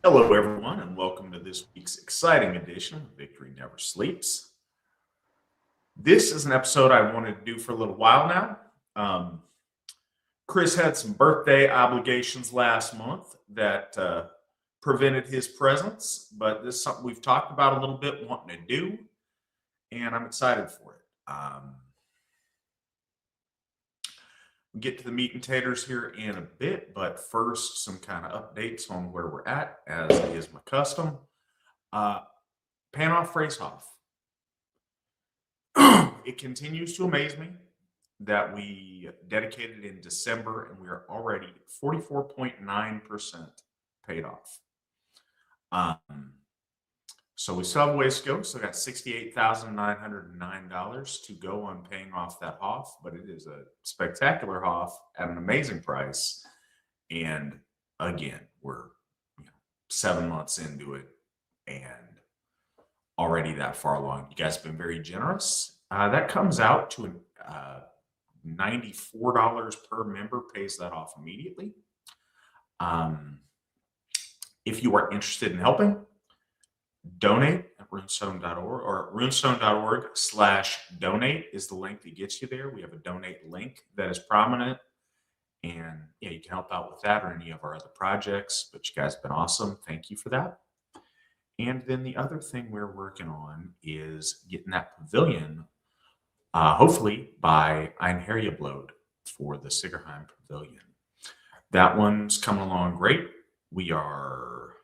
Hello, everyone, and welcome to this week's exciting edition of Victory Never Sleeps. This is an episode I wanted to do for a little while now. Chris had some birthday obligations last month that prevented his presence, but this is something we've talked about a little bit, wanting to do, and I'm excited for it. We'll get to the meat and taters here in a bit, but first, some kind of updates on where we're at, as is my custom. Panoff Fracehoff. It continues to amaze me that we dedicated in December and we are already 44.9% paid off. So we still have a ways to go. So I got $68,909 to go on paying off that Hoff, but it is a spectacular Hoff at an amazing price. And again, we're 7 months into it and already that far along. You guys have been very generous. That comes out to $94 per member, pays that off immediately. If you are interested in helping, donate at runestone.org, or runestone.org/donate is the link that gets you there. We have a donate link that is prominent, and you can help out with that or any of our other projects. But you guys have been awesome. Thank you for that. And then the other thing we're working on is getting that pavilion, hopefully by Einherjeblod for the Sigerheim Pavilion. That one's coming along great. We are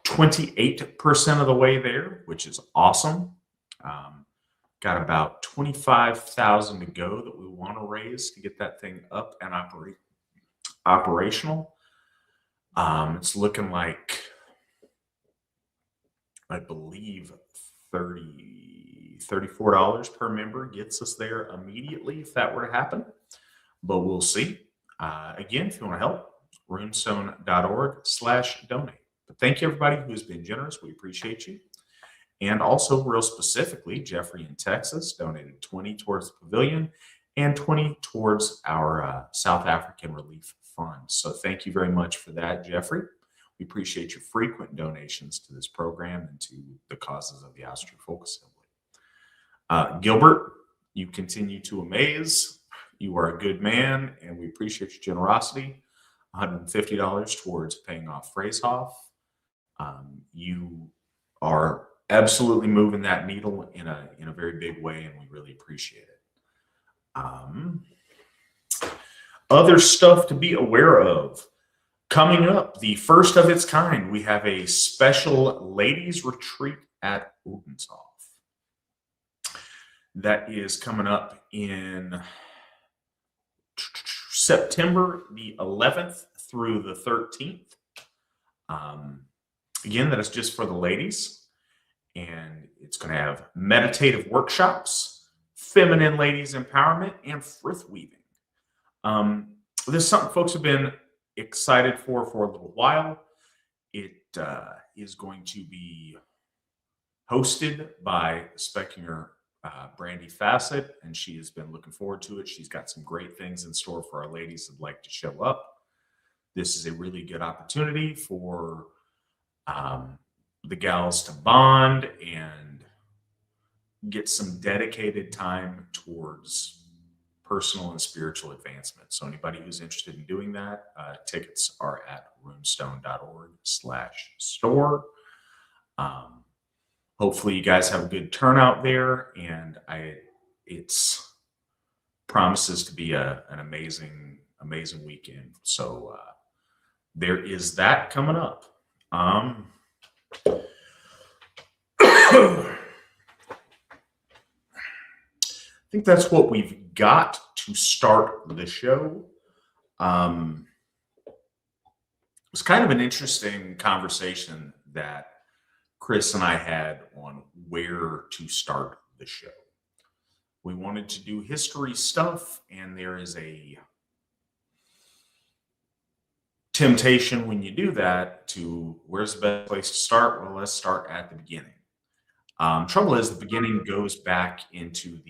28% of the way there, which is awesome. Got about 25,000 to go that we want to raise to get that thing up and operational. It's looking like, I believe, $34 per member gets us there immediately if that were to happen, but we'll see. Again, if you want to help, runestone.org/donate. But thank you, everybody who has been generous. We appreciate you. And also, real specifically, Jeffrey in Texas donated 20 towards the pavilion and 20 towards our South African Relief Fund. So thank you very much for that, Jeffrey. We appreciate your frequent donations to this program and to the causes of the Asatru Folk Assembly. Gilbert, you continue to amaze. You are a good man, and we appreciate your generosity. $150 towards paying off Fracehoff. You are absolutely moving that needle in a very big way, and we really appreciate it. Other stuff to be aware of. Coming up, the first of its kind, we have a special ladies retreat at Odenshoff. That is coming up in September the 11th through the 13th. Again, that is just for the ladies, and it's going to have meditative workshops, feminine ladies empowerment, and frith weaving. This is something folks have been excited for a little while. It is going to be hosted by Speckinger Brandy Fassett, and she has been looking forward to it. She's got some great things in store for our ladies that'd like to show up. This is a really good opportunity for the gals to bond and get some dedicated time towards personal and spiritual advancement. So anybody who's interested in doing that, tickets are at runestone.org/store. Hopefully you guys have a good turnout there, and it's promises to be an amazing weekend. So there is that coming up. I think that's what we've got to start the show. It was kind of an interesting conversation that Chris and I had on where to start the show. We wanted to do history stuff, and there is a temptation when you do that to, where's the best place to start? Well, let's start at the beginning. Trouble is, the beginning goes back into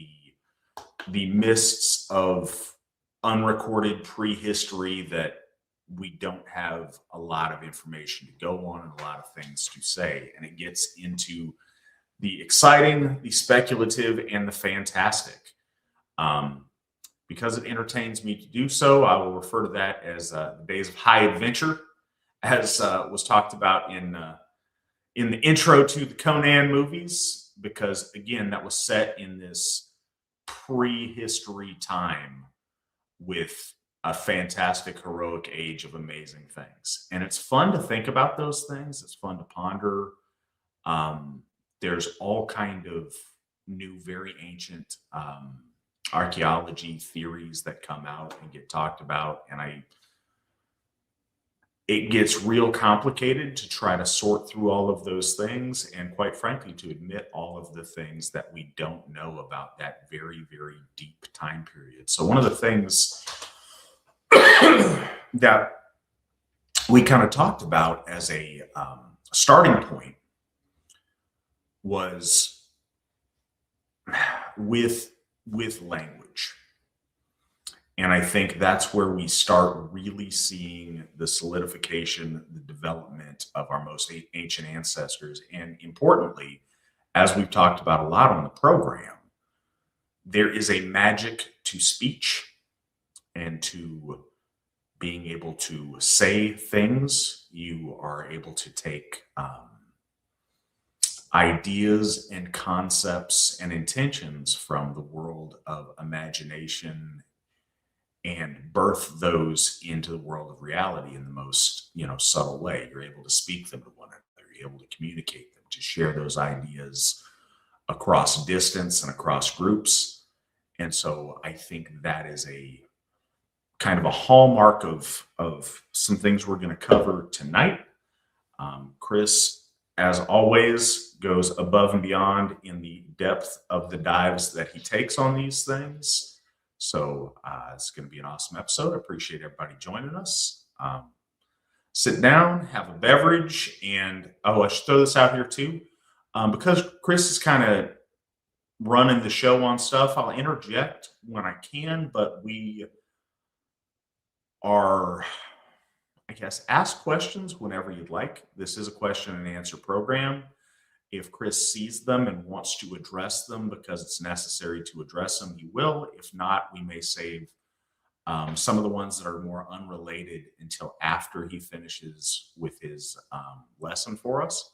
the mists of unrecorded prehistory that we don't have a lot of information to go on and a lot of things to say. And it gets into the exciting, the speculative, and the fantastic. Because it entertains me to do so, I will refer to that as the days of high adventure, as was talked about in the intro to the Conan movies, because again, that was set in this prehistory time with a fantastic, heroic age of amazing things. And it's fun to think about those things. It's fun to ponder. There's all kind of new, very ancient archaeology theories that come out and get talked about. And it gets real complicated to try to sort through all of those things. And quite frankly, to admit all of the things that we don't know about that very, very deep time period. So one of the things that we kind of talked about as a starting point was with language. And I think that's where we start really seeing the solidification, the development of our most ancient ancestors. And importantly, as we've talked about a lot on the program, there is a magic to speech and to being able to say things. You are able to take ideas and concepts and intentions from the world of imagination and birth those into the world of reality in the most, subtle way. You're able to speak them to one another. You're able to communicate them, to share those ideas across distance and across groups. And so I think that is a kind of a hallmark of some things we're going to cover tonight. Chris, as always, goes above and beyond in the depth of the dives that he takes on these things. So it's going to be an awesome episode. I appreciate everybody joining us. Sit down, have a beverage, and I should throw this out here too. Because Chris is kind of running the show on stuff, I'll interject when I can, but we are, I guess, ask questions whenever you'd like. This is a question and answer program. If Chris sees them and wants to address them because it's necessary to address them, he will. If not, we may save some of the ones that are more unrelated until after he finishes with his lesson for us.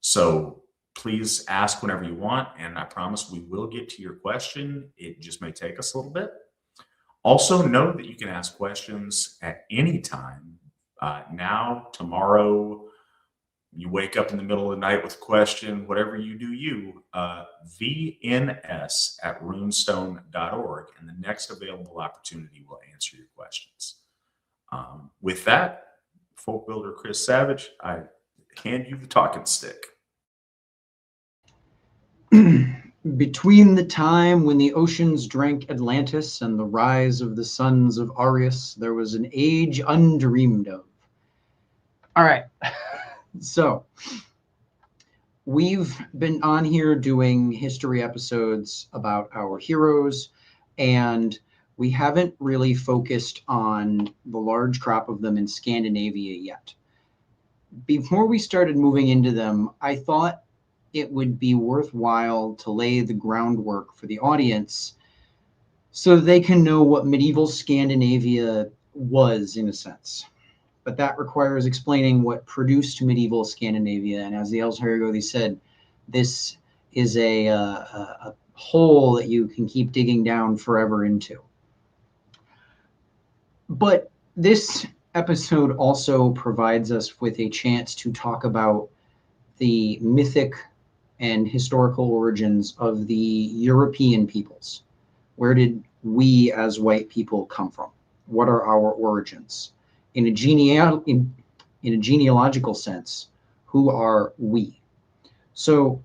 So please ask whenever you want, and I promise we will get to your question. It just may take us a little bit. Also, know that you can ask questions at any time. Now, tomorrow, you wake up in the middle of the night with a question, whatever you do, vns@runestone.org, and the next available opportunity will answer your questions. With that, Folkbuilder Chris Savich, I hand you the talking stick. Between the time when the oceans drank Atlantis and the rise of the sons of Arius, there was an age undreamed of. All right. So we've been on here doing history episodes about our heroes, and we haven't really focused on the large crop of them in Scandinavia yet. Before we started moving into them, I thought it would be worthwhile to lay the groundwork for the audience so they can know what medieval Scandinavia was, in a sense. But that requires explaining what produced medieval Scandinavia. And as the Elsherigothi said, this is a hole that you can keep digging down forever into. But this episode also provides us with a chance to talk about the mythic and historical origins of the European peoples. Where did we as white people come from? What are our origins? In a genealogical sense, who are we? So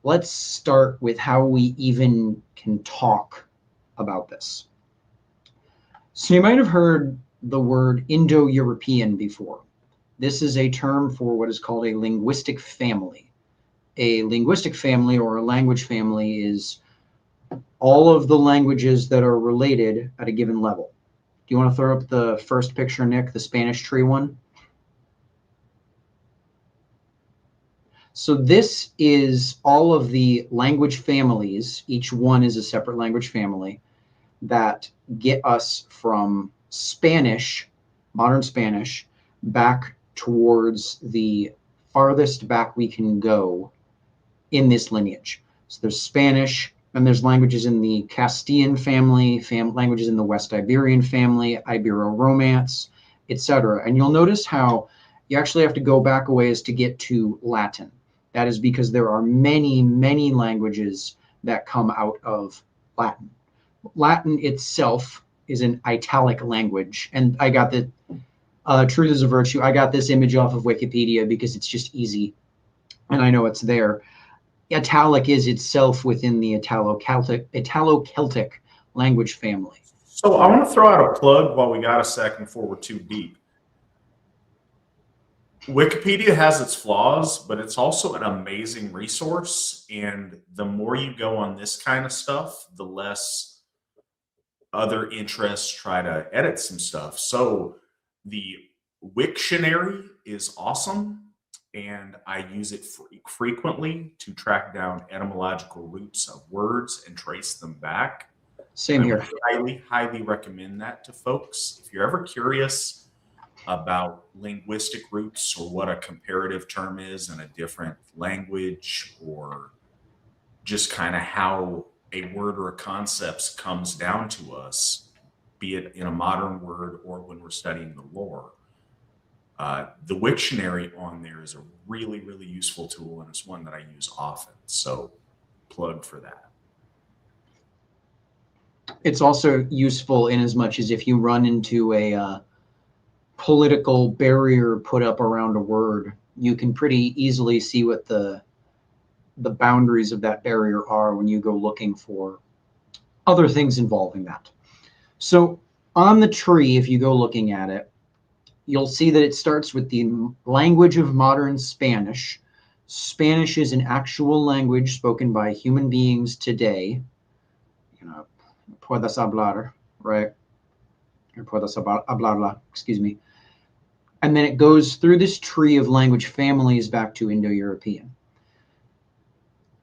let's start with how we even can talk about this. So you might have heard the word Indo-European before. This is a term for what is called a linguistic family. A linguistic family or a language family is all of the languages that are related at a given level. you want to throw up the first picture, Nick, the Spanish tree one? So this is all of the language families. Each one is a separate language family that get us from Spanish, modern Spanish, back towards the farthest back we can go in this lineage. So there's Spanish, and there's languages in the Castilian family, languages in the West Iberian family, Ibero-Romance, etc. And you'll notice how you actually have to go back a ways to get to Latin. That is because there are many, many languages that come out of Latin. Latin itself is an italic language. And I got the truth is a virtue. I got this image off of Wikipedia because it's just easy. And I know it's there. Italic is itself within the Italo-Celtic language family. So I want to throw out a plug while we got a second before we're too deep. Wikipedia has its flaws, but it's also an amazing resource. And the more you go on this kind of stuff, the less other interests try to edit some stuff. So the Wiktionary is awesome, and I use it frequently to track down etymological roots of words and trace them back. Same here. I would highly recommend that to folks. If you're ever curious about linguistic roots or what a comparative term is in a different language, or just kind of how a word or a concept comes down to us, be it in a modern word or when we're studying the lore. The Wiktionary on there is a really, really useful tool, and it's one that I use often. So plug for that. It's also useful in as much as if you run into a political barrier put up around a word, you can pretty easily see what the boundaries of that barrier are when you go looking for other things involving that. So on the tree, if you go looking at it, you'll see that it starts with the language of modern Spanish. Spanish is an actual language spoken by human beings today. You know, puedes hablar, right? Or puedes hablarla, excuse me. And then it goes through this tree of language families back to Indo-European.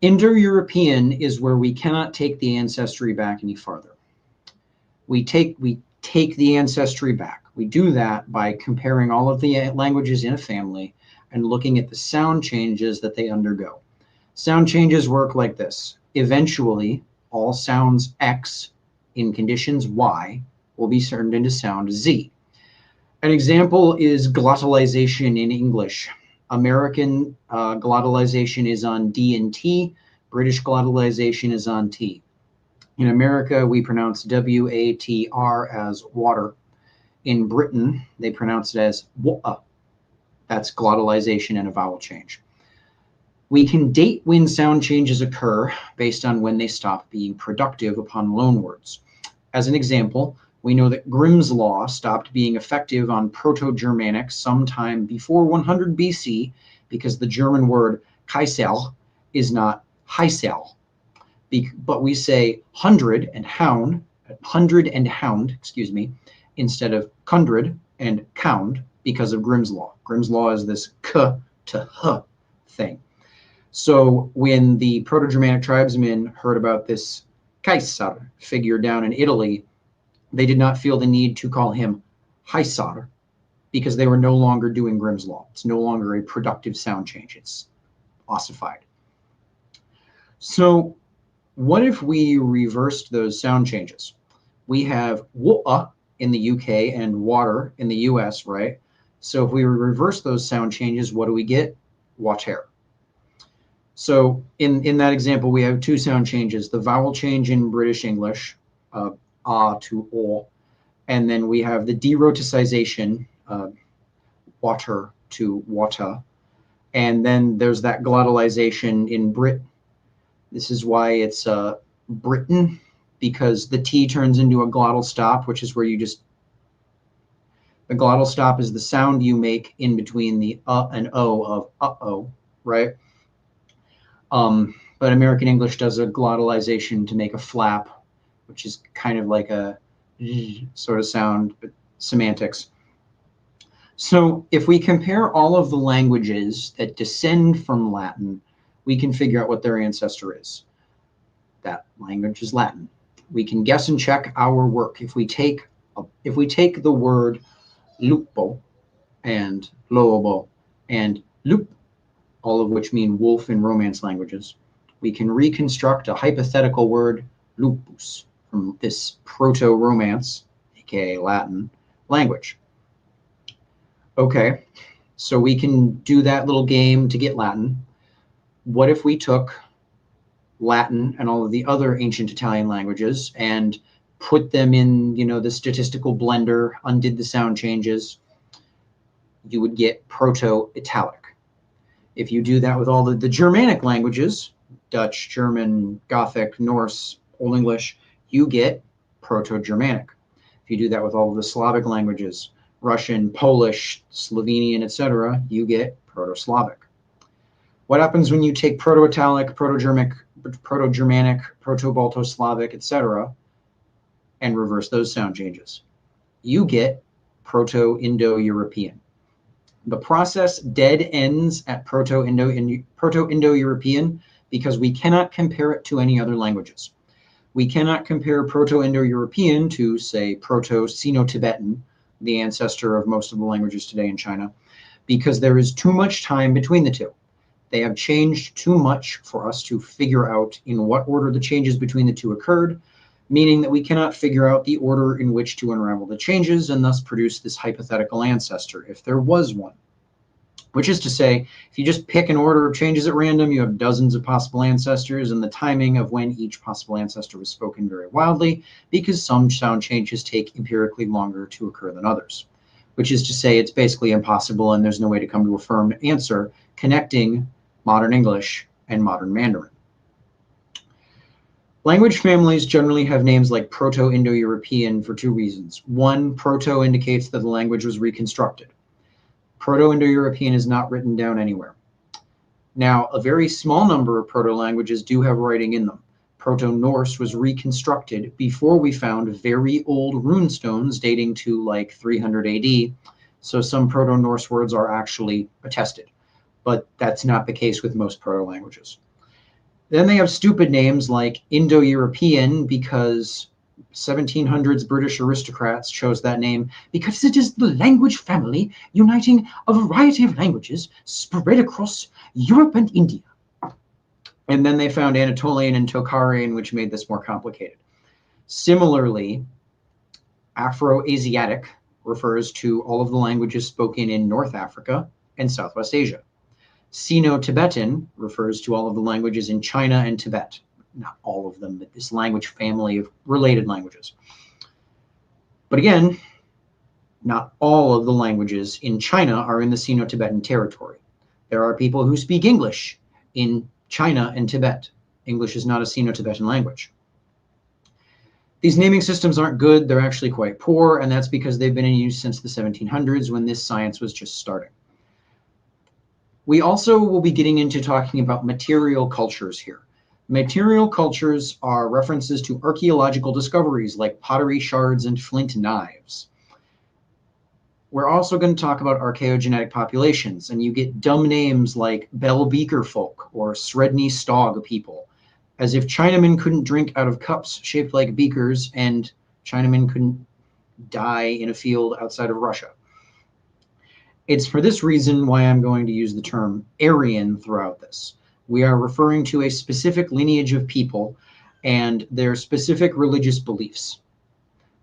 Indo-European is where we cannot take the ancestry back any farther. We take the ancestry back. We do that by comparing all of the languages in a family and looking at the sound changes that they undergo. Sound changes work like this. Eventually, all sounds X in conditions Y will be turned into sound Z. An example is glottalization in English. American glottalization is on D and T. British glottalization is on T. In America, we pronounce W-A-T-R as water. In Britain, they pronounce it as wa. That's glottalization and a vowel change. We can date when sound changes occur based on when they stop being productive upon loanwords. As an example, we know that Grimm's Law stopped being effective on Proto-Germanic sometime before 100 BC because the German word Kaisel is not Heisel. But we say hundred and hound, instead of hundred and cound because of Grimm's Law. Grimm's Law is this k to h thing. So when the Proto-Germanic tribesmen heard about this Kaisar figure down in Italy, they did not feel the need to call him Haisar because they were no longer doing Grimm's Law. It's no longer a productive sound change. It's ossified. So what if we reversed those sound changes? We have wa in the UK and water in the US, right? So if we reverse those sound changes, what do we get? Water. So in that example, we have two sound changes, the vowel change in British English, a to o, and then we have the deroticization, water to water, and then there's that glottalization in Brit. This is why it's Britain, because the T turns into a glottal stop, which is where you just, the glottal stop is the sound you make in between the and o of uh-oh, right? But American English does a glottalization to make a flap, which is kind of like a sort of sound, but semantics. So if we compare all of the languages that descend from Latin, we can figure out what their ancestor is. That language is Latin. We can guess and check our work. If we take the word lupo and lobo and lup, all of which mean wolf in Romance languages, we can reconstruct a hypothetical word, lupus, from this Proto-Romance, aka Latin, language. Okay, so we can do that little game to get Latin. What if we took Latin and all of the other ancient Italian languages and put them in, the statistical blender, undid the sound changes? You would get Proto-Italic. If you do that with all the Germanic languages, Dutch, German, Gothic, Norse, Old English, you get Proto-Germanic. If you do that with all of the Slavic languages, Russian, Polish, Slovenian, etc., you get Proto-Slavic. What happens when you take Proto-Italic, Proto-Germanic, Proto-Balto-Slavic, etc., and reverse those sound changes? You get Proto-Indo-European. The process dead ends at Proto-Indo-European because we cannot compare it to any other languages. We cannot compare Proto-Indo-European to, say, Proto-Sino-Tibetan, the ancestor of most of the languages today in China, because there is too much time between the two. They have changed too much for us to figure out in what order the changes between the two occurred, meaning that we cannot figure out the order in which to unravel the changes and thus produce this hypothetical ancestor, if there was one. Which is to say, if you just pick an order of changes at random, you have dozens of possible ancestors, and the timing of when each possible ancestor was spoken vary wildly, because some sound changes take empirically longer to occur than others. Which is to say, it's basically impossible, and there's no way to come to a firm answer connecting modern English and modern Mandarin. Language families generally have names like Proto-Indo-European for two reasons. One, Proto indicates that the language was reconstructed. Proto-Indo-European is not written down anywhere. Now, a very small number of proto-languages do have writing in them. Proto-Norse was reconstructed before we found very old runestones dating to like 300 AD, so some Proto-Norse words are actually attested. But that's not the case with most proto-languages. Then they have stupid names like Indo-European because 1700s British aristocrats chose that name because it is the language family uniting a variety of languages spread across Europe and India. And then they found Anatolian and Tocharian, which made this more complicated. Similarly, Afro-Asiatic refers to all of the languages spoken in North Africa and Southwest Asia. Sino-Tibetan refers to all of the languages in China and Tibet. Not all of them, but this language family of related languages. But again, not all of the languages in China are in the Sino-Tibetan territory. There are people who speak English in China and Tibet. English is not a Sino-Tibetan language. These naming systems aren't good, they're actually quite poor, and that's because they've been in use since the 1700s when this science was just starting. We also will be getting into talking about material cultures here. Material cultures are references to archaeological discoveries like pottery shards and flint knives. We're also going to talk about archaeogenetic populations, and you get dumb names like Bell Beaker folk or Sredni Stog people, as if Chinamen couldn't drink out of cups shaped like beakers and Chinamen couldn't die in a field outside of Russia. It's for this reason why I'm going to use the term Aryan throughout this. We are referring to a specific lineage of people and their specific religious beliefs.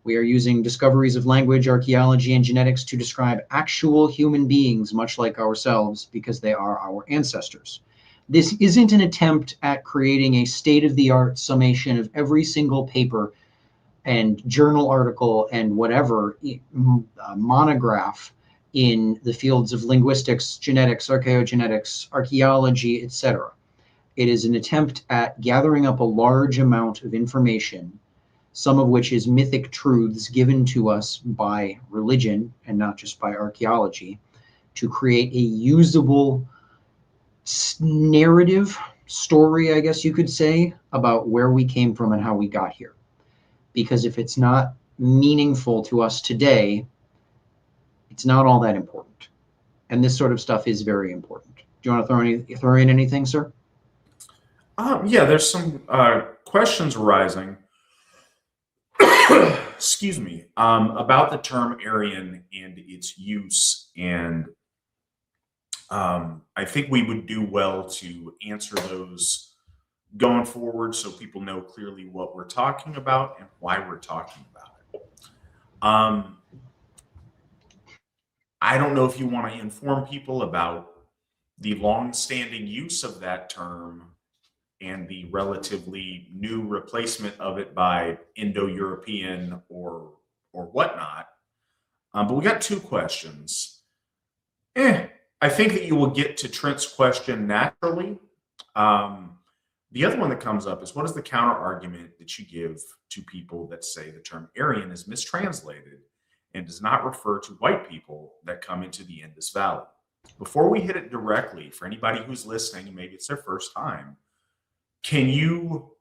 We are using discoveries of language, archaeology, and genetics to describe actual human beings, much like ourselves, because they are our ancestors. This isn't an attempt at creating a state-of-the-art summation of every single paper and journal article and whatever monograph in the fields of linguistics, genetics, archaeogenetics, archaeology, etc. It is an attempt at gathering up a large amount of information, some of which is mythic truths given to us by religion and not just by archaeology, to create a usable narrative story, I guess you could say, about where we came from and how we got here. Because if it's not meaningful to us today, it's not all that important. And this sort of stuff is very important. Do you want to throw in anything, sir? Yeah, there's some questions arising. Excuse me, about the term Aryan and its use, and I think we would do well to answer those going forward so people know clearly what we're talking about and why we're talking about it. I don't know if you want to inform people about the long-standing use of that term and the relatively new replacement of it by Indo-European or whatnot. But we got two questions. I think that you will get to Trent's question naturally. The other one that comes up is, what is the counter argument that you give to people that say the term Aryan is mistranslated and does not refer to white people that come into the Indus Valley? Before we hit it directly, for anybody who's listening, and maybe it's their first time, can you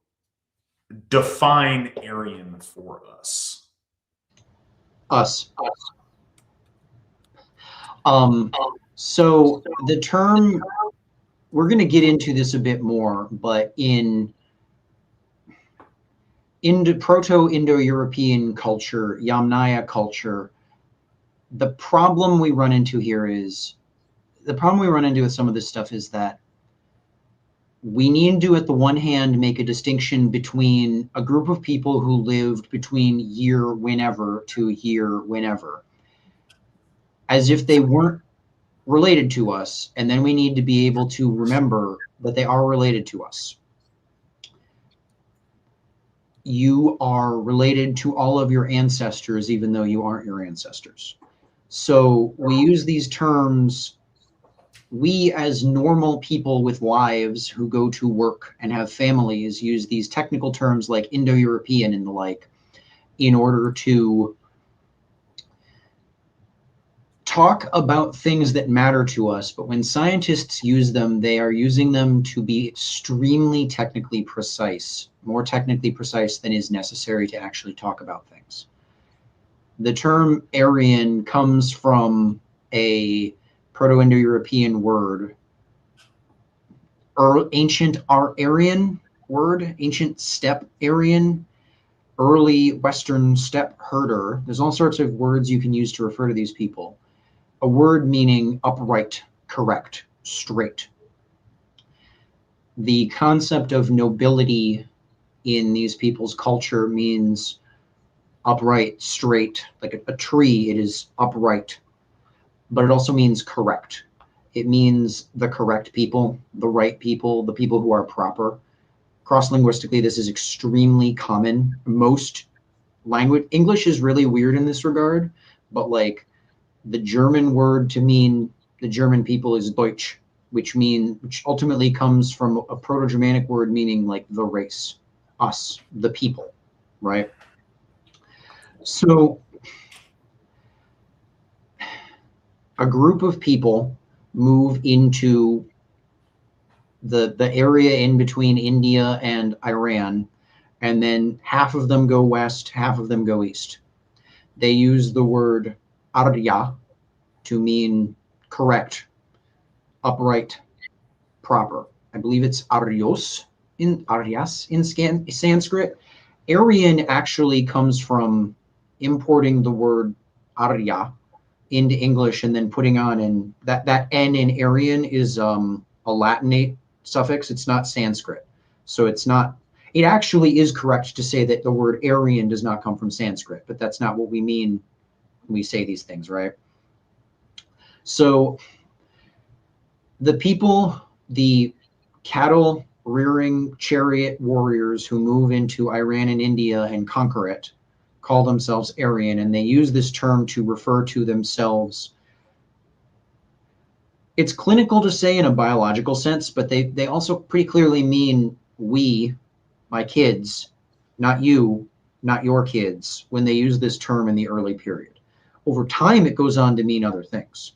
define Aryan for us? Us. So the term, we're going to get into this a bit more, but in Proto-Indo-European culture, Yamnaya culture, the problem we run into with some of this stuff is that we need to, at the one hand, make a distinction between a group of people who lived between year whenever to year whenever, as if they weren't related to us, and then we need to be able to remember that they are related to us. You are related to all of your ancestors, even though you aren't your ancestors. So we use these terms, we as normal people with lives who go to work and have families use these technical terms like Indo-European and the like in order to talk about things that matter to us. But when scientists use them, they are using them to be extremely technically precise, more technically precise than is necessary to actually talk about things. The term Aryan comes from a Proto-Indo-European word, or ancient Aryan word, ancient steppe Aryan, early Western steppe herder. There's all sorts of words you can use to refer to these people. A word meaning upright, correct, straight. The concept of nobility in these people's culture means upright, straight, like a tree, it is upright. But it also means correct. It means the correct people, the right people, the people who are proper. Cross-linguistically, this is extremely common. Most language, English is really weird in this regard, but like the German word to mean the German people is Deutsch, which ultimately comes from a Proto-Germanic word meaning like the race, us, the people, right? So a group of people move into the area in between India and Iran, and then half of them go west, half of them go east. They use the word Arya to mean correct, upright, proper. I believe it's Aryas in Sanskrit. Aryan actually comes from importing the word Arya into English and then putting on, and that N in Aryan is a Latinate suffix. It's not Sanskrit. So it actually is correct to say that the word Aryan does not come from Sanskrit, but that's not what we mean when we say these things, right? So the people, the cattle rearing chariot warriors who move into Iran and India and conquer it, call themselves Aryan, and they use this term to refer to themselves. It's clinical to say in a biological sense, but they also pretty clearly mean we, my kids, not you, not your kids, when they use this term in the early period. Over time, it goes on to mean other things.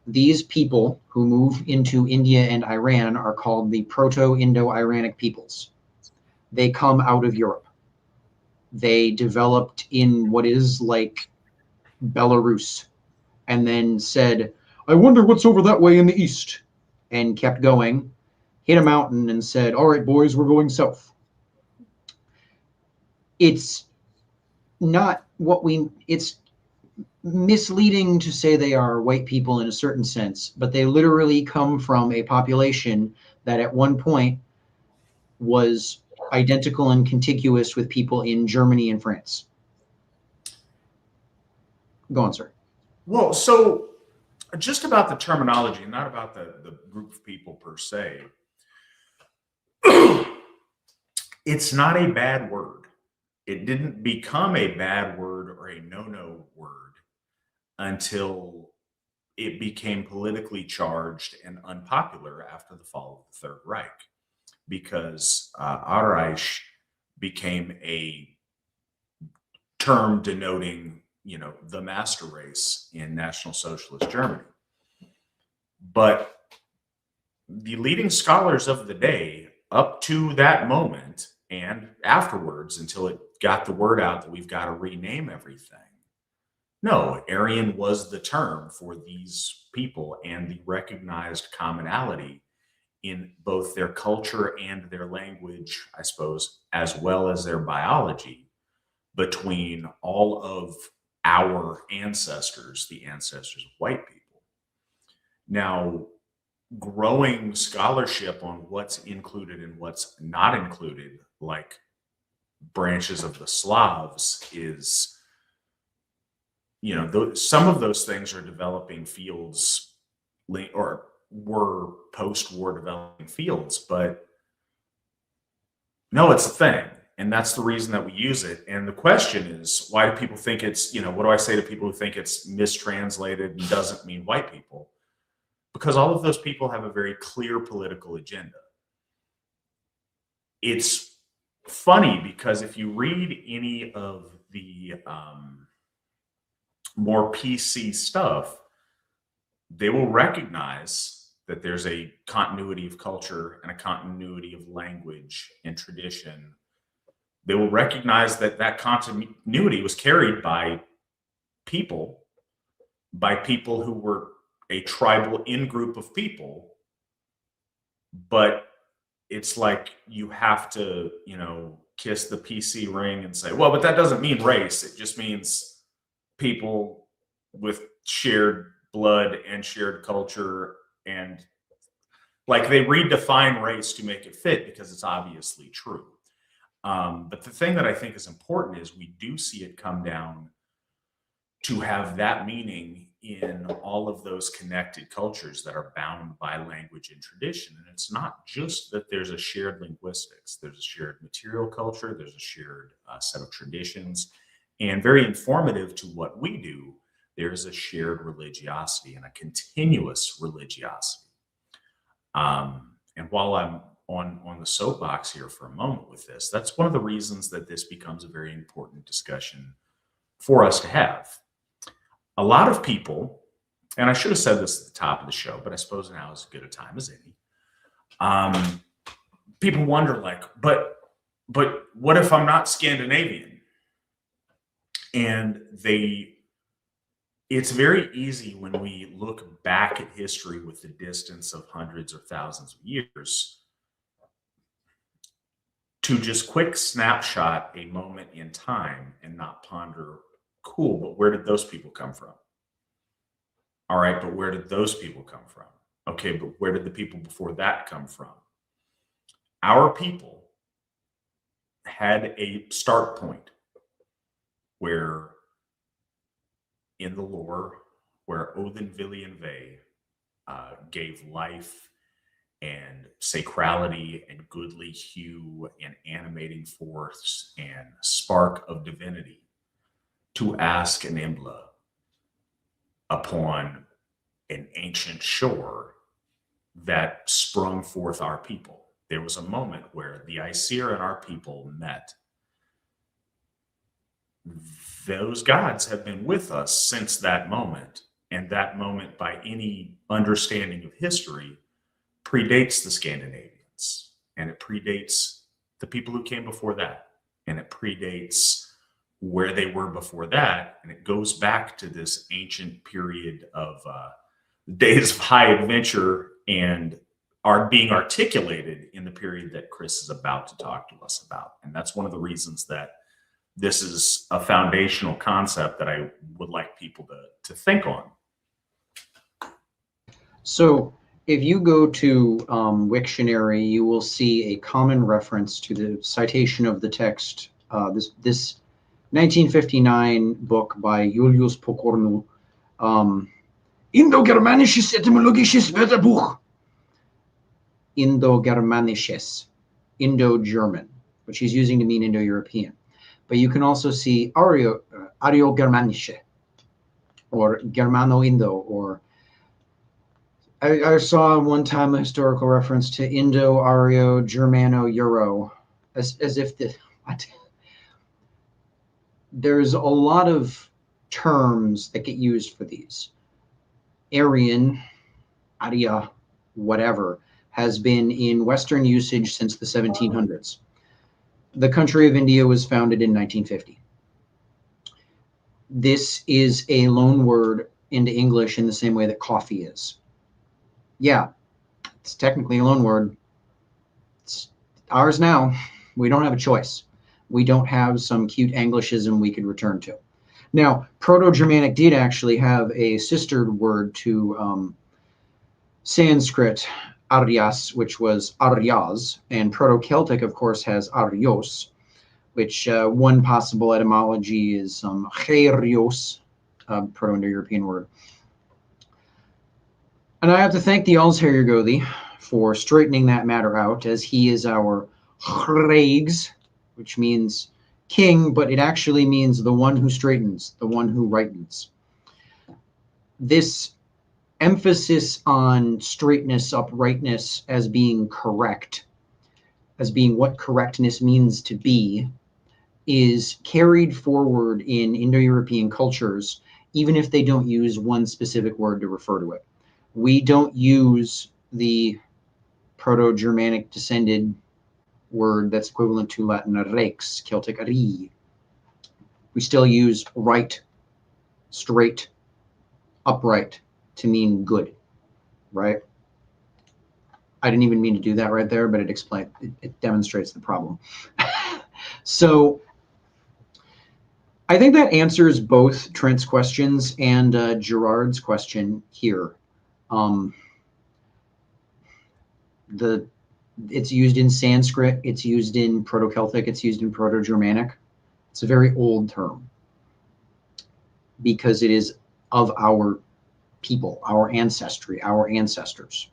These people who move into India and Iran are called the Proto-Indo-Iranic peoples. They come out of Europe. They developed in what is like Belarus, and then said, I wonder what's over that way in the east, and kept going, hit a mountain, and said, all right, boys, we're going south. It's not what it's misleading to say they are white people in a certain sense, but they literally come from a population that at one point was identical and contiguous with people in Germany and France. Go on, sir. Well, so just about the terminology, not about the group of people per se. It's not a bad word. It didn't become a bad word or a no-no word until it became politically charged and unpopular after the fall of the Third Reich, because Reich became a term denoting, the master race in National Socialist Germany. But the leading scholars of the day, up to that moment and afterwards, until it got the word out that we've got to rename everything, no, Aryan was the term for these people and the recognized commonality in both their culture and their language, I suppose, as well as their biology, between all of our ancestors, the ancestors of white people. Now, growing scholarship on what's included and what's not included, like branches of the Slavs, is, some of those things are developing fields, or were post-war developing fields, but no, it's a thing. And that's the reason that we use it. And the question is, why do people think it's, what do I say to people who think it's mistranslated and doesn't mean white people? Because all of those people have a very clear political agenda. It's funny because if you read any of the more PC stuff, they will recognize that there's a continuity of culture and a continuity of language and tradition. They will recognize that that continuity was carried by people who were a tribal in-group of people. But it's like you have to, kiss the PC ring and say, well, but that doesn't mean race. It just means people with shared blood and shared culture. And like they redefine race to make it fit because it's obviously true. But the thing that I think is important is we do see it come down to have that meaning in all of those connected cultures that are bound by language and tradition. And it's not just that there's a shared linguistics, there's a shared material culture, there's a shared set of traditions, and very informative to what we do, there's a shared religiosity and a continuous religiosity. And while I'm on the soapbox here for a moment with this, that's one of the reasons that this becomes a very important discussion for us to have. A lot of people, and I should have said this at the top of the show, but I suppose now is as good a time as any. People wonder, like, but what if I'm not Scandinavian? And it's very easy when we look back at history with the distance of hundreds or thousands of years to just quick snapshot a moment in time and not ponder, cool, but where did those people come from? All right, but where did those people come from? Okay, but where did the people before that come from? Our people had a start point where in the lore, where Odin Villianve gave life and sacrality and goodly hue and animating force and spark of divinity to ask an Imbla upon an ancient shore that sprung forth our people. There was a moment where the Aesir and our people met. Those gods have been with us since that moment, and that moment, by any understanding of history, predates the Scandinavians, and it predates the people who came before that. and it predates where they were before that, and it goes back to this ancient period of days of high adventure and are being articulated in the period that Chris is about to talk to us about. And that's one of the reasons that this is a foundational concept that I would like people to think on. So if you go to Wiktionary, you will see a common reference to the citation of the text, this 1959 book by Julius Pokornu, Indo-Germanisches Etymologisches Wörterbuch. Indo-Germanisches, Indo-German, which he's using to mean Indo-European. But you can also see Aryo-Germanische, or Germano-Indo, or I saw one time a historical reference to Indo-Aryo, Germano-Euro, as if there's a lot of terms that get used for these. Aryan, Arya, whatever, has been in Western usage since the 1700s. The country of India was founded in 1950. This is a loan word into English in the same way that coffee is. Yeah, it's technically a loan word. It's ours now. We don't have a choice. We don't have some cute Anglishism we could return to. Now, Proto-Germanic did actually have a sister word to Sanskrit, Aryas, which was Aryas, and Proto-Celtic, of course, has Aryos, which one possible etymology is Cherios, Proto-Indo-European word. And I have to thank the Alsherjogodi for straightening that matter out, as he is our Chregs, which means king, but it actually means the one who straightens, the one who rightens. This emphasis on straightness, uprightness, as being correct, as being what correctness means to be, is carried forward in Indo-European cultures, even if they don't use one specific word to refer to it. We don't use the Proto-Germanic descended word that's equivalent to Latin rex, Celtic ri. We still use right, straight, upright to mean good, right? I didn't even mean to do that right there, but it demonstrates the problem. So I think that answers both Trent's questions and Gerard's question here. It's used in Sanskrit, it's used in Proto-Celtic, it's used in Proto-Germanic. It's a very old term because it is of our people, our ancestry, our ancestors.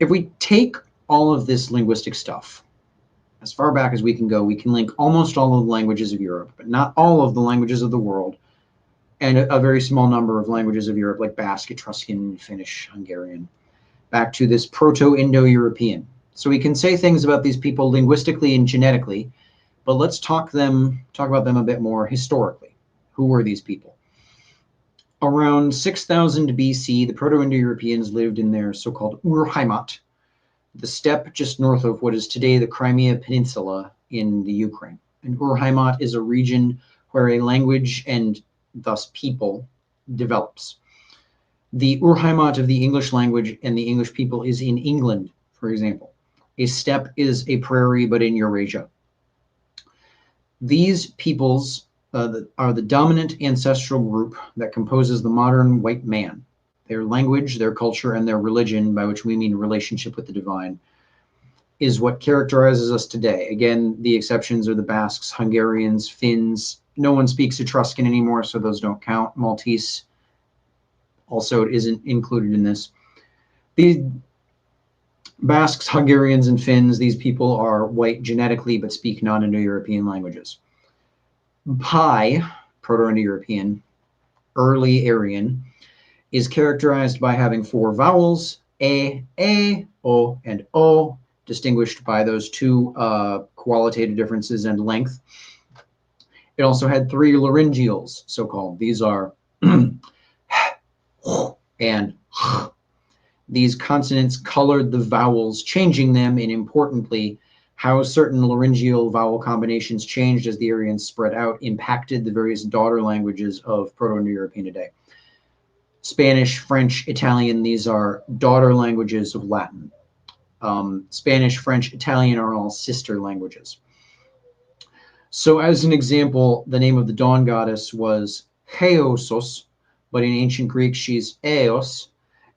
If we take all of this linguistic stuff, as far back as we can go, we can link almost all of the languages of Europe, but not all of the languages of the world, and a very small number of languages of Europe, like Basque, Etruscan, Finnish, Hungarian, back to this Proto-Indo-European. So we can say things about these people linguistically and genetically, but let's talk about them a bit more historically. Who were these people? Around 6000 BC, the Proto-Indo-Europeans lived in their so-called Urheimat, the steppe just north of what is today the Crimea Peninsula in the Ukraine. And Urheimat is a region where a language and thus people develops. The Urheimat of the English language and the English people is in England, for example. A steppe is a prairie, but in Eurasia. These peoples are the dominant ancestral group that composes the modern white man. Their language, their culture, and their religion, by which we mean relationship with the divine, is what characterizes us today. Again, the exceptions are the Basques, Hungarians, Finns. No one speaks Etruscan anymore, so those don't count. Maltese also isn't included in this. The Basques, Hungarians, and Finns, these people are white genetically, but speak non-Indo-European languages. Pi, Proto-Indo-European, early Aryan, is characterized by having four vowels, a, o, and o, distinguished by those two qualitative differences and length. It also had three laryngeals, so-called. These are and these consonants colored the vowels, changing them, and importantly, How certain laryngeal vowel combinations changed as the Aryans spread out impacted the various daughter languages of Proto-Indo-European today. Spanish, French, Italian, these are daughter languages of Latin. Spanish, French, Italian are all sister languages. So as an example, the name of the dawn goddess was Heosos, but in ancient Greek, she's Eos.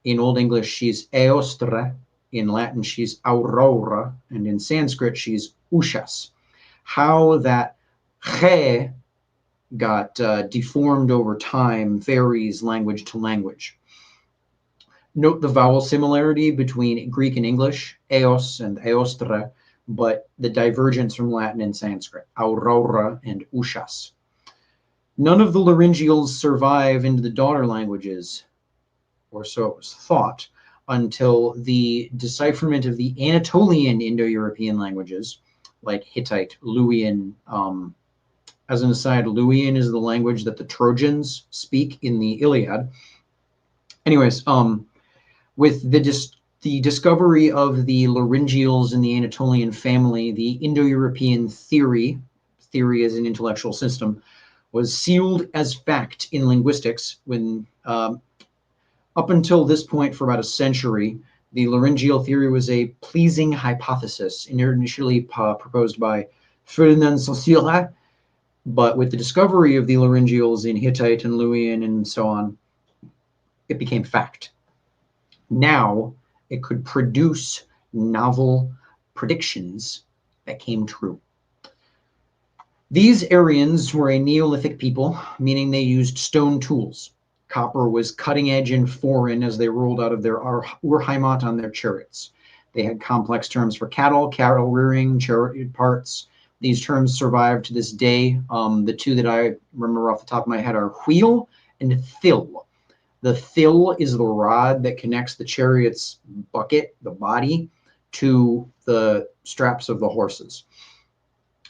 In Old English, she's Eostre. In Latin, she's Aurora. And in Sanskrit, she's Ushas. How that He got deformed over time varies language to language. Note the vowel similarity between Greek and English, Eos and Eostre, but the divergence from Latin and Sanskrit, Aurora and Ushas. None of the laryngeals survive into the daughter languages, or so it was thought, until the decipherment of the Anatolian Indo-European languages, like Hittite, Luwian. As an aside, Luwian is the language that the Trojans speak in the Iliad. Anyways, with the discovery of the laryngeals in the Anatolian family, the Indo-European theory as an intellectual system, was sealed as fact in linguistics when, up until this point for about a century, the laryngeal theory was a pleasing hypothesis, initially proposed by Ferdinand Saussure, but with the discovery of the laryngeals in Hittite and Luwian and so on, it became fact. Now it could produce novel predictions that came true. These Aryans were a Neolithic people, meaning they used stone tools. Copper was cutting edge and foreign as they rolled out of their Ur-Heimat on their chariots. They had complex terms for cattle rearing, chariot parts. These terms survive to this day. The two that I remember off the top of my head are wheel and thill. The thill is the rod that connects the chariot's bucket, the body, to the straps of the horses.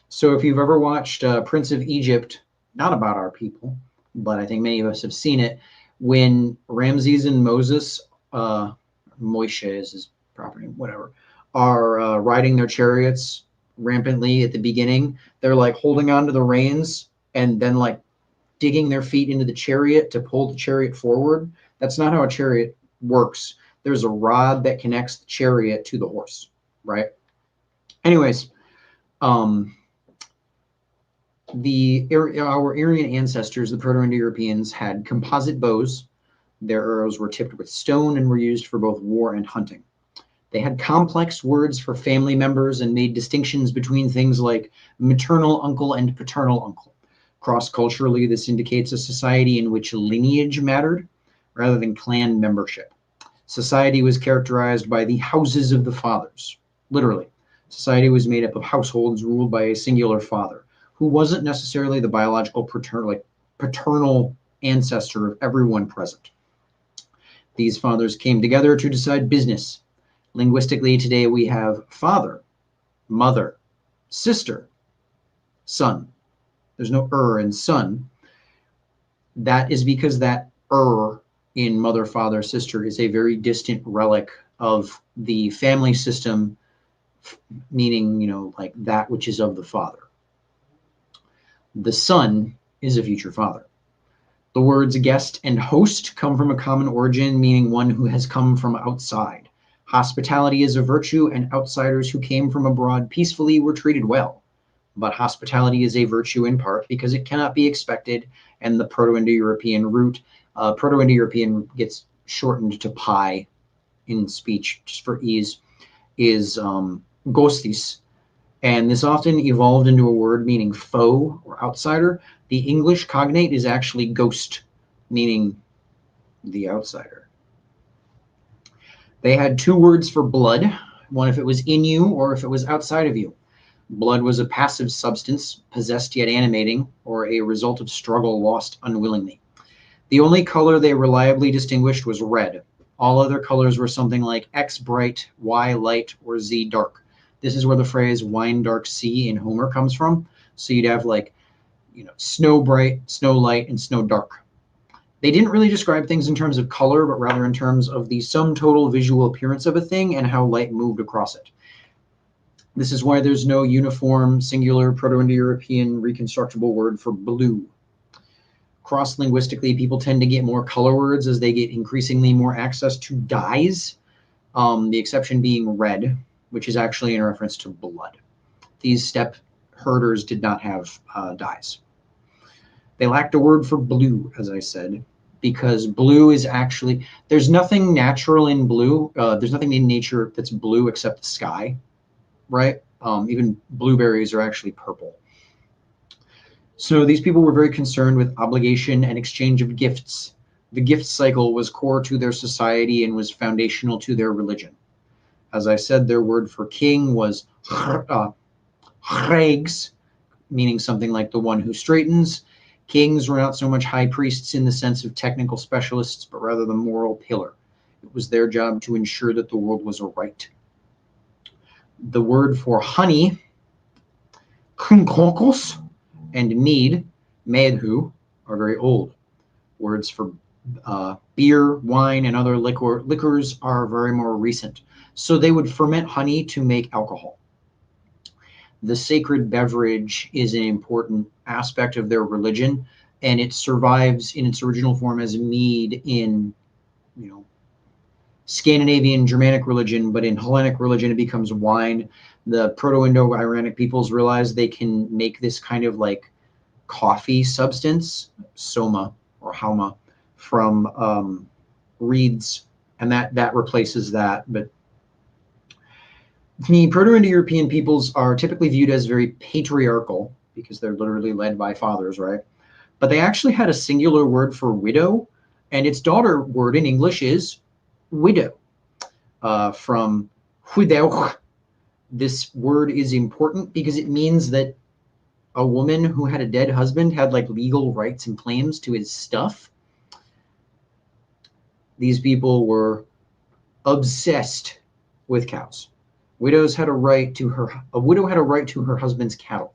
So if you've ever watched Prince of Egypt, not about our people, but I think many of us have seen it, when Ramses and Moses, Moshe is his proper name, whatever, are riding their chariots rampantly at the beginning, they're like holding on to the reins and then like digging their feet into the chariot to pull the chariot forward. That's not how a chariot works. There's a rod that connects the chariot to the horse, right? Anyways, our Aryan ancestors, the Proto-Indo-Europeans, had composite bows. Their arrows were tipped with stone and were used for both war and hunting. They had complex words for family members and made distinctions between things like maternal uncle and paternal uncle. Cross-culturally, this indicates a society in which lineage mattered rather than clan membership. Society was characterized by the houses of the fathers. Literally, society was made up of households ruled by a singular father, who wasn't necessarily the biological paternal ancestor of everyone present. These fathers came together to decide business. Linguistically, today we have father, mother, sister, son. There's no in son. That is because that in mother, father, sister is a very distant relic of the family system, meaning, like that which is of the father. The son is a future father. The words guest and host come from a common origin, meaning one who has come from outside. Hospitality is a virtue, and outsiders who came from abroad peacefully were treated well. But hospitality is a virtue in part because it cannot be expected, and the Proto-Indo-European root, Proto-Indo-European gets shortened to pi in speech just for ease, is gostis. And this often evolved into a word meaning foe or outsider. The English cognate is actually ghost, meaning the outsider. They had two words for blood, one if it was in you or if it was outside of you. Blood was a passive substance, possessed yet animating, or a result of struggle lost unwillingly. The only color they reliably distinguished was red. All other colors were something like X bright, Y light, or Z dark. This is where the phrase wine dark sea in Homer comes from. So you'd have snow bright, snow light, and snow dark. They didn't really describe things in terms of color, but rather in terms of the sum total visual appearance of a thing and how light moved across it. This is why there's no uniform, singular, Proto-Indo-European reconstructible word for blue. Cross-linguistically, people tend to get more color words as they get increasingly more access to dyes, the exception being red, which is actually in reference to blood. These steppe herders did not have dyes. They lacked a word for blue, as I said, because blue is actually, there's nothing natural in blue. There's nothing in nature that's blue except the sky, right? Even blueberries are actually purple. So these people were very concerned with obligation and exchange of gifts. The gift cycle was core to their society and was foundational to their religion. As I said, their word for king was regs, meaning something like the one who straightens. Kings were not so much high priests in the sense of technical specialists, but rather the moral pillar. It was their job to ensure that the world was right. The word for honey, krinkokos, and mead, medhu, are very old. Words for beer, wine, and other liquors are very more recent. So they would ferment honey to make alcohol. The sacred beverage is an important aspect of their religion, and it survives in its original form as mead in, Scandinavian Germanic religion, but in Hellenic religion it becomes wine. The Proto-Indo-Iranic peoples realize they can make this kind of like coffee substance, soma or halma, from reeds, and that replaces that. But the Proto-Indo-European peoples are typically viewed as very patriarchal because they're literally led by fathers, right? But they actually had a singular word for widow, and its daughter word in English is widow, from huideuch. This word is important because it means that a woman who had a dead husband had like legal rights and claims to his stuff. These people were obsessed with cows. A widow had a right to her husband's cattle.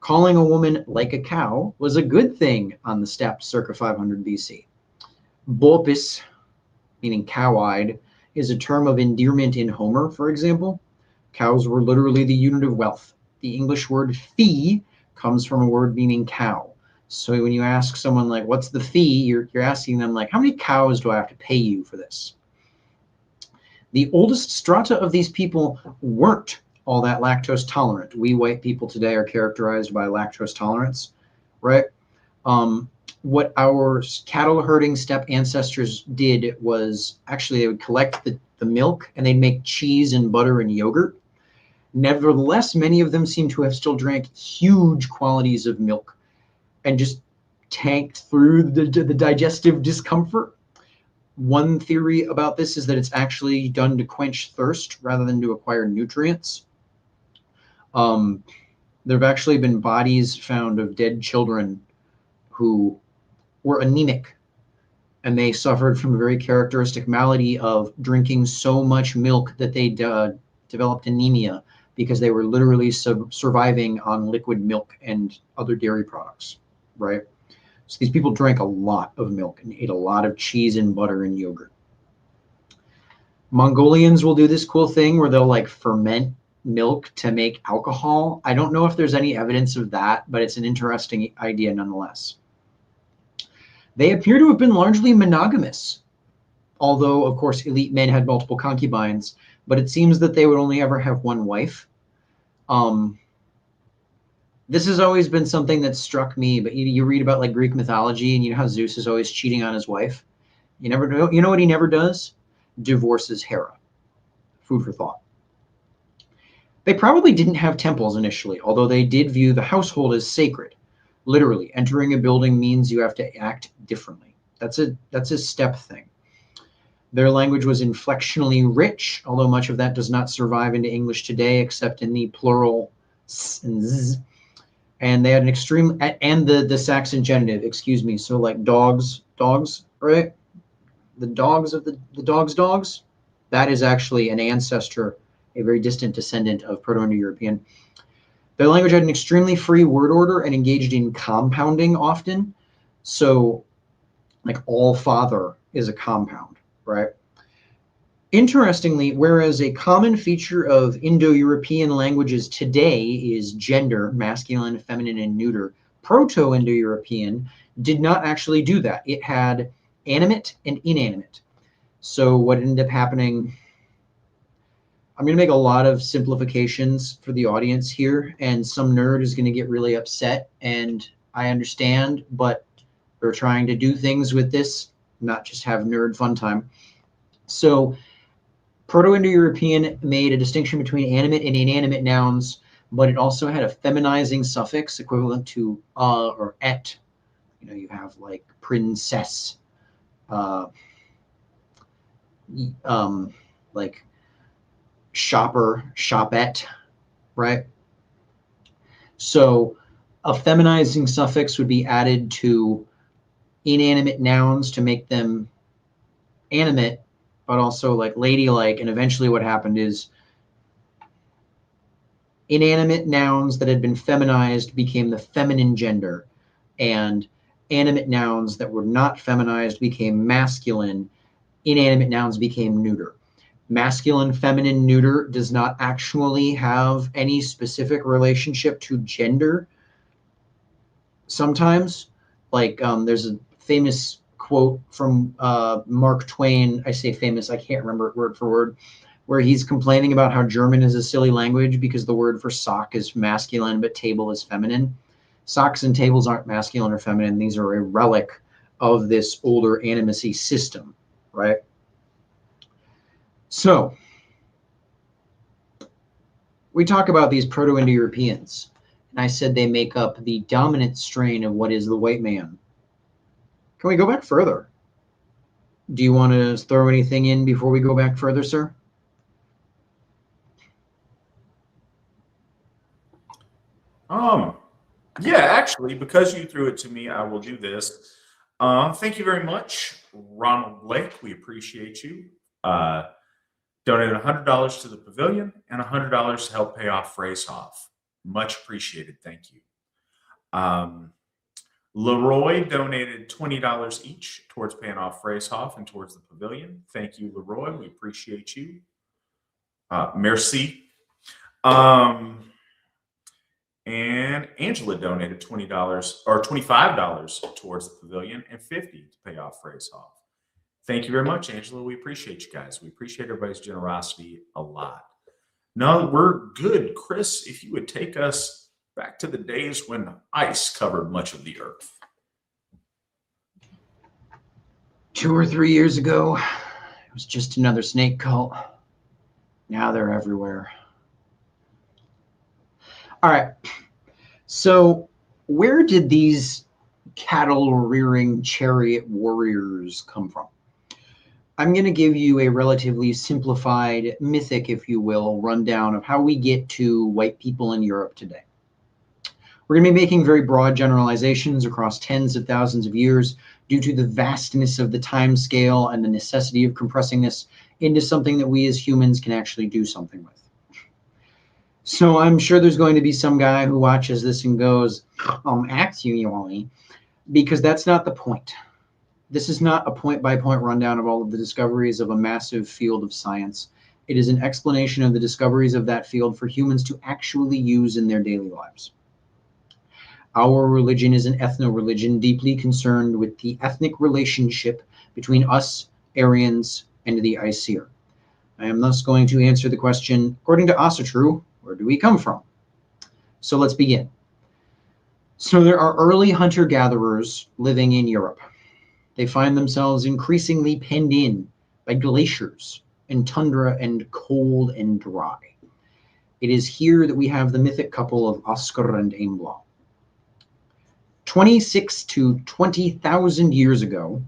Calling a woman like a cow was a good thing on the steppes circa 500 BC. Bopis, meaning cow-eyed, is a term of endearment in Homer, for example. Cows were literally the unit of wealth. The English word fee comes from a word meaning cow. So when you ask someone like, what's the fee? You're asking them like, how many cows do I have to pay you for this? The oldest strata of these people weren't all that lactose tolerant. We white people today are characterized by lactose tolerance, right? What our cattle herding steppe ancestors did was actually they would collect the milk and they'd make cheese and butter and yogurt. Nevertheless, many of them seem to have still drank huge quantities of milk and just tanked through the digestive discomfort. One theory about this is that it's actually done to quench thirst rather than to acquire nutrients. There have actually been bodies found of dead children who were anemic, and they suffered from a very characteristic malady of drinking so much milk that they developed anemia because they were literally surviving on liquid milk and other dairy products, right? So these people drank a lot of milk and ate a lot of cheese and butter and yogurt. Mongolians will do this cool thing where they'll like ferment milk to make alcohol. I don't know if there's any evidence of that, but it's an interesting idea nonetheless. They appear to have been largely monogamous, although, of course, elite men had multiple concubines, but it seems that they would only ever have one wife. This has always been something that struck me, but you read about like Greek mythology and you know how Zeus is always cheating on his wife. You know what he never does? Divorces Hera. Food for thought. They probably didn't have temples initially, although they did view the household as sacred. Literally, entering a building means you have to act differently. That's a steppe thing. Their language was inflectionally rich, although much of that does not survive into English today, except in the plural s and z. And they had an extreme, and the Saxon genitive, excuse me. So like dogs, right? The dogs of the dogs, that is actually an ancestor, a very distant descendant of Proto-Indo-European. Their language had an extremely free word order and engaged in compounding often. So like all father is a compound, right? Interestingly, whereas a common feature of Indo-European languages today is gender, masculine, feminine, and neuter, Proto-Indo-European did not actually do that. It had animate and inanimate. So what ended up happening, I'm going to make a lot of simplifications for the audience here, and some nerd is going to get really upset, and I understand, but we're trying to do things with this, not just have nerd fun time. So Proto-Indo-European made a distinction between animate and inanimate nouns, but it also had a feminizing suffix equivalent to or et. You know, you have like princess, uh, like shopper, shopette, right? So a feminizing suffix would be added to inanimate nouns to make them animate, but also like ladylike. And eventually what happened is inanimate nouns that had been feminized became the feminine gender, and animate nouns that were not feminized became masculine. Inanimate nouns became neuter. Masculine, feminine, neuter does not actually have any specific relationship to gender. Sometimes, like there's a famous quote from Mark Twain. I say famous, I can't remember it word for word, where he's complaining about how German is a silly language because the word for sock is masculine, but table is feminine. Socks and tables aren't masculine or feminine. These are a relic of this older animacy system, right? So we talk about these Proto-Indo-Europeans, and I said they make up the dominant strain of what is the white man. Can we go back further? Do you want to throw anything in before we go back further, sir? Yeah, actually, because you threw it to me, I will do this. Thank you very much, Ronald Blake. We appreciate you. Donated $100 to the pavilion and $100 to help pay off Phrase Off. Much appreciated. Thank you. Leroy donated $20 each towards paying off Phrase Off and towards the pavilion. Thank you, Leroy. We appreciate you. Merci. And Angela donated $20 or $25 towards the pavilion and $50 to pay off Phrase Off. Thank you very much, Angela. We appreciate you guys. We appreciate everybody's generosity a lot. No, we're good. Chris, if you would take us back to the days when ice covered much of the earth. 2 or 3 years ago, it was just another snake cult. Now they're everywhere. All right. So where did these cattle-rearing chariot warriors come from? I'm going to give you a relatively simplified, mythic, if you will, rundown of how we get to white people in Europe today. We're going to be making very broad generalizations across tens of thousands of years due to the vastness of the time scale and the necessity of compressing this into something that we as humans can actually do something with. So I'm sure there's going to be some guy who watches this and goes, actually, because that's not the point. This is not a point-by-point rundown of all of the discoveries of a massive field of science. It is an explanation of the discoveries of that field for humans to actually use in their daily lives. Our religion is an ethno-religion deeply concerned with the ethnic relationship between us, Aryans, and the Aesir. I am thus going to answer the question, according to Asatru, where do we come from? So let's begin. So there are early hunter-gatherers living in Europe. They find themselves increasingly penned in by glaciers and tundra and cold and dry. It is here that we have the mythic couple of Oscar and Aimblaw. 26 to 20,000 years ago,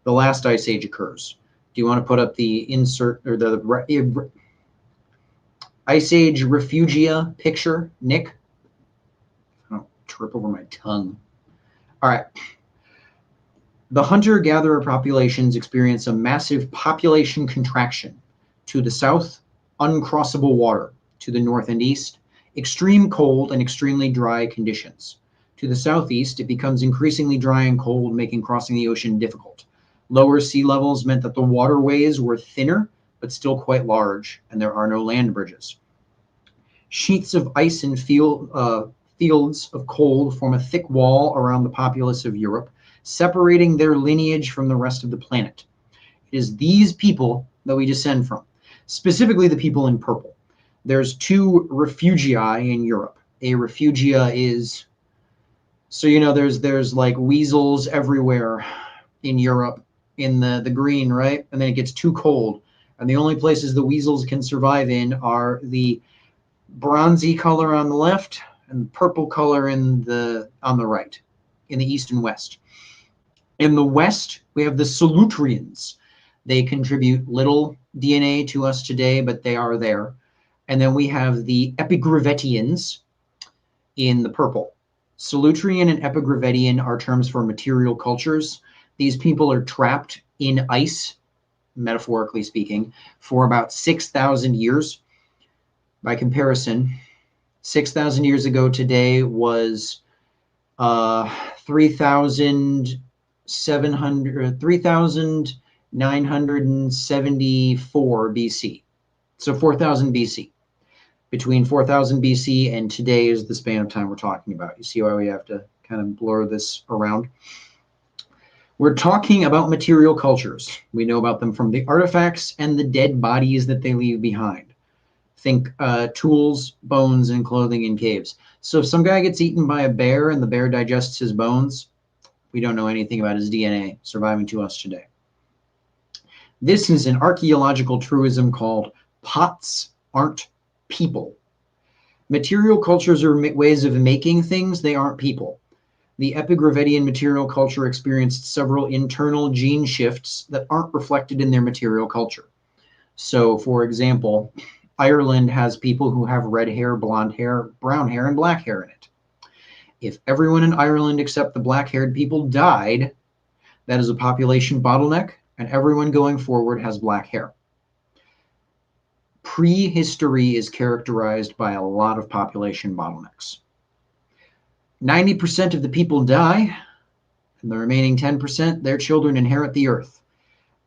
the last ice age occurs. Do you want to put up the insert or the Ice Age Refugia picture, Nick? I don't trip over my tongue. All right. The hunter-gatherer populations experience a massive population contraction. To the south, uncrossable water. To the north and east, extreme cold and extremely dry conditions. To the southeast, it becomes increasingly dry and cold, making crossing the ocean difficult. Lower sea levels meant that the waterways were thinner, but still quite large, and there are no land bridges. Sheets of ice and fields of cold form a thick wall around the populace of Europe, separating their lineage from the rest of the planet. It is these people that we descend from, specifically the people in purple. There's 2 refugiae in Europe. A refugia is, so there's like weasels everywhere in Europe in the green, right? And then it gets too cold. And the only places the weasels can survive in are the bronzy color on the left and the purple color on the right, in the east and west. In the west, we have the Solutreans. They contribute little DNA to us today, but they are there. And then we have the Epigravettians in the purple. Solutrean and Epigravettian are terms for material cultures. These people are trapped in ice, metaphorically speaking, for about 6,000 years. By comparison, 6,000 years ago today was 3,974 BC. So 4,000 BC. Between 4,000 BC and today is the span of time we're talking about. You see why we have to kind of blur this around? We're talking about material cultures. We know about them from the artifacts and the dead bodies that they leave behind. Think tools, bones, and clothing in caves. So if some guy gets eaten by a bear and the bear digests his bones, we don't know anything about his DNA surviving to us today. This is an archaeological truism called pots aren't people. Material cultures are ways of making things, they aren't people. The Epigravettian material culture experienced several internal gene shifts that aren't reflected in their material culture. So, for example, Ireland has people who have red hair, blonde hair, brown hair, and black hair in it. If everyone in Ireland except the black-haired people died, that is a population bottleneck, and everyone going forward has black hair. Prehistory is characterized by a lot of population bottlenecks. 90% of the people die, and the remaining 10%, their children inherit the earth.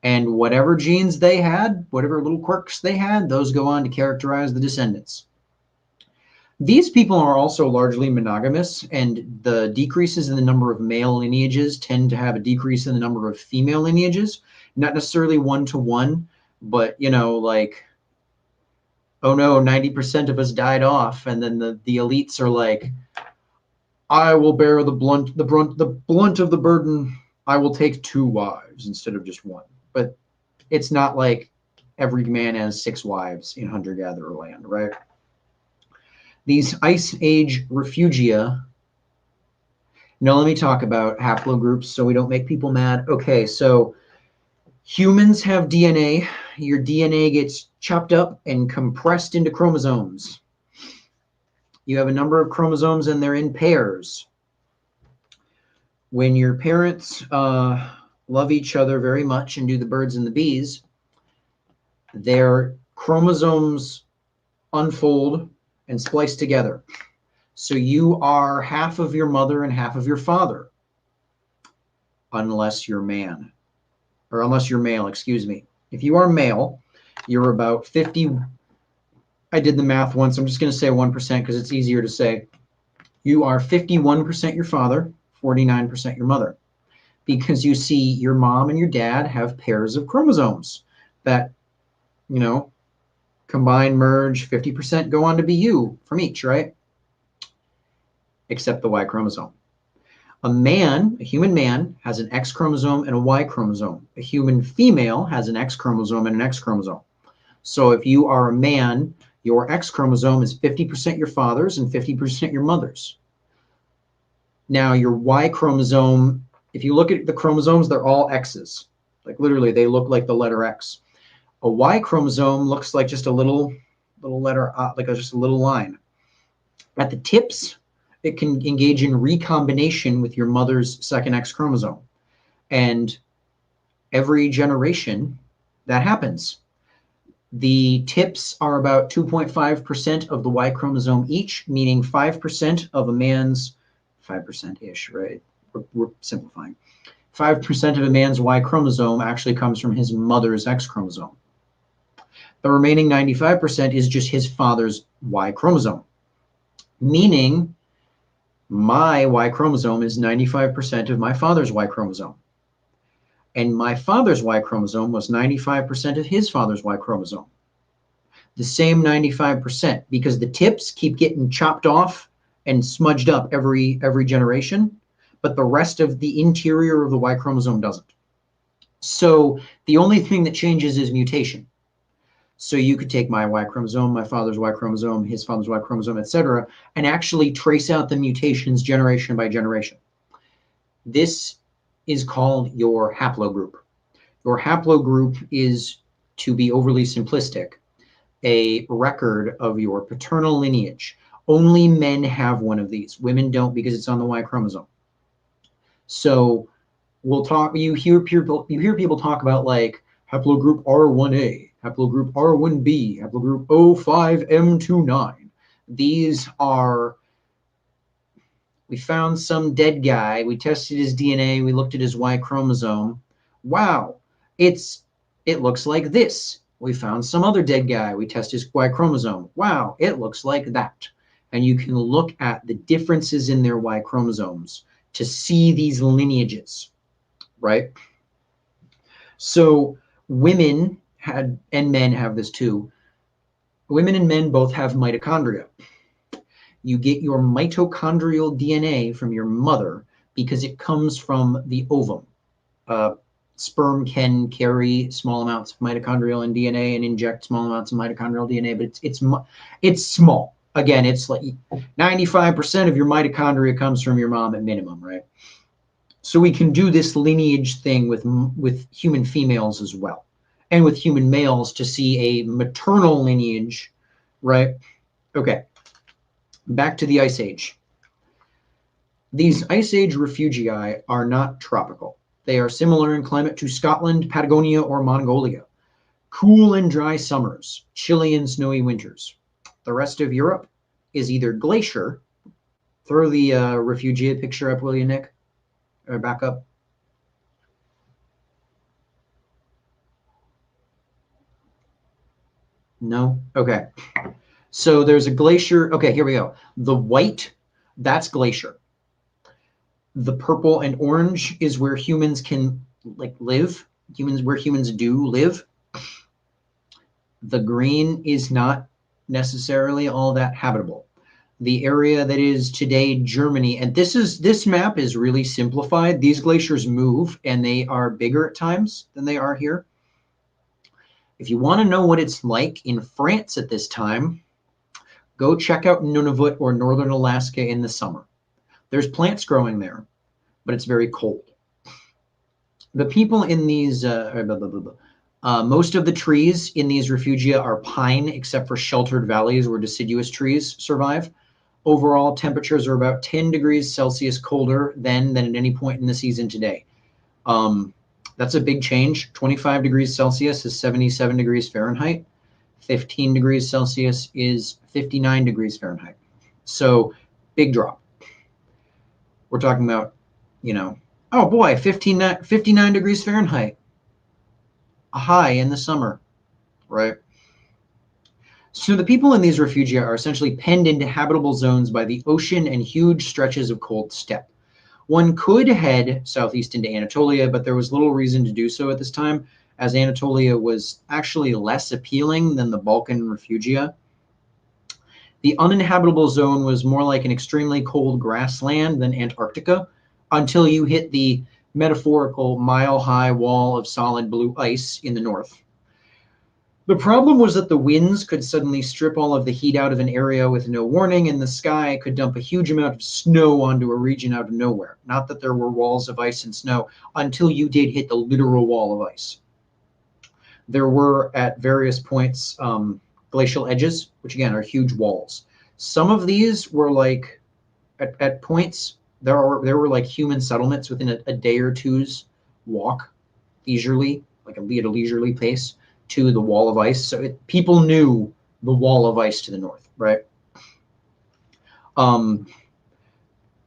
And whatever genes they had, whatever little quirks they had, those go on to characterize the descendants. These people are also largely monogamous, and the decreases in the number of male lineages tend to have a decrease in the number of female lineages. Not necessarily one-to-one, but, like, oh no, 90% of us died off, and then the elites are like, I will bear the blunt of the burden. I will take 2 wives instead of just 1. But it's not like every man has 6 wives in hunter-gatherer land, right? These Ice Age refugia. Now let me talk about haplogroups so we don't make people mad. Okay, so humans have DNA. Your DNA gets chopped up and compressed into chromosomes. You have a number of chromosomes and they're in pairs. When your parents love each other very much and do the birds and the bees, their chromosomes unfold and splice together. So you are half of your mother and half of your father, unless you're male, excuse me. If you are male, you're about 50. I did the math once. I'm just going to say 1% because it's easier to say. You are 51% your father, 49% your mother. Because you see, your mom and your dad have pairs of chromosomes that, combine, merge, 50% go on to be you from each, right? Except the Y chromosome. A human man, has an X chromosome and a Y chromosome. A human female has an X chromosome and an X chromosome. So if you are a man, your X chromosome is 50% your father's and 50% your mother's. Now your Y chromosome, if you look at the chromosomes, they're all X's. Like literally, they look like the letter X. A Y chromosome looks like just a little letter, just a little line. At the tips, it can engage in recombination with your mother's second X chromosome. And every generation, that happens. The tips are about 2.5% of the Y chromosome each, meaning 5% of a man's, 5%-ish, right? We're simplifying. 5% of a man's Y chromosome actually comes from his mother's X chromosome. The remaining 95% is just his father's Y chromosome, meaning my Y chromosome is 95% of my father's Y chromosome. And my father's Y chromosome was 95% of his father's Y chromosome. The same 95%, because the tips keep getting chopped off and smudged up every generation, but the rest of the interior of the Y chromosome doesn't. So the only thing that changes is mutation. So you could take my Y chromosome, my father's Y chromosome, his father's Y chromosome, etc., and actually trace out the mutations generation by generation. This is called your haplogroup. Your haplogroup is, to be overly simplistic, a record of your paternal lineage. Only men have one of these. Women don't, because it's on the Y chromosome. So we'll talk. You hear people talk about like haplogroup R1A, haplogroup R1B, haplogroup O5M29. These are, we found some dead guy, we tested his DNA, we looked at his Y chromosome. Wow, it looks like this. We found some other dead guy, we test his Y chromosome. Wow, it looks like that. And you can look at the differences in their Y chromosomes to see these lineages, right? So women had, and men have this too. Women and men both have mitochondria. You get your mitochondrial DNA from your mother because it comes from the ovum. Sperm can carry small amounts of mitochondrial and DNA and inject small amounts of mitochondrial DNA, but it's small. Again, it's like 95% of your mitochondria comes from your mom at minimum, right? So we can do this lineage thing with human females as well, and with human males to see a maternal lineage, right? Okay, back to the Ice Age. These Ice Age refugi are not tropical. They are similar in climate to Scotland, Patagonia, or Mongolia. Cool and dry summers, chilly and snowy winters. The rest of Europe is either glacier. Throw the refugia picture up, will you, Nick? Or back up. No? Okay. So there's a glacier. Okay, here we go. The white, that's glacier. The purple and orange is where humans can like live. Where humans do live. The green is not necessarily all that habitable. The area that is today Germany, and this map is really simplified. These glaciers move and they are bigger at times than they are here. If you want to know what it's like in France at this time, go check out Nunavut or northern Alaska in the summer. There's plants growing there, but it's very cold. The people in these, most of the trees in these refugia are pine, except for sheltered valleys where deciduous trees survive. Overall, temperatures are about 10 degrees Celsius colder than at any point in the season today. That's a big change. 25 degrees Celsius is 77 degrees Fahrenheit. 15 degrees Celsius is 59 degrees Fahrenheit. So big drop. We're talking about, oh boy, 59 degrees Fahrenheit. A high in the summer, right? So the people in these refugia are essentially penned into habitable zones by the ocean and huge stretches of cold steppe. One could head southeast into Anatolia, but there was little reason to do so at this time, as Anatolia was actually less appealing than the Balkan refugia. The uninhabitable zone was more like an extremely cold grassland than Antarctica, until you hit the metaphorical mile-high wall of solid blue ice in the north. The problem was that the winds could suddenly strip all of the heat out of an area with no warning, and the sky could dump a huge amount of snow onto a region out of nowhere. Not that there were walls of ice and snow, until you did hit the literal wall of ice. There were, at various points, glacial edges, which again are huge walls. Some of these were like, at points, there were like human settlements within a day or two's walk, leisurely, like at a leisurely pace, to the wall of ice. So people knew the wall of ice to the north, right?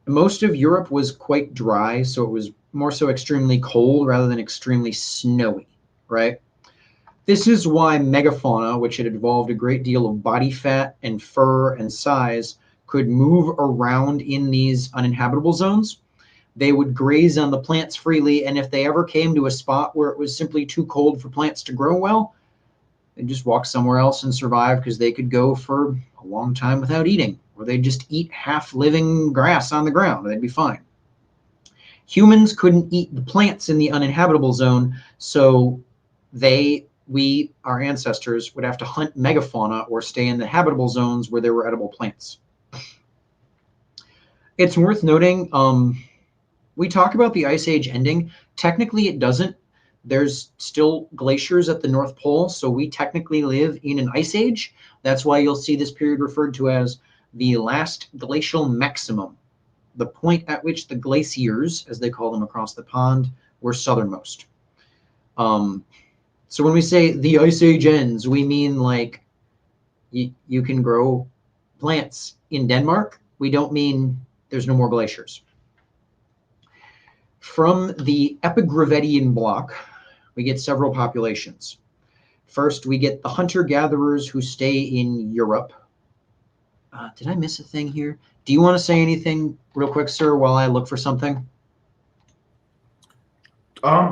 Most of Europe was quite dry, so it was more so extremely cold rather than extremely snowy, right? This is why megafauna, which had evolved a great deal of body fat and fur and size, could move around in these uninhabitable zones. They would graze on the plants freely, and if they ever came to a spot where it was simply too cold for plants to grow well, they'd just walk somewhere else and survive, because they could go for a long time without eating, or they'd just eat half-living grass on the ground, and they'd be fine. Humans couldn't eat the plants in the uninhabitable zone, so our ancestors, would have to hunt megafauna or stay in the habitable zones where there were edible plants. It's worth noting, we talk about the Ice Age ending. Technically, it doesn't. There's still glaciers at the North Pole, so we technically live in an Ice Age. That's why you'll see this period referred to as the last glacial maximum, the point at which the glaciers, as they call them across the pond, were southernmost. So when we say the Ice Age ends, we mean like you can grow plants in Denmark. We don't mean there's no more glaciers. From the Epigravettian block, we get several populations. First, we get the hunter-gatherers who stay in Europe. Did I miss a thing here? Do you want to say anything real quick, sir, while I look for something?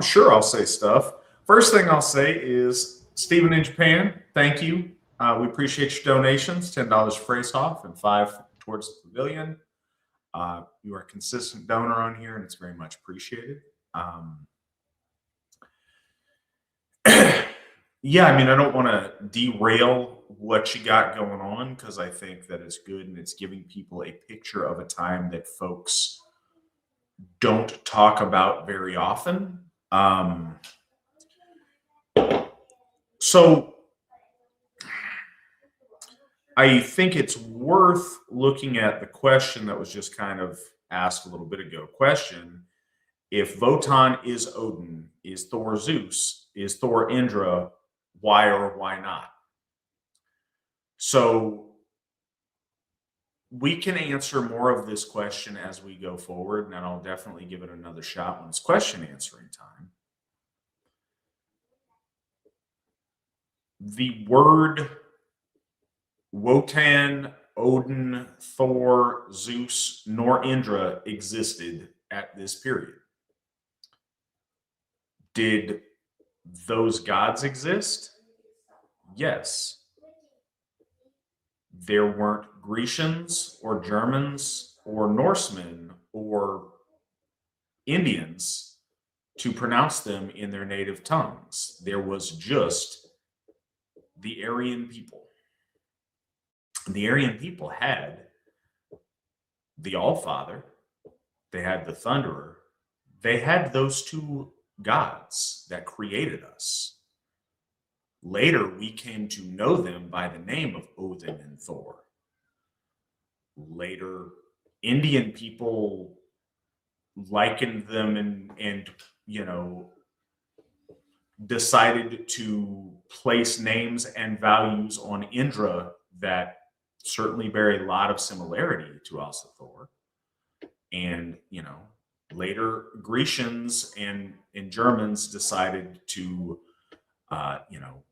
Sure, I'll say stuff. First thing I'll say is, Stephen in Japan, thank you. We appreciate your donations, $10 for Face Off and $5 towards the pavilion. You are a consistent donor on here, and it's very much appreciated. Yeah, I mean, I don't want to derail what you got going on, because I think that it's good and it's giving people a picture of a time that folks don't talk about very often. So I think it's worth looking at the question that was just kind of asked a little bit ago. Question: if Wotan is Odin, is Thor Zeus, is Thor Indra, why or why not? So we can answer more of this question as we go forward, and I'll definitely give it another shot when it's question answering time. The word Wotan, Odin, Thor, Zeus, nor Indra existed at this period. Did those gods exist? Yes. There weren't Grecians or Germans or Norsemen or Indians to pronounce them in their native tongues. There was just the Aryan people. The Aryan people had the All-Father, they had the Thunderer, they had those two gods that created us. Later, we came to know them by the name of Odin and Thor. Later, Indian people likened them and decided to place names and values on Indra that certainly bear a lot of similarity to Asatru. And, later Grecians and Germans decided to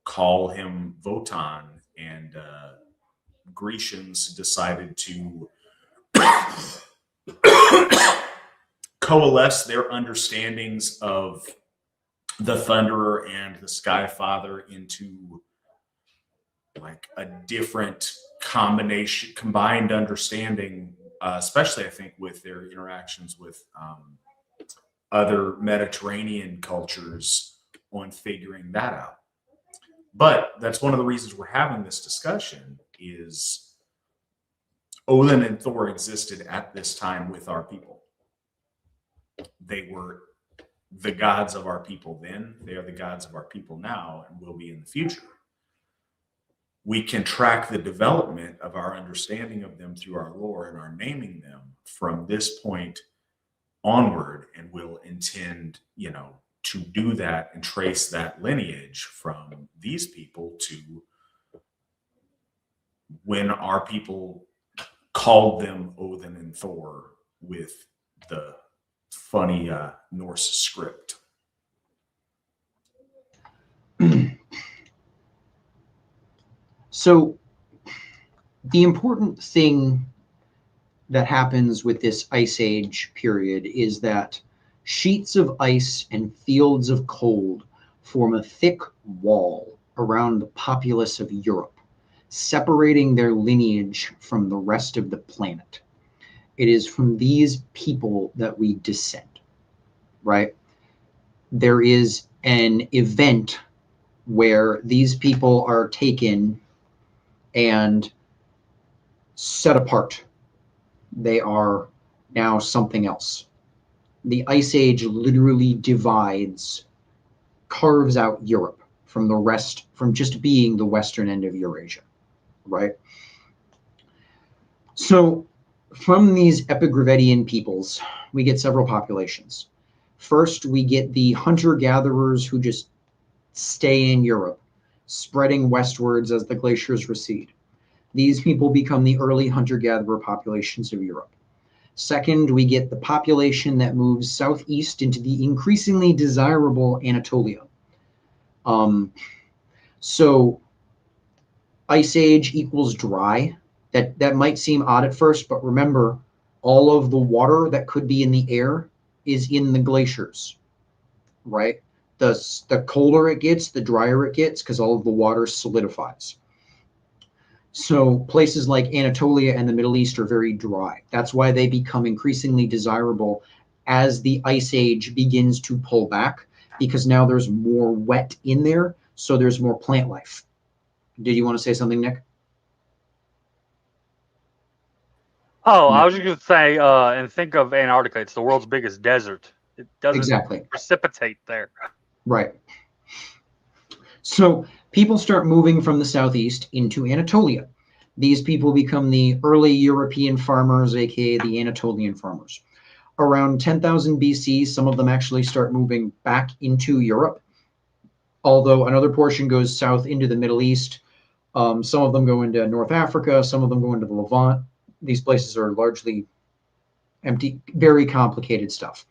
call him Wotan, and Grecians decided to coalesce their understandings of the Thunderer and the Sky Father into like a different combined understanding, especially I think with their interactions with other Mediterranean cultures on figuring that out. But that's one of the reasons we're having this discussion is Odin and Thor existed at this time with our people. They were the gods of our people then. They are the gods of our people now and will be in the future. We can track the development of our understanding of them through our lore and our naming them from this point onward, and we'll intend, to do that and trace that lineage from these people to when our people called them Odin and Thor with the funny Norse script. So the important thing that happens with this Ice Age period is that sheets of ice and fields of cold form a thick wall around the populace of Europe, separating their lineage from the rest of the planet. It is from these people that we descend, right? There is an event where these people are taken and set apart. They are now something else. The Ice Age literally carves out Europe from the rest, from just being the western end of Eurasia, right? So from these Epigravidian peoples, we get several populations. First, we get the hunter-gatherers who just stay in Europe, spreading westwards as the glaciers recede. These people become the early hunter-gatherer populations of Europe. Second, we get the population that moves southeast into the increasingly desirable Anatolia. So Ice Age equals dry. That might seem odd at first, but remember, all of the water that could be in the air is in the glaciers, right? The colder it gets, the drier it gets, because all of the water solidifies. So places like Anatolia and the Middle East are very dry. That's why they become increasingly desirable as the Ice Age begins to pull back, because now there's more wet in there, so there's more plant life. Did you want to say something, Nick? Oh, I was just going to say, and think of Antarctica. It's the world's biggest desert. It doesn't Exactly. precipitate there. Right. So people start moving from the southeast into Anatolia. These people become the early European farmers, aka the Anatolian farmers. Around 10,000 BC, some of them actually start moving back into Europe, although another portion goes south into the Middle East. Some of them go into North Africa, some of them go into the Levant. These places are largely empty, very complicated stuff.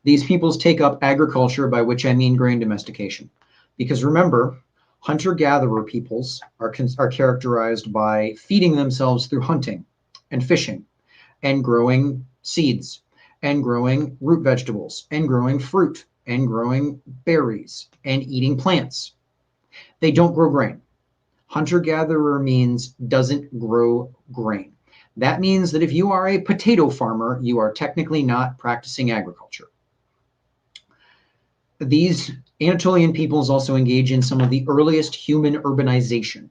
These peoples take up agriculture, by which I mean grain domestication. Because remember, hunter-gatherer peoples are characterized by feeding themselves through hunting and fishing and growing seeds and growing root vegetables and growing fruit and growing berries and eating plants. They don't grow grain. Hunter-gatherer means doesn't grow grain. That means that if you are a potato farmer, you are technically not practicing agriculture. These Anatolian peoples also engage in some of the earliest human urbanization.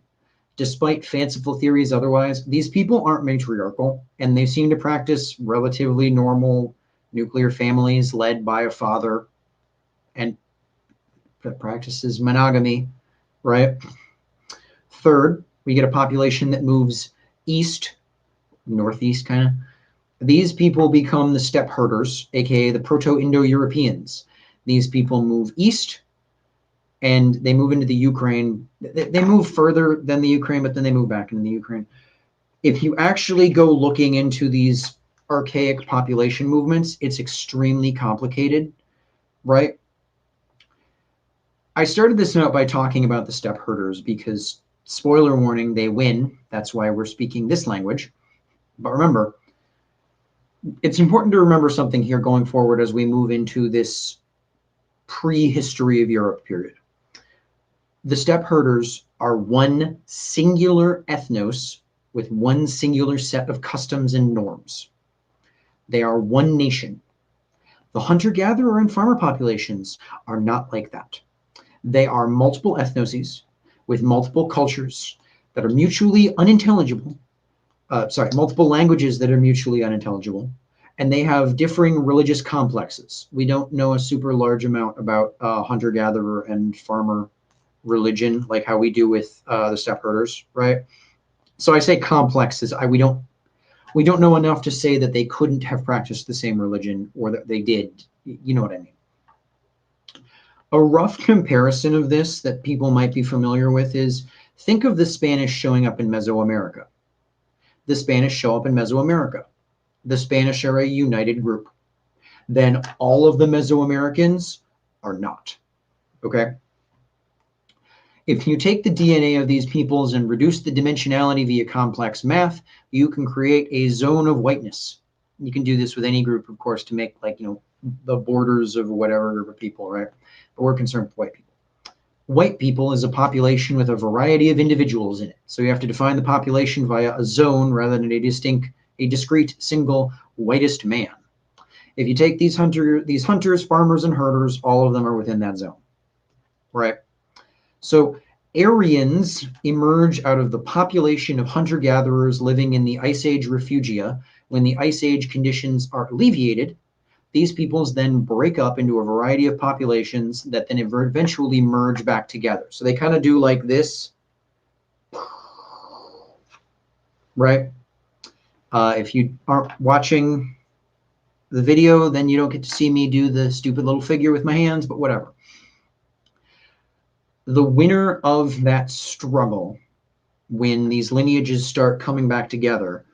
Despite fanciful theories otherwise, these people aren't matriarchal, and they seem to practice relatively normal nuclear families led by a father and that practices monogamy, right? Third, we get a population that moves east, northeast kind of. These people become the steppe herders, aka the Proto-Indo-Europeans. These people move east and they move into the Ukraine. They move further than the Ukraine, but then they move back into the Ukraine. If you actually go looking into these archaic population movements, it's extremely complicated, right? I started this note by talking about the steppe herders because, spoiler warning, they win. That's why we're speaking this language. But remember, it's important to remember something here going forward as we move into this prehistory of Europe period. The steppe herders are one singular ethnos with one singular set of customs and norms. They are one nation. The hunter-gatherer and farmer populations are not like that. They are multiple ethnoses with multiple cultures that are mutually unintelligible. Multiple languages that are mutually unintelligible. And they have differing religious complexes. We don't know a super large amount about hunter-gatherer and farmer religion like how we do with the steppe herders, right? So I say complexes. We don't know enough to say that they couldn't have practiced the same religion or that they did. You know what I mean? A rough comparison of this that people might be familiar with is, think of the Spanish showing up in Mesoamerica. The Spanish show up in Mesoamerica. The Spanish are a united group. Then all of the Mesoamericans are not, okay? If you take the DNA of these peoples and reduce the dimensionality via complex math, you can create a zone of whiteness. You can do this with any group, of course, to make, like, the borders of whatever group of people, right? But we're concerned with white people. White people is a population with a variety of individuals in it. So you have to define the population via a zone rather than a discrete single whitest man. If you take these hunters, farmers, and herders, all of them are within that zone, right? So Aryans emerge out of the population of hunter-gatherers living in the Ice Age refugia. When the Ice Age conditions are alleviated, these peoples then break up into a variety of populations that then eventually merge back together. So they kind of do like this, right? If you aren't watching the video, then you don't get to see me do the stupid little figure with my hands, but whatever. The winner of that struggle, when these lineages start coming back together,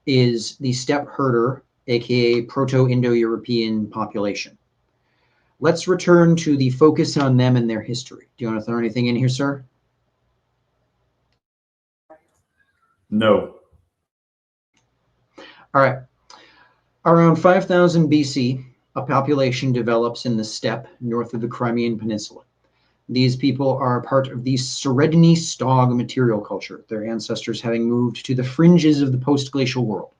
is the steppe herder, aka Proto-Indo-European population. Let's return to the focus on them and their history. Do you want to throw anything in here, sir? No. All right. Around 5000 BC, a population develops in the steppe north of the Crimean Peninsula. These people are part of the Seredni Stog material culture, their ancestors having moved to the fringes of the post-glacial world.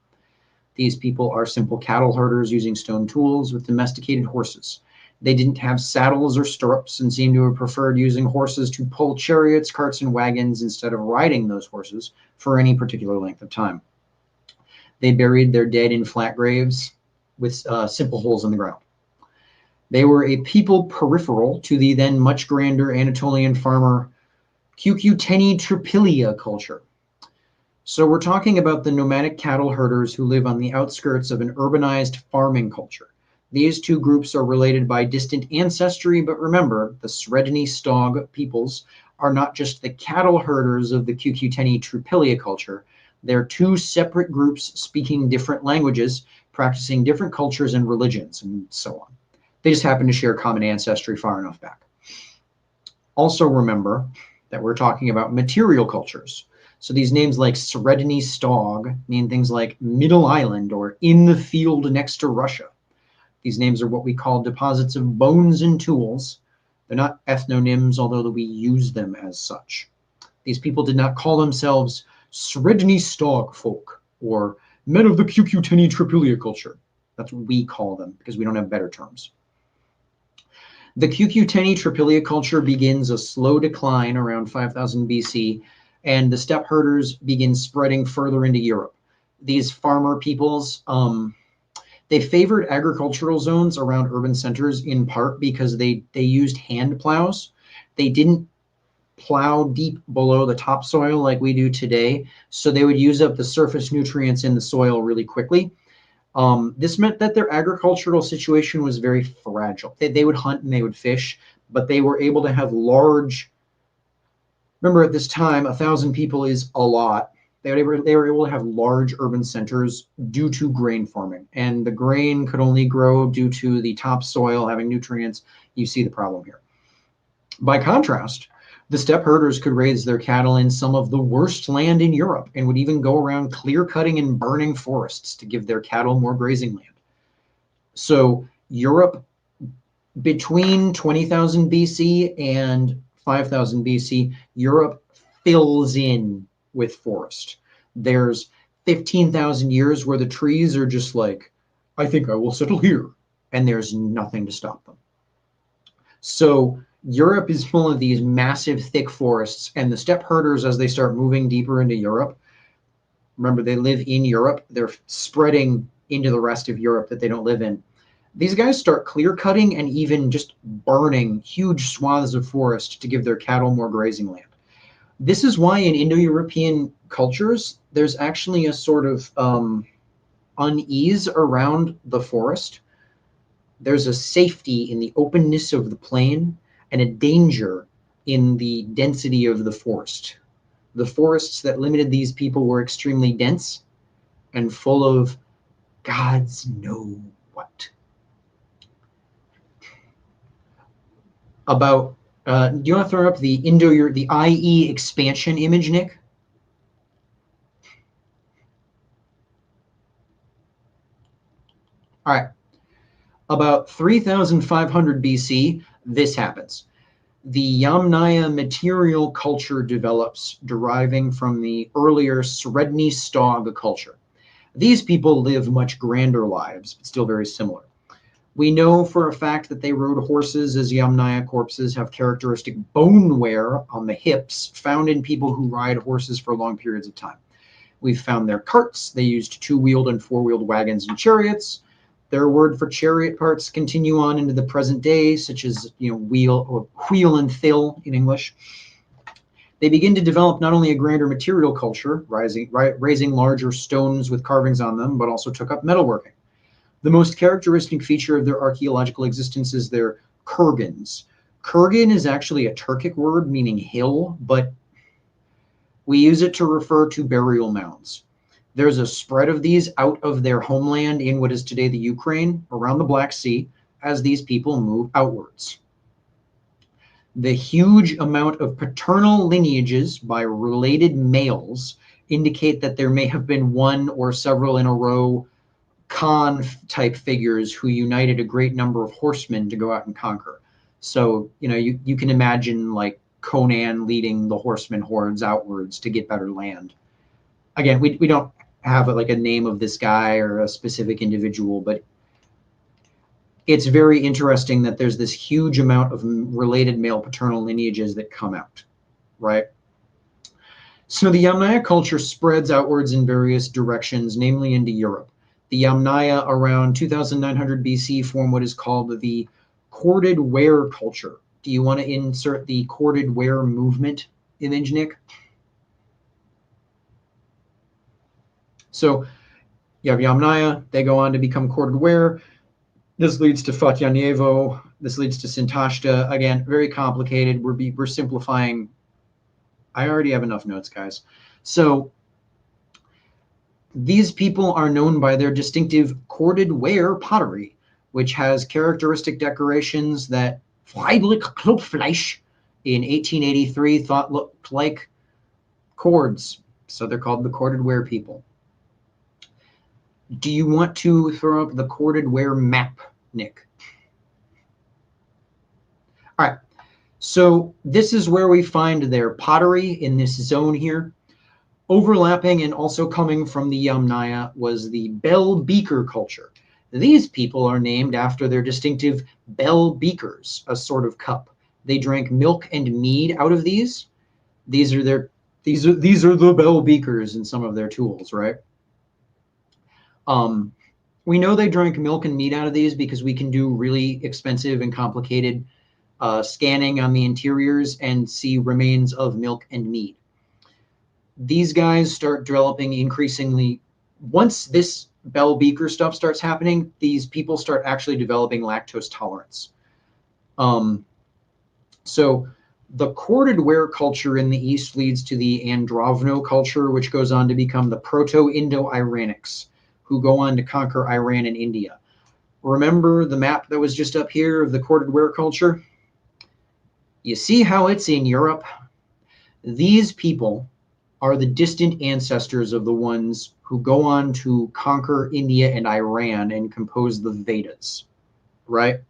These people are simple cattle herders using stone tools with domesticated horses. They didn't have saddles or stirrups and seem to have preferred using horses to pull chariots, carts, and wagons instead of riding those horses for any particular length of time. They buried their dead in flat graves with simple holes in the ground. They were a people peripheral to the then much grander Anatolian farmer Cucuteni Tripilia culture. So we're talking about the nomadic cattle herders who live on the outskirts of an urbanized farming culture. These two groups are related by distant ancestry, but remember, the Seredni Stog peoples are not just the cattle herders of the Cucuteni Tripilia culture. They're two separate groups speaking different languages, practicing different cultures and religions, and so on. They just happen to share common ancestry far enough back. Also remember that we're talking about material cultures. So these names like Seredni Stog mean things like Middle Island or in the field next to Russia. These names are what we call deposits of bones and tools. They're not ethnonyms, although we use them as such. These people did not call themselves Seredni Stog folk or men of the Cucuteni Tripilia culture. That's what we call them because we don't have better terms. The Cucuteni Tripilia culture begins a slow decline around 5000 BC, and the steppe herders begin spreading further into Europe. These farmer peoples, they favored agricultural zones around urban centers in part because they used hand plows. They didn't plow deep below the topsoil like we do today, so they would use up the surface nutrients in the soil really quickly. This meant that their agricultural situation was very fragile. They would hunt and they would fish, but they were able to have large, remember at this time, 1,000 people is a lot. They were able to have large urban centers due to grain farming, and the grain could only grow due to the topsoil having nutrients. You see the problem here. By contrast, the steppe herders could raise their cattle in some of the worst land in Europe and would even go around clear cutting and burning forests to give their cattle more grazing land. So Europe between 20,000 BC and 5,000 BC, Europe fills in with forest. There's 15,000 years where the trees are just like, I think I will settle here, and there's nothing to stop them. So Europe is full of these massive thick forests, and the steppe herders, as they start moving deeper into Europe, remember they live in Europe, they're spreading into the rest of Europe that they don't live in. These guys start clear cutting and even just burning huge swaths of forest to give their cattle more grazing land. This is why in Indo-European cultures, there's actually a sort of unease around the forest. There's a safety in the openness of the plain and a danger in the density of the forest. The forests that limited these people were extremely dense and full of gods know what. About Do you want to throw up the the IE expansion image, Nick? All right. About 3,500 BC, this happens. The Yamnaya material culture develops, deriving from the earlier Sredni Stog culture. These people live much grander lives, but still very similar. We know for a fact that they rode horses, as Yamnaya corpses have characteristic bone wear on the hips found in people who ride horses for long periods of time. We've found their carts. They used two-wheeled and four-wheeled wagons and chariots. Their word for chariot parts continue on into the present day, such as wheel and thill in English. They begin to develop not only a grander material culture, raising larger stones with carvings on them, but also took up metalworking. The most characteristic feature of their archaeological existence is their kurgans. Kurgan is actually a Turkic word meaning hill, but we use it to refer to burial mounds. There's a spread of these out of their homeland in what is today the Ukraine, around the Black Sea, as these people move outwards. The huge amount of paternal lineages by related males indicate that there may have been one or several in a row Khan type figures who united a great number of horsemen to go out and conquer. So, you can imagine like Conan leading the horsemen hordes outwards to get better land. Again, we don't have a name of this guy or a specific individual, but it's very interesting that there's this huge amount of related male paternal lineages that come out, right? So the Yamnaya culture spreads outwards in various directions, namely into Europe. The Yamnaya around 2900 BC form what is called the corded ware culture. Do you want to insert the corded ware movement image, Nick? So you have Yamnaya, they go on to become corded ware. This leads to Fatyanevo. This leads to Sintashta. Again, very complicated. We're simplifying. I already have enough notes, guys. So these people are known by their distinctive corded ware pottery, which has characteristic decorations that Friedrich Klopfleisch in 1883 thought looked like cords. So they're called the corded ware people. Do you want to throw up the corded ware map, Nick? All right. So this is where we find their pottery in this zone here. Overlapping and also coming from the Yamnaya was the bell beaker culture. These people are named after their distinctive bell beakers, a sort of cup. They drank milk and mead out of these. These are the bell beakers in some of their tools, right? We know they drank milk and meat out of these because we can do really expensive and complicated scanning on the interiors and see remains of milk and meat. These guys start developing increasingly. Once this bell beaker stuff starts happening, these people start actually developing lactose tolerance. So the corded ware culture in the East leads to the Androvno culture, which goes on to become the Proto-Indo-Iranics, who go on to conquer Iran and India. Remember the map that was just up here of the corded ware culture? You see how it's in Europe? These people are the distant ancestors of the ones who go on to conquer India and Iran and compose the Vedas, right?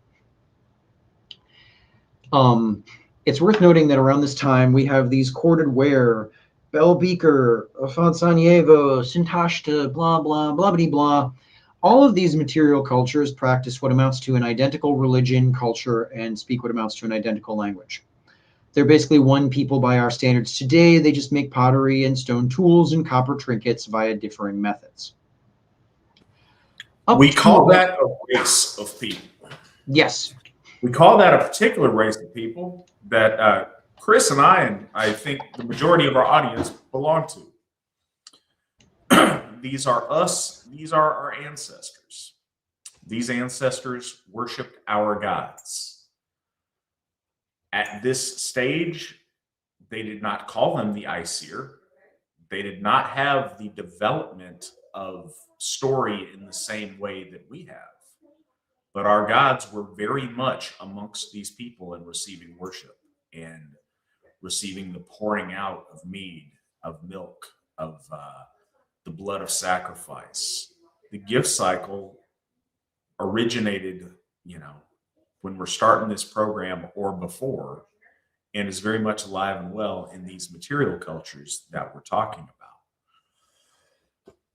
It's worth noting that around this time, we have these corded ware, bell beaker, Afansanyevo, Sintashta, blah, blah, blah, blah, blah. All of these material cultures practice what amounts to an identical religion, culture, and speak what amounts to an identical language. They're basically one people by our standards today. They just make pottery and stone tools and copper trinkets via differing methods. We call that a race of people. Yes. We call that a particular race of people that Chris and I think the majority of our audience belong to. These are us. These are our ancestors. These ancestors worshiped our gods. At this stage, they did not call them the Aesir. They did not have the development of story in the same way that we have. But our gods were very much amongst these people and receiving worship. and receiving the pouring out of mead, of milk, of the blood of sacrifice. The gift cycle originated, when we're starting this program or before, and is very much alive and well in these material cultures that we're talking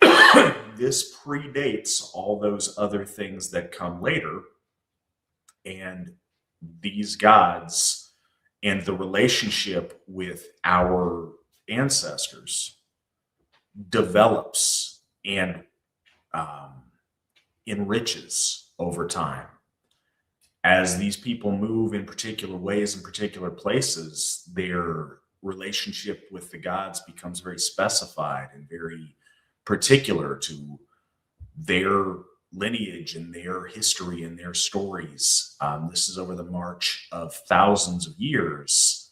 about. This predates all those other things that come later, and these gods and the relationship with our ancestors develops and enriches over time. As these people move in particular ways in particular places, their relationship with the gods becomes very specified and very particular to their lineage and their history and their stories. This is over the march of thousands of years.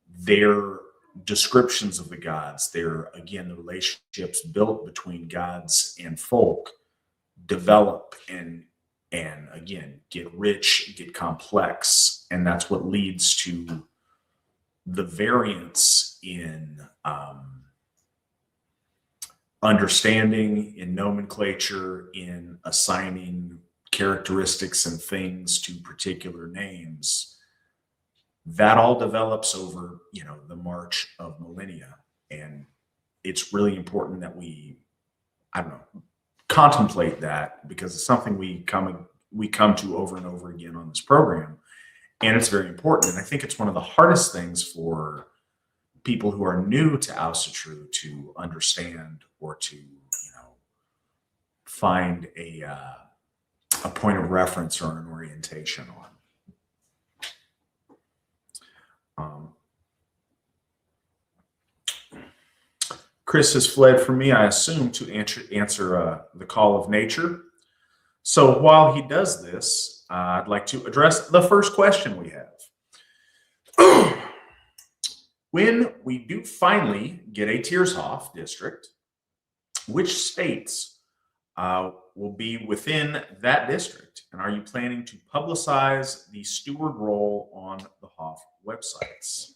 Their descriptions of the gods, the relationships built between gods and folk develop and again get rich, get complex, and that's what leads to the variance in understanding, in nomenclature, in assigning characteristics and things to particular names. That all develops over the march of millennia, and it's really important that we contemplate that, because it's something we come to over and over again on this program, and it's very important. And I think it's one of the hardest things for people who are new to Asatru to understand, or to find a point of reference or an orientation on. Chris has fled from me, I assume, to answer the call of nature. So while he does this, I'd like to address the first question we have. When we do finally get a Tiershoff district, which states will be within that district? And are you planning to publicize the steward role on the Hoff websites?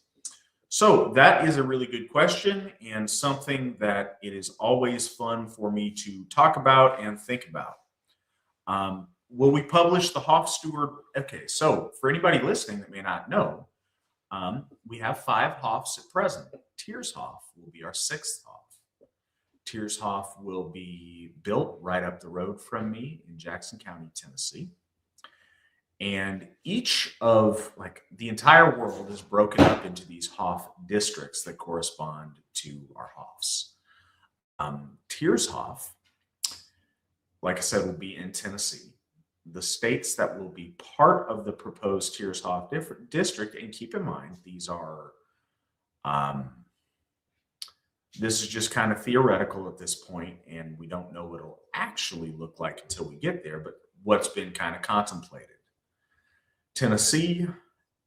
So that is a really good question, and something that it is always fun for me to talk about and think about. Will we publish the Hoff steward? Okay, so for anybody listening that may not know, we have 5 Hoffs at present. Tiershoff will be our 6th Hoff. Tiershoff will be built right up the road from me in Jackson County, Tennessee. And each of, the entire world is broken up into these Hoff districts that correspond to our Hoffs. Tiershoff, like I said, will be in Tennessee. The states that will be part of the proposed Tiershoff district, and keep in mind, these are, this is just kind of theoretical at this point, and we don't know what it'll actually look like until we get there, but what's been kind of contemplated. Tennessee,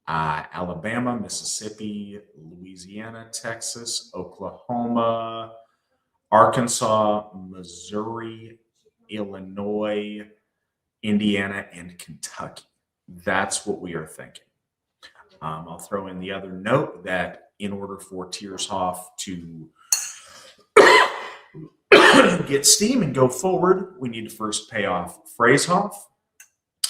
Alabama, Mississippi, Louisiana, Texas, Oklahoma, Arkansas, Missouri, Illinois, Indiana, and Kentucky. That's what we are thinking. I'll throw in the other note that in order for Tiershoff to get steam and go forward, we need to first pay off Phrasehoff.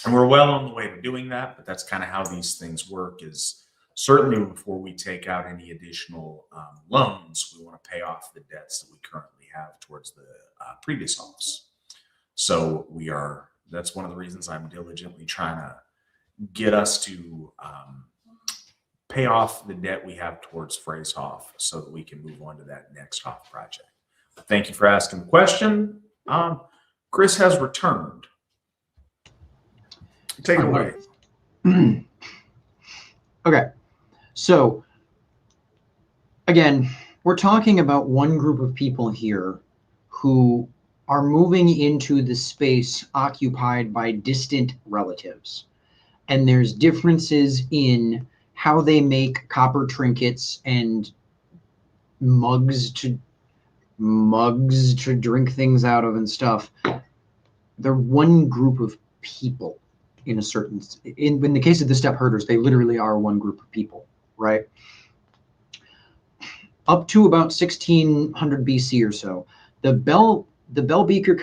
And we're well on the way to doing that, but that's kind of how these things work, is certainly before we take out any additional loans, we want to pay off the debts that we currently have towards the previous Hoffs. So that's one of the reasons I'm diligently trying to get us to pay off the debt we have towards Phrasehoff so that we can move on to that next Hoff project. Thank you for asking the question. Chris has returned. Take it away. Okay. So, again, we're talking about one group of people here who are moving into the space occupied by distant relatives. And there's differences in how they make copper trinkets and mugs to drink things out of and stuff. They're one group of people. in a certain, in the case of the steppe herders, they literally are one group of people, right? Up to about 1600 BC or so, the Bell Beaker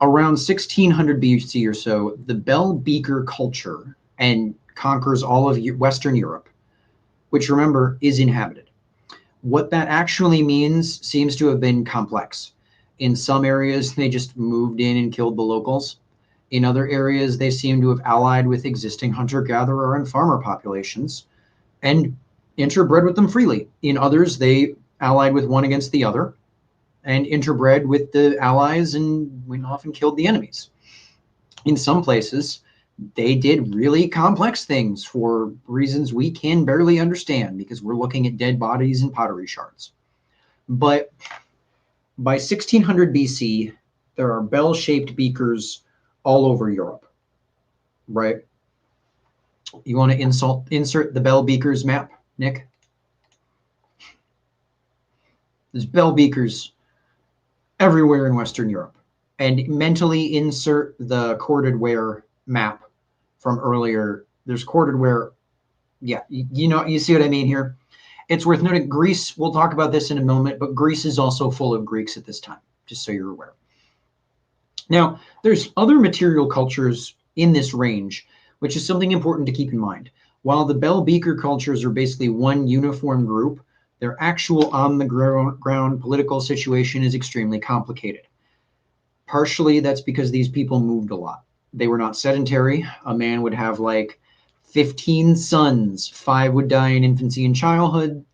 around 1600 BC or so, the Bell Beaker culture and conquers all of Western Europe, which remember is inhabited. What that actually means seems to have been complex. In some areas, they just moved in and killed the locals. In other areas, they seem to have allied with existing hunter-gatherer and farmer populations and interbred with them freely. In others, they allied with one against the other and interbred with the allies and went off and killed the enemies. In some places, they did really complex things for reasons we can barely understand because we're looking at dead bodies and pottery shards. But by 1600 BC, there are bell-shaped beakers all over Europe, right? You want to insert the bell beakers map, Nick? There's bell beakers everywhere in Western Europe. And mentally insert the corded ware map from earlier. There's corded ware. Yeah, you see what I mean here? It's worth noting Greece, we'll talk about this in a moment, but Greece is also full of Greeks at this time, just so you're aware. Now, there's other material cultures in this range, which is something important to keep in mind. While the bell beaker cultures are basically one uniform group, their actual on-the-ground political situation is extremely complicated. Partially, that's because these people moved a lot. They were not sedentary. A man would have like 15 sons. 5 would die in infancy and childhood.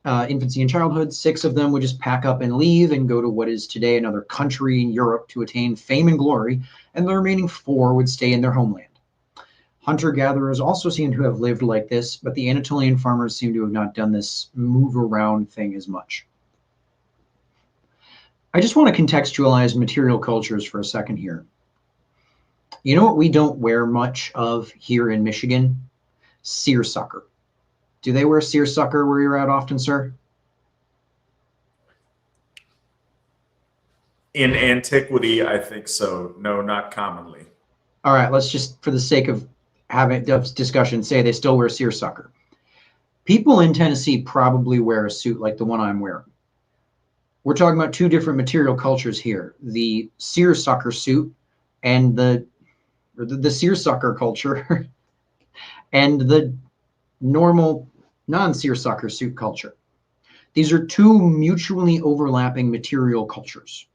6 of them would just pack up and leave and go to what is today another country in Europe to attain fame and glory, and the remaining 4 would stay in their homeland. Hunter-gatherers also seem to have lived like this, but the Anatolian farmers seem to have not done this move-around thing as much. I just want to contextualize material cultures for a second here. You know what we don't wear much of here in Michigan? Seersucker. Do they wear seersucker where you're at often, sir? In antiquity, I think so. No, not commonly. All right, let's just, for the sake of having discussion, say they still wear seersucker. People in Tennessee probably wear a suit like the one I'm wearing. We're talking about 2 different material cultures here. The seersucker suit and the seersucker culture and the normal non-seersucker suit culture. These are 2 mutually overlapping material cultures.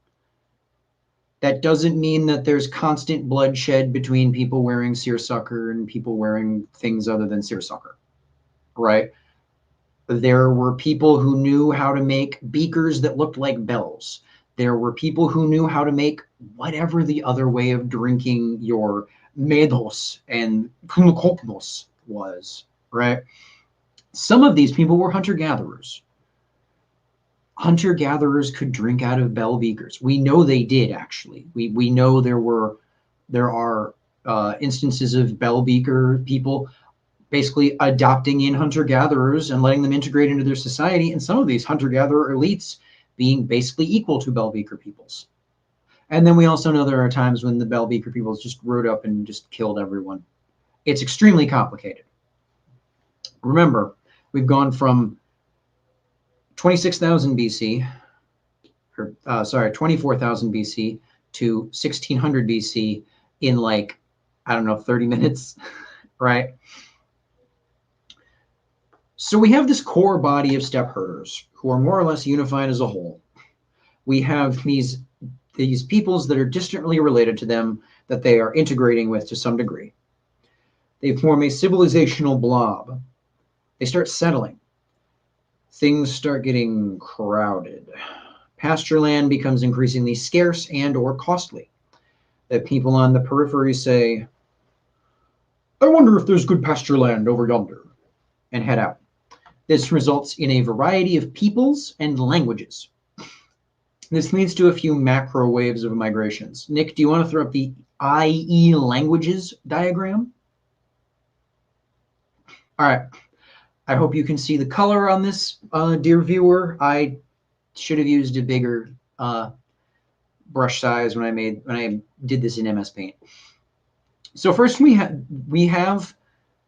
That doesn't mean that there's constant bloodshed between people wearing seersucker and people wearing things other than seersucker, right? There were people who knew how to make beakers that looked like bells. There were people who knew how to make whatever the other way of drinking your medos and knokopnos was, right? Some of these people were hunter-gatherers. Hunter-gatherers could drink out of bell beakers. We know they did, actually. We know there are instances of bell beaker people basically adopting in hunter-gatherers and letting them integrate into their society, and some of these hunter-gatherer elites being basically equal to bell beaker peoples. And then we also know there are times when the bell beaker peoples just rode up and just killed everyone. It's extremely complicated. Remember, we've gone from 26,000 BC, 24,000 BC to 1600 BC in 30 minutes, right? So we have this core body of steppe herders who are more or less unified as a whole. We have these peoples that are distantly related to them that they are integrating with to some degree. They form a civilizational blob. They start settling. Things start getting crowded. Pasture land becomes increasingly scarce and or costly. The people on the periphery say, I wonder if there's good pasture land over yonder, and head out. This results in a variety of peoples and languages. This leads to a few macro waves of migrations. Nick, do you want to throw up the IE languages diagram? All right. I hope you can see the color on this, dear viewer. I should have used a bigger brush size when I did this in MS Paint. So first we have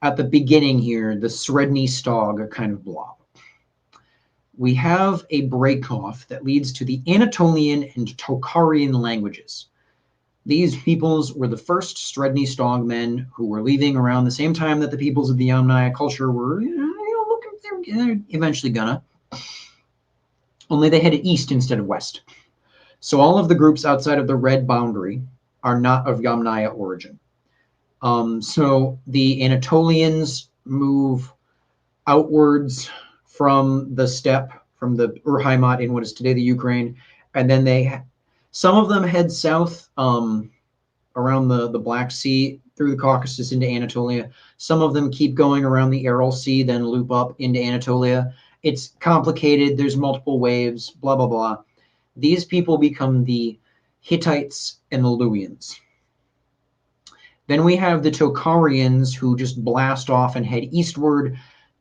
at the beginning here the Sredni Stog kind of blob. We have a break-off that leads to the Anatolian and Tokharian languages. These peoples were the first Sredni Stog men who were leaving around the same time that the peoples of the Yamnaya culture were, they're eventually gonna. Only they headed east instead of west. So all of the groups outside of the red boundary are not of Yamnaya origin. So the Anatolians move outwards from the steppe, from the Urheimat in what is today the Ukraine, and then some of them head south around the Black Sea through the Caucasus into Anatolia. Some of them keep going around the Aral Sea, then loop up into Anatolia. It's complicated. There's multiple waves, blah, blah, blah. These people become the Hittites and the Luwians. Then we have the Tokharians who just blast off and head eastward.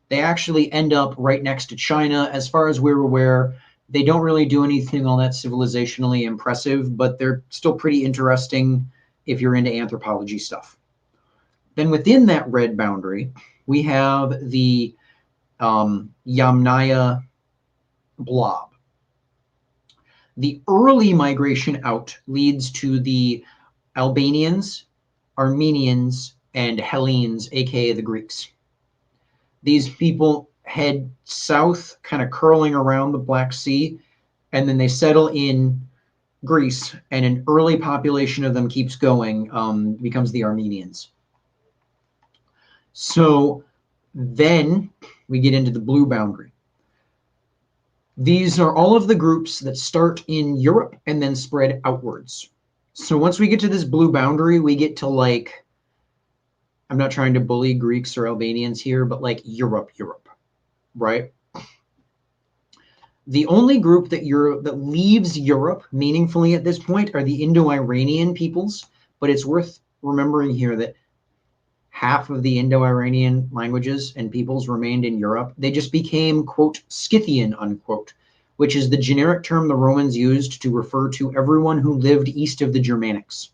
They actually end up right next to China. As far as we're aware, they don't really do anything all that civilizationally impressive, but they're still pretty interesting if you're into anthropology stuff. Then within that red boundary, we have the Yamnaya blob. The early migration out leads to the Albanians, Armenians, and Hellenes, aka the Greeks. These people head south, kind of curling around the Black Sea, and then they settle in Greece, and an early population of them keeps going, becomes the Armenians. So then we get into the blue boundary. These are all of the groups that start in Europe and then spread outwards. So once we get to this blue boundary, we get to like, I'm not trying to bully Greeks or Albanians here, but like Europe, right? The only group that leaves Europe meaningfully at this point are the Indo-Iranian peoples, but it's worth remembering here that half of the Indo-Iranian languages and peoples remained in Europe. They just became, quote, Scythian, unquote, which is the generic term the Romans used to refer to everyone who lived east of the Germanics.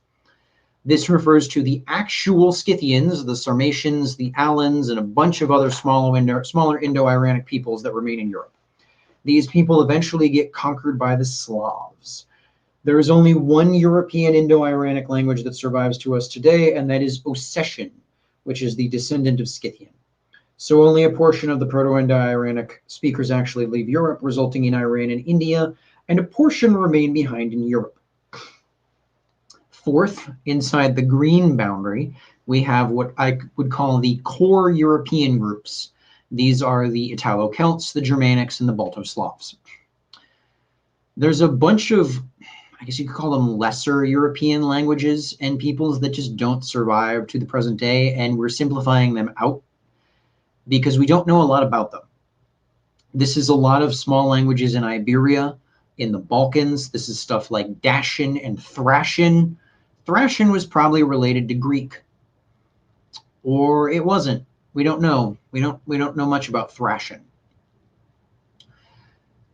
This refers to the actual Scythians, the Sarmatians, the Alans, and a bunch of other smaller Indo-Iranic peoples that remain in Europe. These people eventually get conquered by the Slavs. There is only one European Indo-Iranic language that survives to us today, and that is Ossetian, which is the descendant of Scythian. So only a portion of the Proto-Indo-Iranic speakers actually leave Europe, resulting in Iran and India, and a portion remain behind in Europe. Fourth, inside the green boundary, we have what I would call the core European groups. These are the Italo-Celts, the Germanics, and the Balto-Slavs. There's a bunch of, I guess you could call them lesser European languages and peoples that just don't survive to the present day, and we're simplifying them out because we don't know a lot about them. This is a lot of small languages in Iberia, in the Balkans. This is stuff like Dacian and Thracian. Thracian was probably related to Greek, or it wasn't. We don't know. We don't know much about Thracian.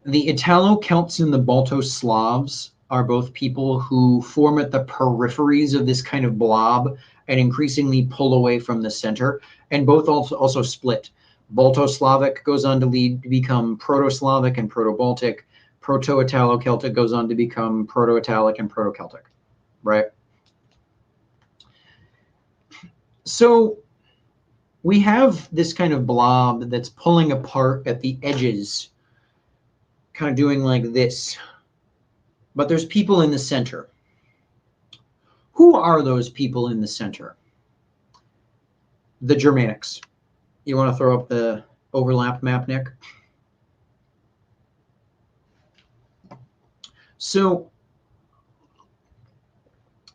The Italo-Celts and the Balto-Slavs are both people who form at the peripheries of this kind of blob and increasingly pull away from the center, and both also split. Balto-Slavic goes on to become Proto-Slavic and Proto-Baltic. Proto-Italo-Celtic goes on to become Proto-Italic and Proto-Celtic, right? So we have this kind of blob that's pulling apart at the edges, kind of doing like this. But there's people in the center. Who are those people in the center? The Germanics. You want to throw up the overlap map, Nick? So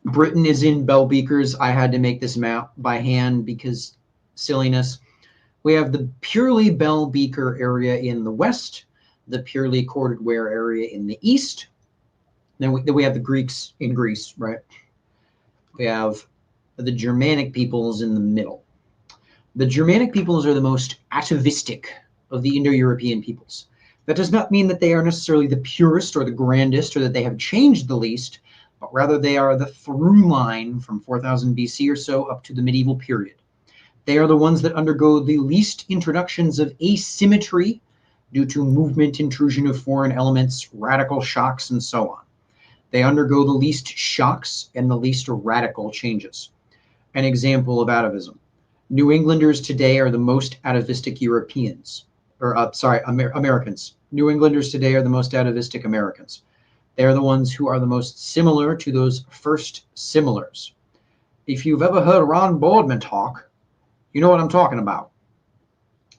Britain is in bell beakers. I had to make this map by hand because silliness. We have the purely bell beaker area in the west, the purely corded ware area in the east. Then we have the Greeks in Greece, right? We have the Germanic peoples in the middle. The Germanic peoples are the most atavistic of the Indo-European peoples. That does not mean that they are necessarily the purest or the grandest or that they have changed the least. but rather they are the through line from 4000 BC or so up to the medieval period. They are the ones that undergo the least introductions of asymmetry due to movement, intrusion of foreign elements, radical shocks, and so on. They undergo the least shocks and the least radical changes. An example of atavism. New Englanders today are the most atavistic Europeans, Americans. New Englanders today are the most atavistic Americans. They are the ones who are the most similar to those first similars. If you've ever heard Ron Boardman talk, you know what I'm talking about.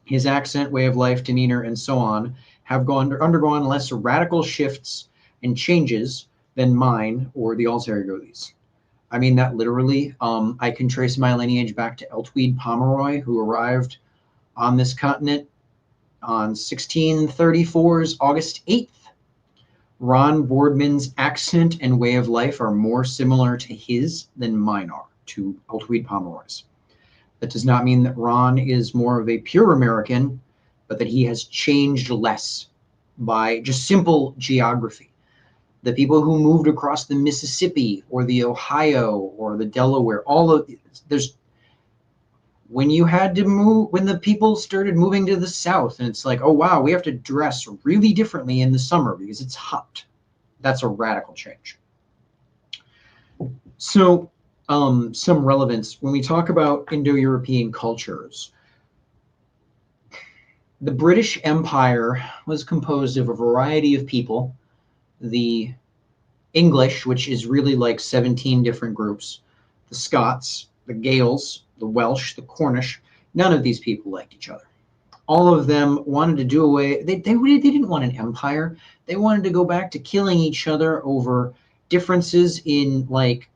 His accent, way of life, demeanor, and so on have undergone less radical shifts and changes than mine or the alter egos. I mean that literally. I can trace my lineage back to Eltweed Pomeroy, who arrived on this continent on 1634's August 8th. Ron Boardman's accent and way of life are more similar to his than mine are to Eltweed Pomeroy's. That does not mean that Ron is more of a pure American, but that he has changed less by just simple geography. The people who moved across the Mississippi or the Ohio or the Delaware, when you had to move, when the people started moving to the South, and it's like, oh wow, we have to dress really differently in the summer because it's hot. That's a radical change. So some relevance when we talk about Indo-European cultures. The British Empire was composed of a variety of people. The English, which is really like 17 different groups, the Scots, the Gaels, the Welsh, the Cornish, none of these people liked each other. All of them wanted to do away, they didn't want an empire. They wanted to go back to killing each other over differences in like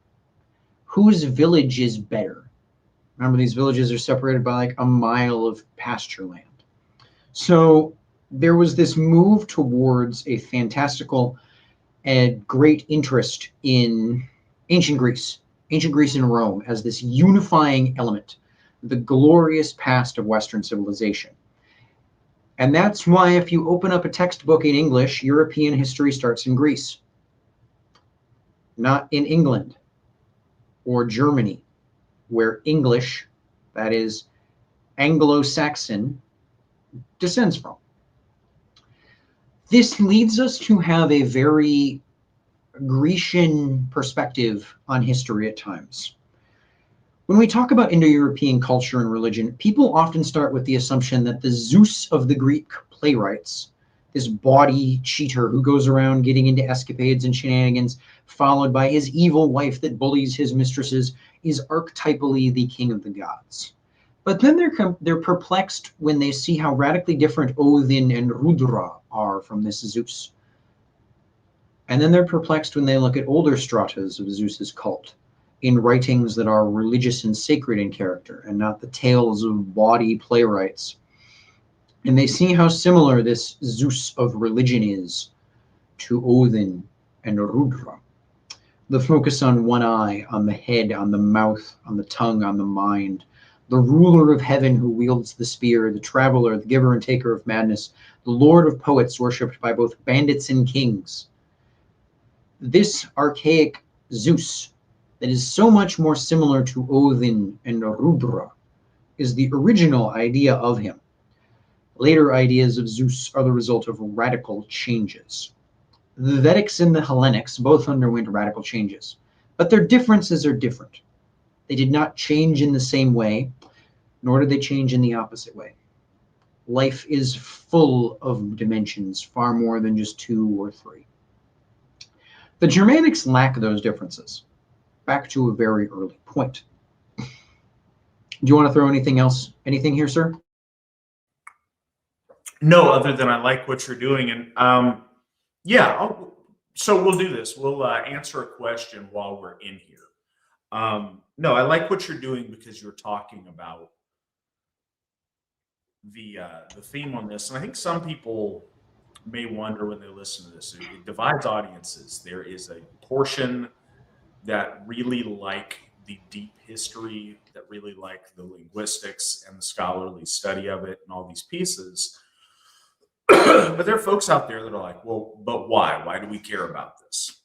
whose village is better. Remember, these villages are separated by like a mile of pasture land. So there was this move towards a fantastical and great interest in ancient Greece and Rome as this unifying element, the glorious past of Western civilization. And that's why if you open up a textbook in English, European history starts in Greece, not in England or Germany, where English, that is Anglo-Saxon, descends from. This leads us to have a very Grecian perspective on history at times. When we talk about Indo-European culture and religion, people often start with the assumption that the Zeus of the Greek playwrights, this bawdy cheater who goes around getting into escapades and shenanigans, followed by his evil wife that bullies his mistresses, is archetypally the king of the gods. But then they're perplexed when they see how radically different Odin and Rudra are from this Zeus. And then they're perplexed when they look at older stratas of Zeus's cult in writings that are religious and sacred in character and not the tales of bawdy playwrights. And they see how similar this Zeus of religion is to Odin and Rudra. The focus on one eye, on the head, on the mouth, on the tongue, on the mind. The ruler of heaven who wields the spear, the traveler, the giver and taker of madness, the lord of poets worshipped by both bandits and kings. This archaic Zeus that is so much more similar to Odin and Rudra is the original idea of him. Later ideas of Zeus are the result of radical changes. The Vedics and the Hellenics both underwent radical changes, but their differences are different. They did not change in the same way, nor did they change in the opposite way. Life is full of dimensions, far more than just 2 or 3. The Germanics lack those differences, back to a very early point. Do you want to throw anything here, sir? No, other than I like what you're doing. And so we'll do this. We'll answer a question while we're in here. No, I like what you're doing because you're talking about the theme on this. And I think some people may wonder when they listen to this, it divides audiences. There is a portion that really like the deep history, that really like the linguistics and the scholarly study of it and all these pieces. But there are folks out there that are like, well, but why? Why do we care about this?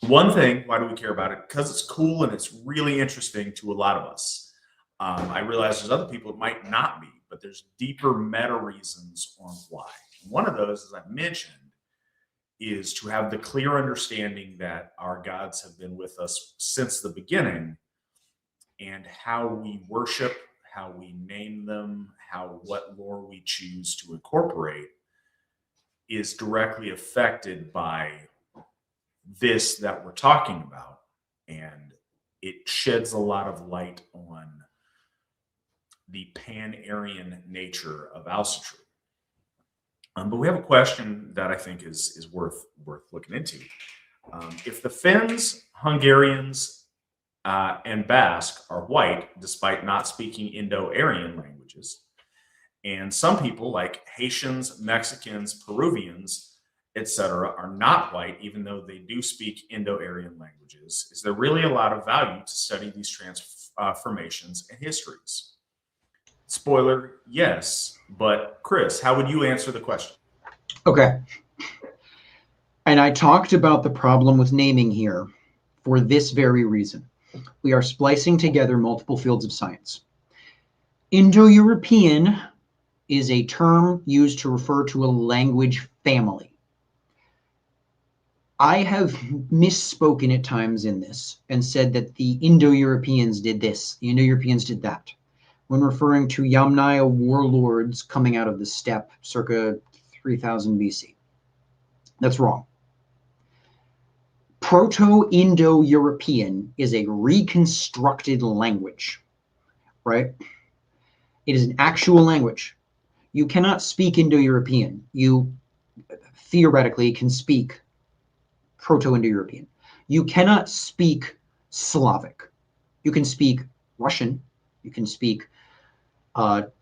One thing, why do we care about it? Because it's cool and it's really interesting to a lot of us. I realize there's other people it might not be, but there's deeper meta reasons on why. One of those, as I mentioned, is to have the clear understanding that our gods have been with us since the beginning, and how we worship, how we name them, what lore we choose to incorporate is directly affected by this that we're talking about. And it sheds a lot of light on the pan-Aryan nature of Asatru. But we have a question that I think is worth looking into. If the Finns, Hungarians, and Basque are white, despite not speaking Indo-Aryan languages, and some people like Haitians, Mexicans, Peruvians, etc., are not white, even though they do speak Indo-Aryan languages, is there really a lot of value to study these transformations and histories? Spoiler, yes. But Chris, how would you answer the question? Okay. And I talked about the problem with naming here for this very reason. We are splicing together multiple fields of science. Indo-European is a term used to refer to a language family. I have misspoken at times in this and said that the Indo-Europeans did this, the Indo-Europeans did that, when referring to Yamnaya warlords coming out of the steppe circa 3000 BC. That's wrong. Proto-Indo-European is a reconstructed language, right? It is an actual language. You cannot speak Indo-European. You theoretically can speak Proto-Indo-European. You cannot speak Slavic. You can speak Russian. You can speak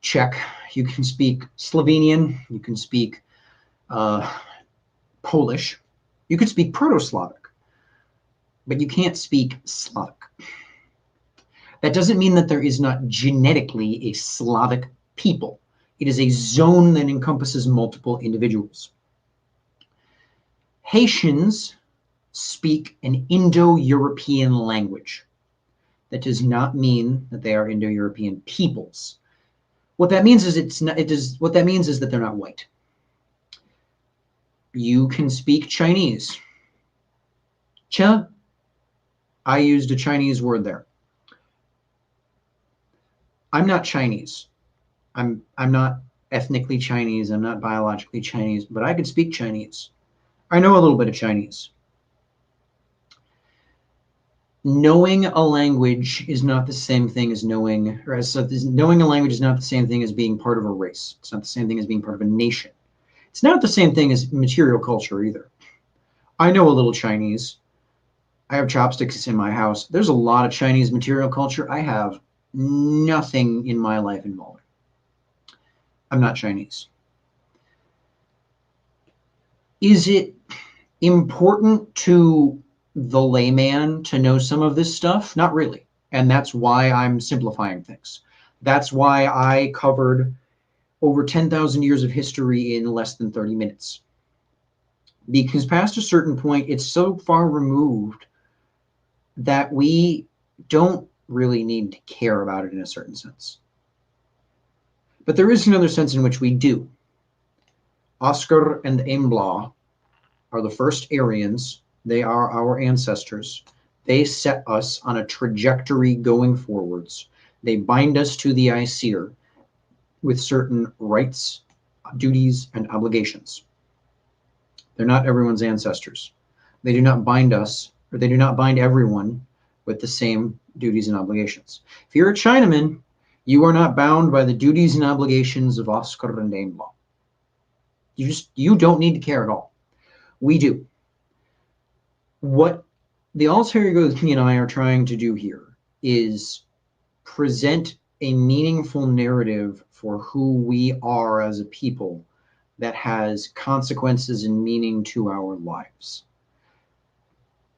Czech. You can speak Slovenian. You can speak Polish. You can speak Proto-Slavic, but you can't speak Slavic. That doesn't mean that there is not genetically a Slavic people. It is a zone that encompasses multiple individuals. Haitians speak an Indo-European language. That does not mean that they are Indo-European peoples. What that means is what that means is that they're not white. You can speak Chinese. Cha. I used a Chinese word there. I'm not Chinese. I'm not ethnically Chinese. I'm not biologically Chinese, but I could speak Chinese. I know a little bit of Chinese. Knowing a language is not the same thing as knowing a language is not the same thing as being part of a race. It's not the same thing as being part of a nation. It's not the same thing as material culture either. I know a little Chinese. I have chopsticks in my house. There's a lot of Chinese material culture. I have nothing in my life involving. I'm not Chinese. Is it important to the layman to know some of this stuff? Not really. And that's why I'm simplifying things. That's why I covered over 10,000 years of history in less than 30 minutes. Because past a certain point, it's so far removed that we don't really need to care about it in a certain sense. But there is another sense in which we do. Oscar and Embla are the first Aryans. They are our ancestors. They set us on a trajectory going forwards. They bind us to the Aesir with certain rights, duties, and obligations. They're not everyone's ancestors. They do not bind us, or they do not bind everyone with the same duties and obligations. If you're a Chinaman, you are not bound by the duties and obligations of Oscar and Embla. You don't need to care at all. We do. What the alter ego and I are trying to do here is present a meaningful narrative for who we are as a people that has consequences and meaning to our lives.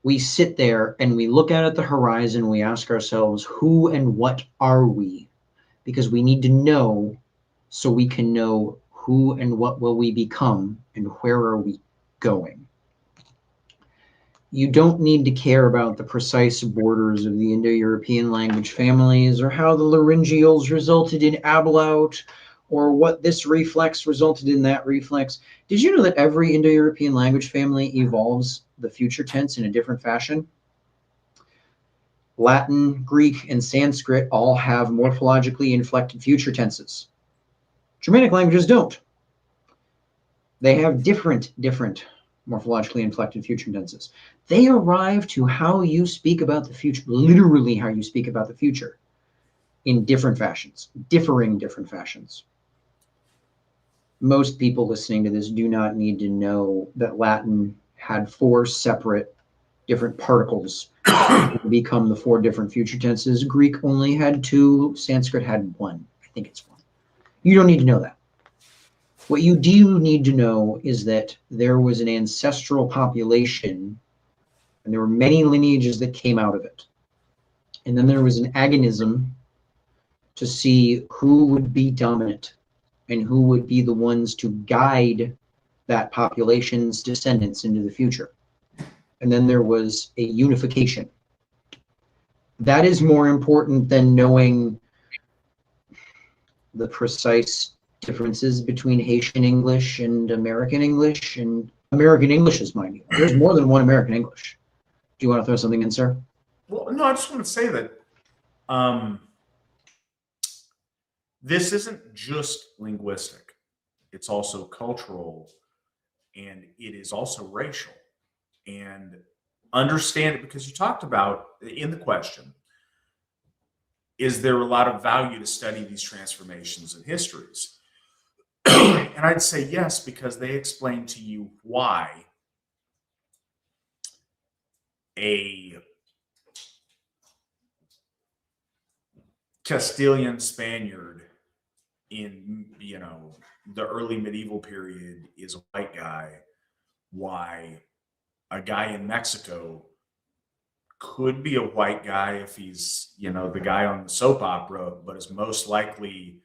We sit there and we look out at the horizon, we ask ourselves, who and what are we? Because we need to know so we can know who and what will we become and where are we going. You don't need to care about the precise borders of the Indo-European language families, or how the laryngeals resulted in ablaut, or what this reflex resulted in that reflex. Did you know that every Indo-European language family evolves the future tense in a different fashion? Latin, Greek, and Sanskrit all have morphologically inflected future tenses. Germanic languages don't. They have different morphologically inflected future tenses. They arrive to how you speak about the future, literally how you speak about the future, in different fashions, different fashions. Most people listening to this do not need to know that Latin had 4 separate different particles to become the 4 different future tenses. Greek only had 2, Sanskrit had 1. I think it's 1. You don't need to know that. What you do need to know is that there was an ancestral population, and there were many lineages that came out of it. And then there was an agonism to see who would be dominant and who would be the ones to guide that population's descendants into the future. And then there was a unification. That is more important than knowing the precise differences between Haitian English and American English, and American Englishes, mind you. There's more than one American English. Do you want to throw something in, sir? Well, no, I just want to say that this isn't just linguistic. It's also cultural, and it is also racial. And understand it, because you talked about in the question, is there a lot of value to study these transformations and histories? And I'd say yes, because they explain to you why a Castilian Spaniard in, the early medieval period is a white guy, why a guy in Mexico could be a white guy if he's, the guy on the soap opera, but is most likely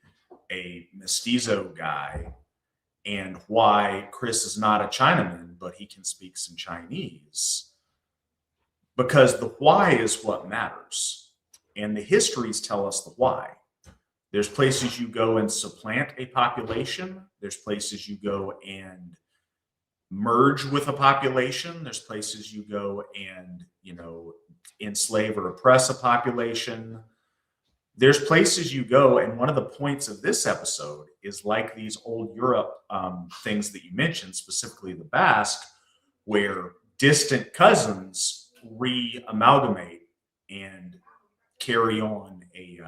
a mestizo guy, and why Chris is not a Chinaman, but he can speak some Chinese. Because the why is what matters. And the histories tell us the why. There's places you go and supplant a population. There's places you go and merge with a population. There's places you go and, enslave or oppress a population. There's places you go, and one of the points of this episode is like these old Europe things that you mentioned, specifically the Basque, where distant cousins re-amalgamate and carry on a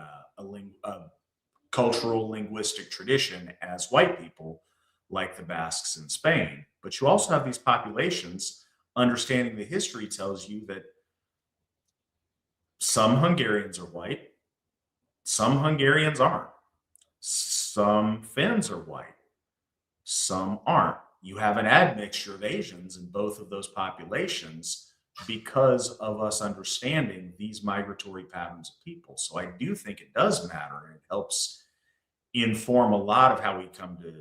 cultural linguistic tradition as white people, like the Basques in Spain. But you also have these populations. Understanding the history tells you that some Hungarians are white, some Hungarians aren't. Some Finns are white, some aren't. You have an admixture of Asians in both of those populations because of us understanding these migratory patterns of people. So I do think it does matter, and it helps inform a lot of how we come to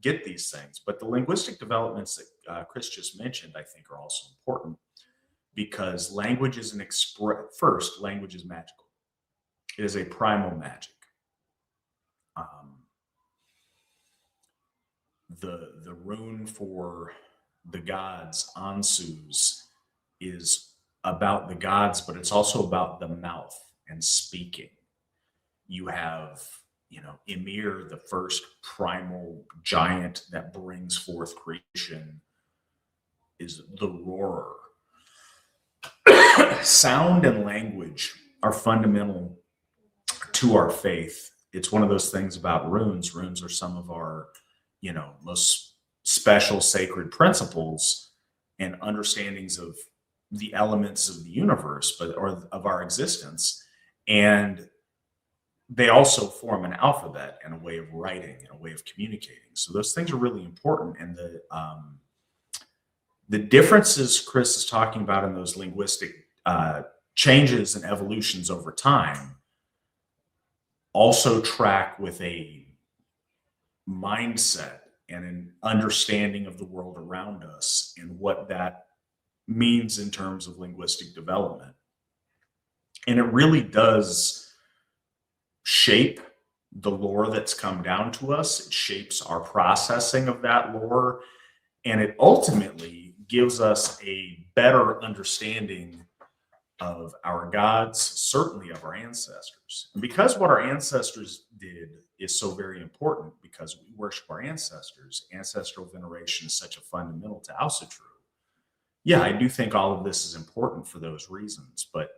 get these things. But the linguistic developments that Chris just mentioned, I think, are also important, because language is first, language is magical. It is a primal magic. The rune for the gods, Ansus, is about the gods, but it's also about the mouth and speaking. You have, Ymir, the first primal giant that brings forth creation, is the roarer. Sound and language are fundamental to our faith. It's one of those things about runes. Runes are some of our, most special sacred principles and understandings of the elements of the universe, or of our existence. And they also form an alphabet and a way of writing and a way of communicating. So those things are really important. And the differences Chris is talking about in those linguistic changes and evolutions over time also track with a mindset and an understanding of the world around us and what that means in terms of linguistic development. And it really does shape the lore that's come down to us. It shapes our processing of that lore, and it ultimately gives us a better understanding of our gods, certainly of our ancestors. And because what our ancestors did is so very important, because we worship our ancestors, ancestral veneration is such a fundamental to Asatru. Yeah, I do think all of this is important for those reasons. But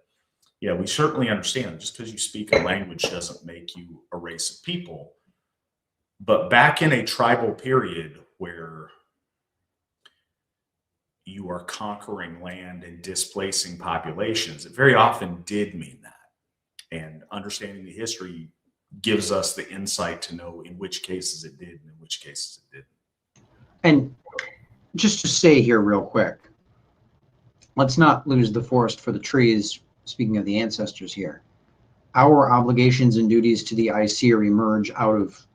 yeah, we certainly understand just because you speak a language doesn't make you a race of people. But back in a tribal period where you are conquering land and displacing populations, it very often did mean that. And understanding the history gives us the insight to know in which cases it did and in which cases it didn't. And just to say here real quick, let's not lose the forest for the trees. Speaking of the ancestors here, our obligations and duties to the Aesir emerge out of,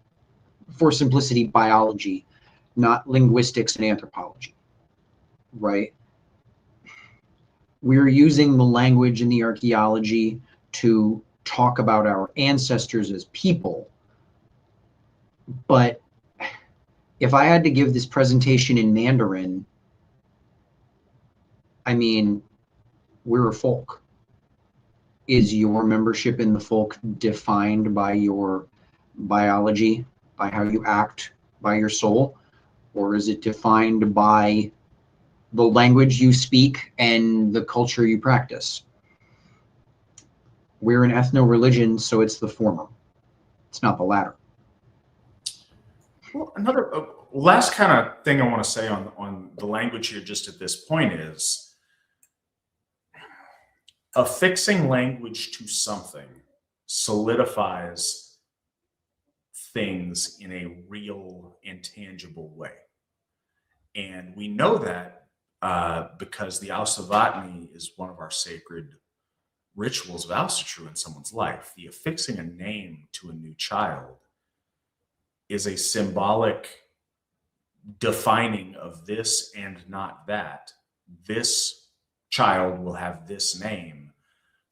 for simplicity, biology, not linguistics and anthropology, right? We're using the language and the archaeology to talk about our ancestors as people. But if I had to give this presentation in Mandarin, I mean, we're a folk. Is your membership in the folk defined by your biology, by how you act, by your soul? Or is it defined by the language you speak and the culture you practice? We're an ethno-religion, so it's the former. It's not the latter. Well, another last kind of thing I want to say on the language here just at this point is affixing language to something solidifies things in a real and tangible way. And we know that because the Alsavatni is one of our sacred rituals of Asatru in someone's life. The affixing a name to a new child is a symbolic defining of this and not that. This child will have this name.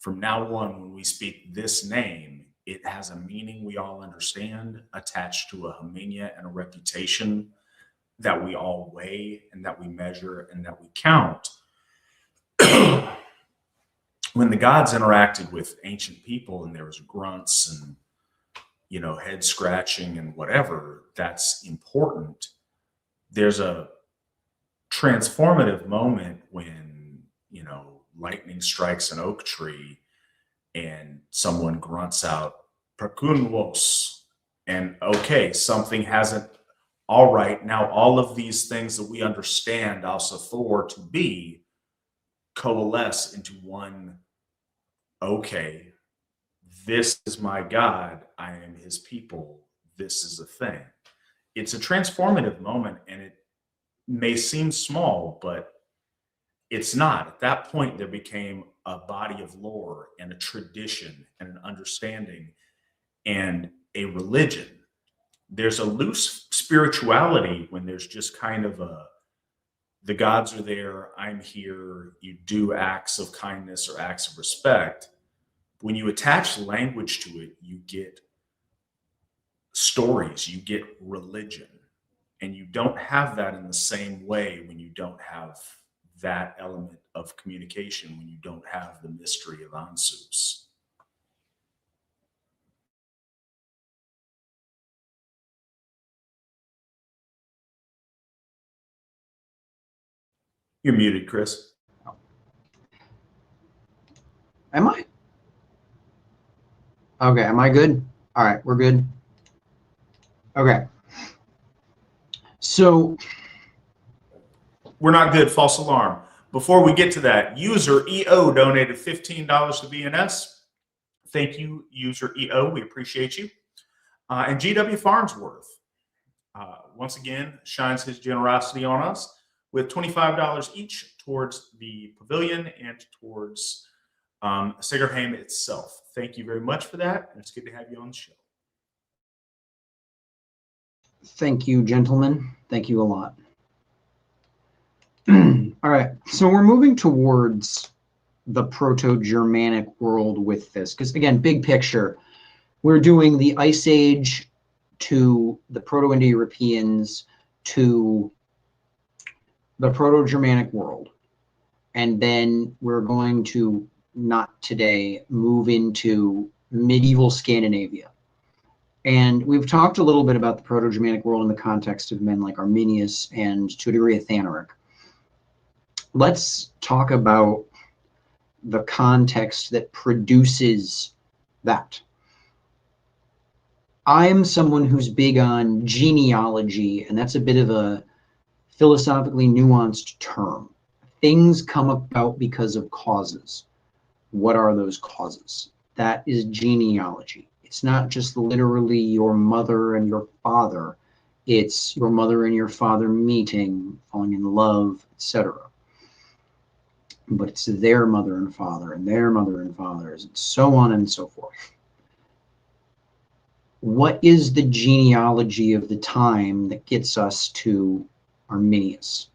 From now on, when we speak this name, it has a meaning we all understand attached to a Hemenia and a reputation that we all weigh and that we measure and that we count. When the gods interacted with ancient people and there was grunts and, you know, head scratching and whatever, that's important. There's a transformative moment when, you know, lightning strikes an oak tree and someone grunts out "Perkunwos," and okay, something hasn't. All right, now all of these things that we understand also Thor to be coalesce into one. Okay, this is my God. I am his people. This is a thing. It's a transformative moment, and it may seem small, but it's not. At that point, there became a body of lore and a tradition and an understanding and a religion. There's a loose spirituality when there's just kind of the gods are there, I'm here, you do acts of kindness or acts of respect. When you attach language to it, you get stories, you get religion. And you don't have that in the same way when you don't have that element of communication, when you don't have the mystery of Ansus. You're muted, Chris. Am I? Okay, am I good? All right, we're good. Okay. So we're not good. False alarm. Before we get to that, user EO donated $15 to BNS. Thank you, user EO. We appreciate you. And GW Farnsworth, once again, shines his generosity on us with $25 each towards the pavilion and towards Sigerheim itself. Thank you very much for that. And it's good to have you on the show. thank you, gentlemen. Thank you a lot. All right, so we're moving towards the Proto-Germanic world with this, because again, big picture, we're doing the Ice Age to the Proto-Indo-Europeans to the Proto-Germanic world. And then we're going to, not today, move into medieval Scandinavia. And we've talked a little bit about the Proto-Germanic world in the context of men like Arminius and, to a degree, Athanaric. Let's talk about the context that produces that. I'm someone who's big on genealogy, and that's a bit of a philosophically nuanced term. Things come about because of causes. What are those causes? That is genealogy. It's not just literally your mother and your father. It's your mother and your father meeting, falling in love, etc. But it's their mother and father and their mother and fathers, and so on and so forth. What is the genealogy of the time that gets us to Arminius?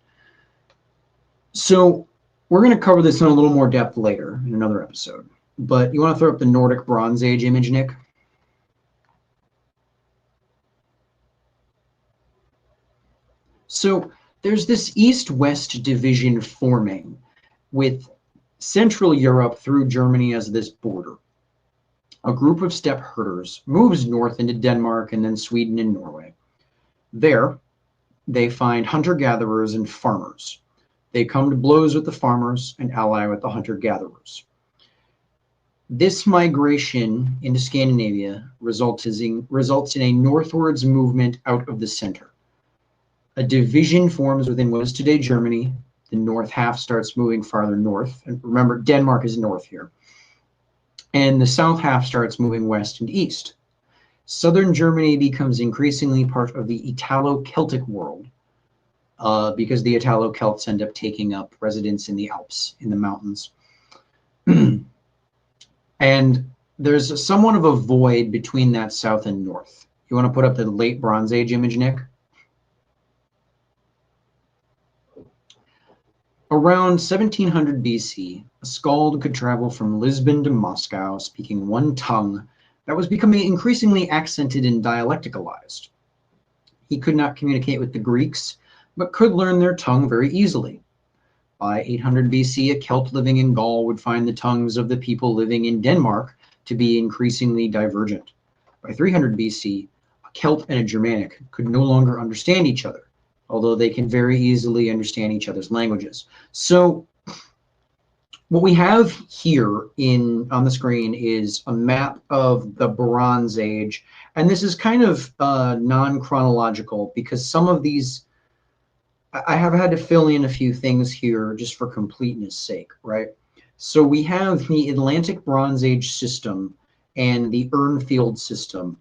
So we're going to cover this in a little more depth later in another episode. But you want to throw up the Nordic Bronze Age image, Nick? So there's this east-west division forming with Central Europe through Germany as this border. A group of steppe herders moves north into Denmark and then Sweden and Norway. There, they find hunter-gatherers and farmers. They come to blows with the farmers and ally with the hunter-gatherers. This migration into Scandinavia results in a northwards movement out of the center. A division forms within what is today Germany. The north half starts moving farther north. And remember, Denmark is north here. And the south half starts moving west and east. Southern Germany becomes increasingly part of the Italo-Celtic world because the Italo-Celts end up taking up residence in the Alps, in the mountains. And there's somewhat of a void between that south and north. You want to put up the late Bronze Age image, Nick? Around 1700 BC, a skald could travel from Lisbon to Moscow speaking one tongue that was becoming increasingly accented and dialecticalized. He could not communicate with the Greeks, but could learn their tongue very easily. By 800 BC, a Celt living in Gaul would find the tongues of the people living in Denmark to be increasingly divergent. By 300 BC, a Celt and a Germanic could no longer understand each other, although they can very easily understand each other's languages. So what we have here on the screen is a map of the Bronze Age, and this is kind of non-chronological because some of these, I have had to fill in a few things here just for completeness sake, right? So we have the Atlantic Bronze Age system and the Urnfield system.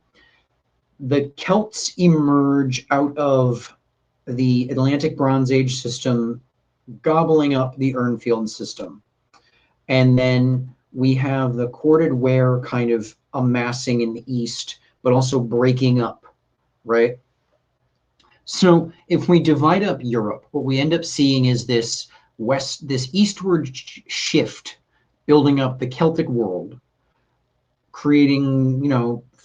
The Celts emerge out of the Atlantic Bronze Age system, gobbling up the Urnfield system. And then we have the corded ware kind of amassing in the east, but also breaking up, right? So if we divide up Europe, what we end up seeing is this eastward shift, building up the Celtic world, creating,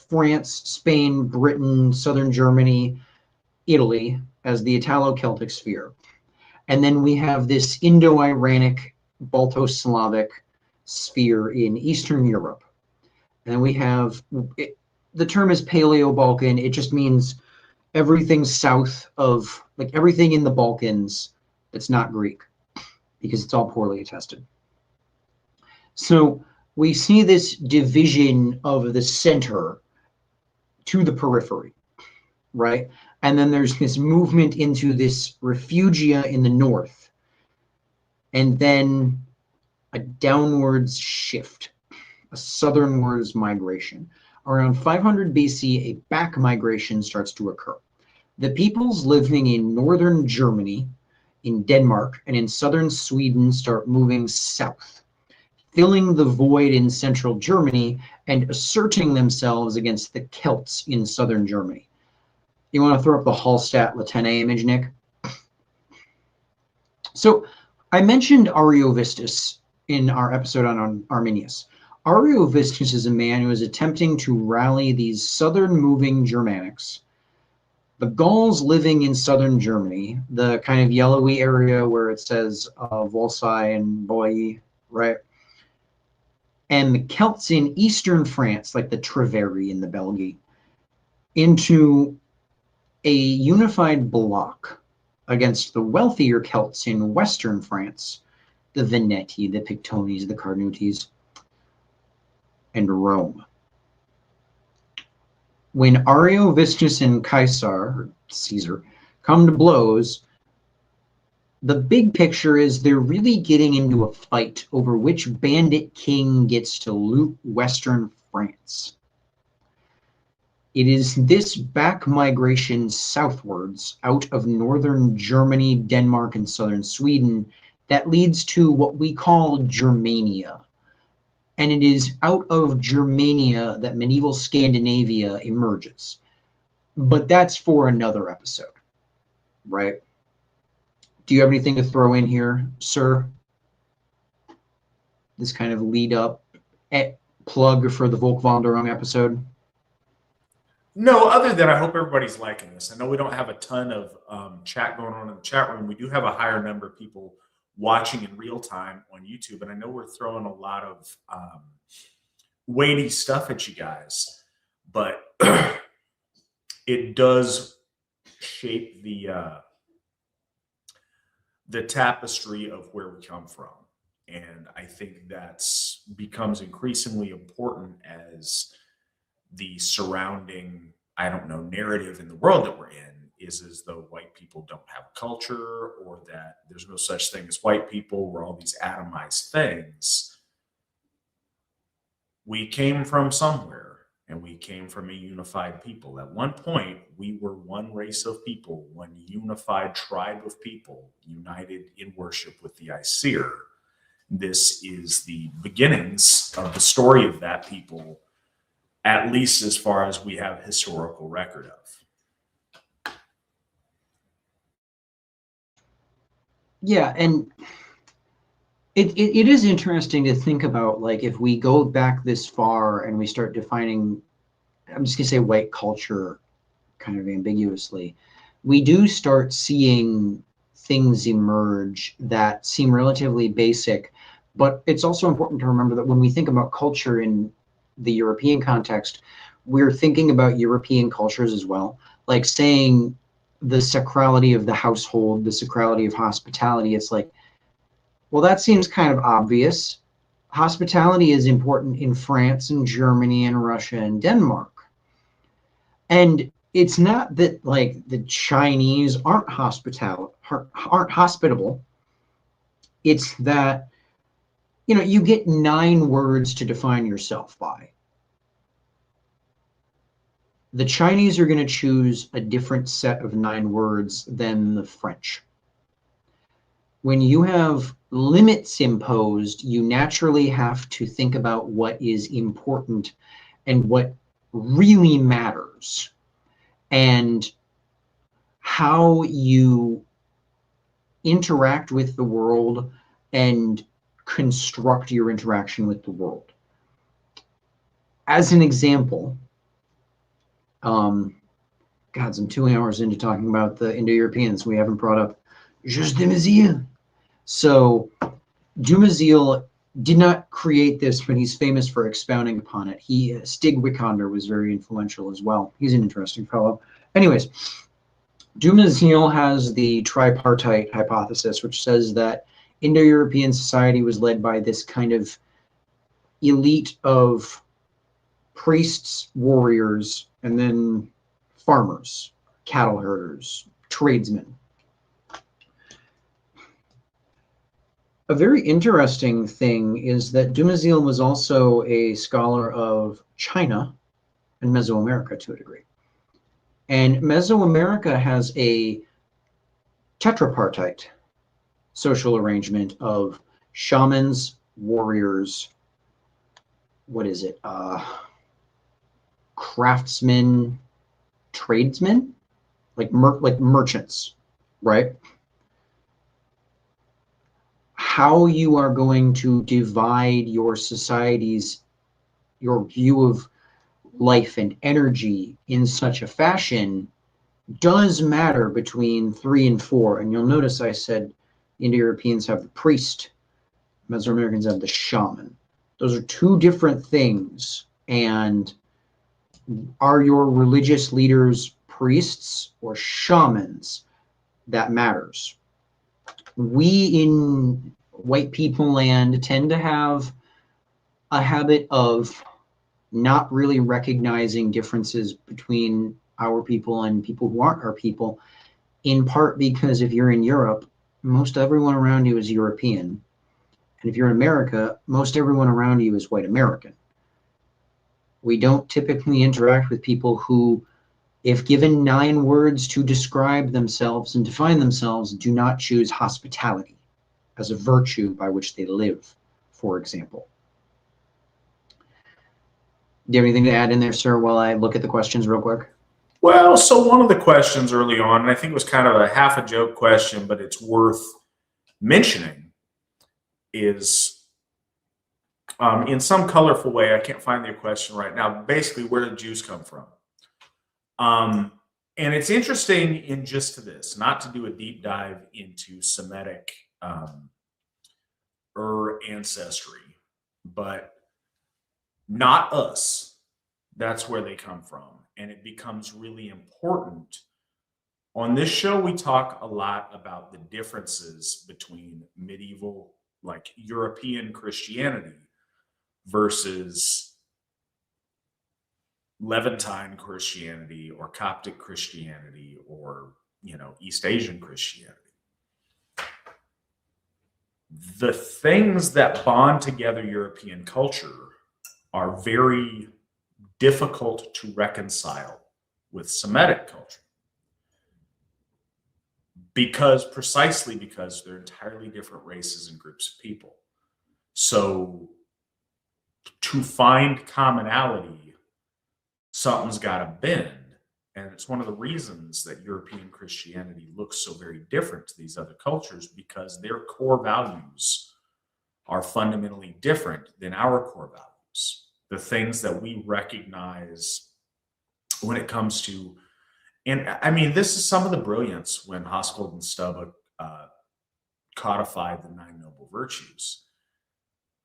France, Spain, Britain, southern Germany, Italy as the Italo-Celtic sphere. And then we have this Indo-Iranic, Balto-Slavic sphere in Eastern Europe. And then we have, the term is Paleo-Balkan. It just means everything south of, everything in the Balkans that's not Greek, because it's all poorly attested. So we see this division of the center to the periphery, right? And then there's this movement into this refugia in the north, and then a downwards shift, a southernwards migration. Around 500 BC, a back migration starts to occur. The peoples living in northern Germany, in Denmark, and in southern Sweden start moving south, filling the void in central Germany and asserting themselves against the Celts in southern Germany. You want to throw up the Hallstatt-Latene image, Nick? So I mentioned Ariovistus in our episode on Arminius. Ariovistus is a man who is attempting to rally these southern moving Germanics, the Gauls living in southern Germany, the kind of yellowy area where it says Volsci and Boii, right? And the Celts in eastern France, like the Treveri and the Belgi, into a unified bloc against the wealthier Celts in western France, the Veneti, the Pictones, the Carnutes, and Rome. When Ariovistus and Caesar, come to blows, the big picture is they're really getting into a fight over which bandit king gets to loot western France. It is this back migration southwards out of northern Germany, Denmark, and southern Sweden that leads to what we call Germania. And it is out of Germania that medieval Scandinavia emerges. But that's for another episode, right? Do you have anything to throw in here, sir? This kind of lead up plug for the Volkwanderung episode? No, other than I hope everybody's liking this. I know we don't have a ton of chat going on in the chat room. We do have a higher number of people watching in real time on YouTube, and I know we're throwing a lot of weighty stuff at you guys, but it does shape the tapestry of where we come from, and I think that's becomes increasingly important as the surrounding, I don't know, narrative in the world that we're in is as though white people don't have a culture, or that there's no such thing as white people. We're all these atomized things. We came from somewhere, and we came from a unified people. At one point, we were one race of people, one unified tribe of people, united in worship with the Aesir. This is the beginnings of the story of that people, at least as far as we have historical record of. Yeah, and it is interesting to think about, like, if we go back this far and we start defining, I'm just going to say white culture kind of ambiguously, we do start seeing things emerge that seem relatively basic. But it's also important to remember that when we think about culture in the European context, we're thinking about European cultures as well, like saying the sacrality of the household, the sacrality of hospitality. It's like, well, that seems kind of obvious. Hospitality is important in France and Germany and Russia and Denmark. And it's not that like the Chinese aren't hospitable. It's that, you know, you get 9 words to define yourself by. The Chinese are going to choose a different set of 9 words than the French. When you have limits imposed, you naturally have to think about what is important and what really matters, and how you interact with the world and construct your interaction with the world. As an example, I'm 2 hours into talking about the Indo-Europeans. We haven't brought up Just Dumezil. So Dumezil did not create this, but he's famous for expounding upon it. Stig Wickander was very influential as well. He's an interesting fellow. Anyways, Dumezil has the tripartite hypothesis, which says that Indo-European society was led by this kind of elite of priests, warriors, and then farmers, cattle herders, tradesmen. A very interesting thing is that Dumezil was also a scholar of China and Mesoamerica to a degree. And Mesoamerica has a tetrapartite social arrangement of shamans, warriors, craftsmen, tradesmen, like merchants, right? how you are going to divide your society's, your view of life and energy in such a fashion does matter between 3 and 4. And you'll notice I said Indo-Europeans have the priest, Mesoamericans have the shaman. Those are two different things. And are your religious leaders priests or shamans? That matters. We in white people land tend to have a habit of not really recognizing differences between our people and people who aren't our people, in part because if you're in Europe, most everyone around you is European. And if you're in America, most everyone around you is white American. We don't typically interact with people who, if given 9 words to describe themselves and define themselves, do not choose hospitality as a virtue by which they live, for example. Do you have anything to add in there, sir, while I look at the questions real quick? Well, so one of the questions early on, and I think it was kind of a half a joke question, but it's worth mentioning, is in some colorful way, I can't find the question right now, basically, where did Jews come from? And it's interesting in just to this, not to do a deep dive into Semitic ancestry, but not us. That's where they come from. And it becomes really important. On this show, we talk a lot about the differences between medieval, like European Christianity versus Levantine Christianity or Coptic Christianity or, East Asian Christianity. The things that bond together European culture are very difficult to reconcile with Semitic culture precisely because they're entirely different races and groups of people. So to find commonality, something's got to bend. And it's one of the reasons that European Christianity looks so very different to these other cultures, because their core values are fundamentally different than our core values. The things that we recognize when it comes to, and I mean, this is some of the brilliance when Hoskell and Stubbe codified the 9 noble virtues.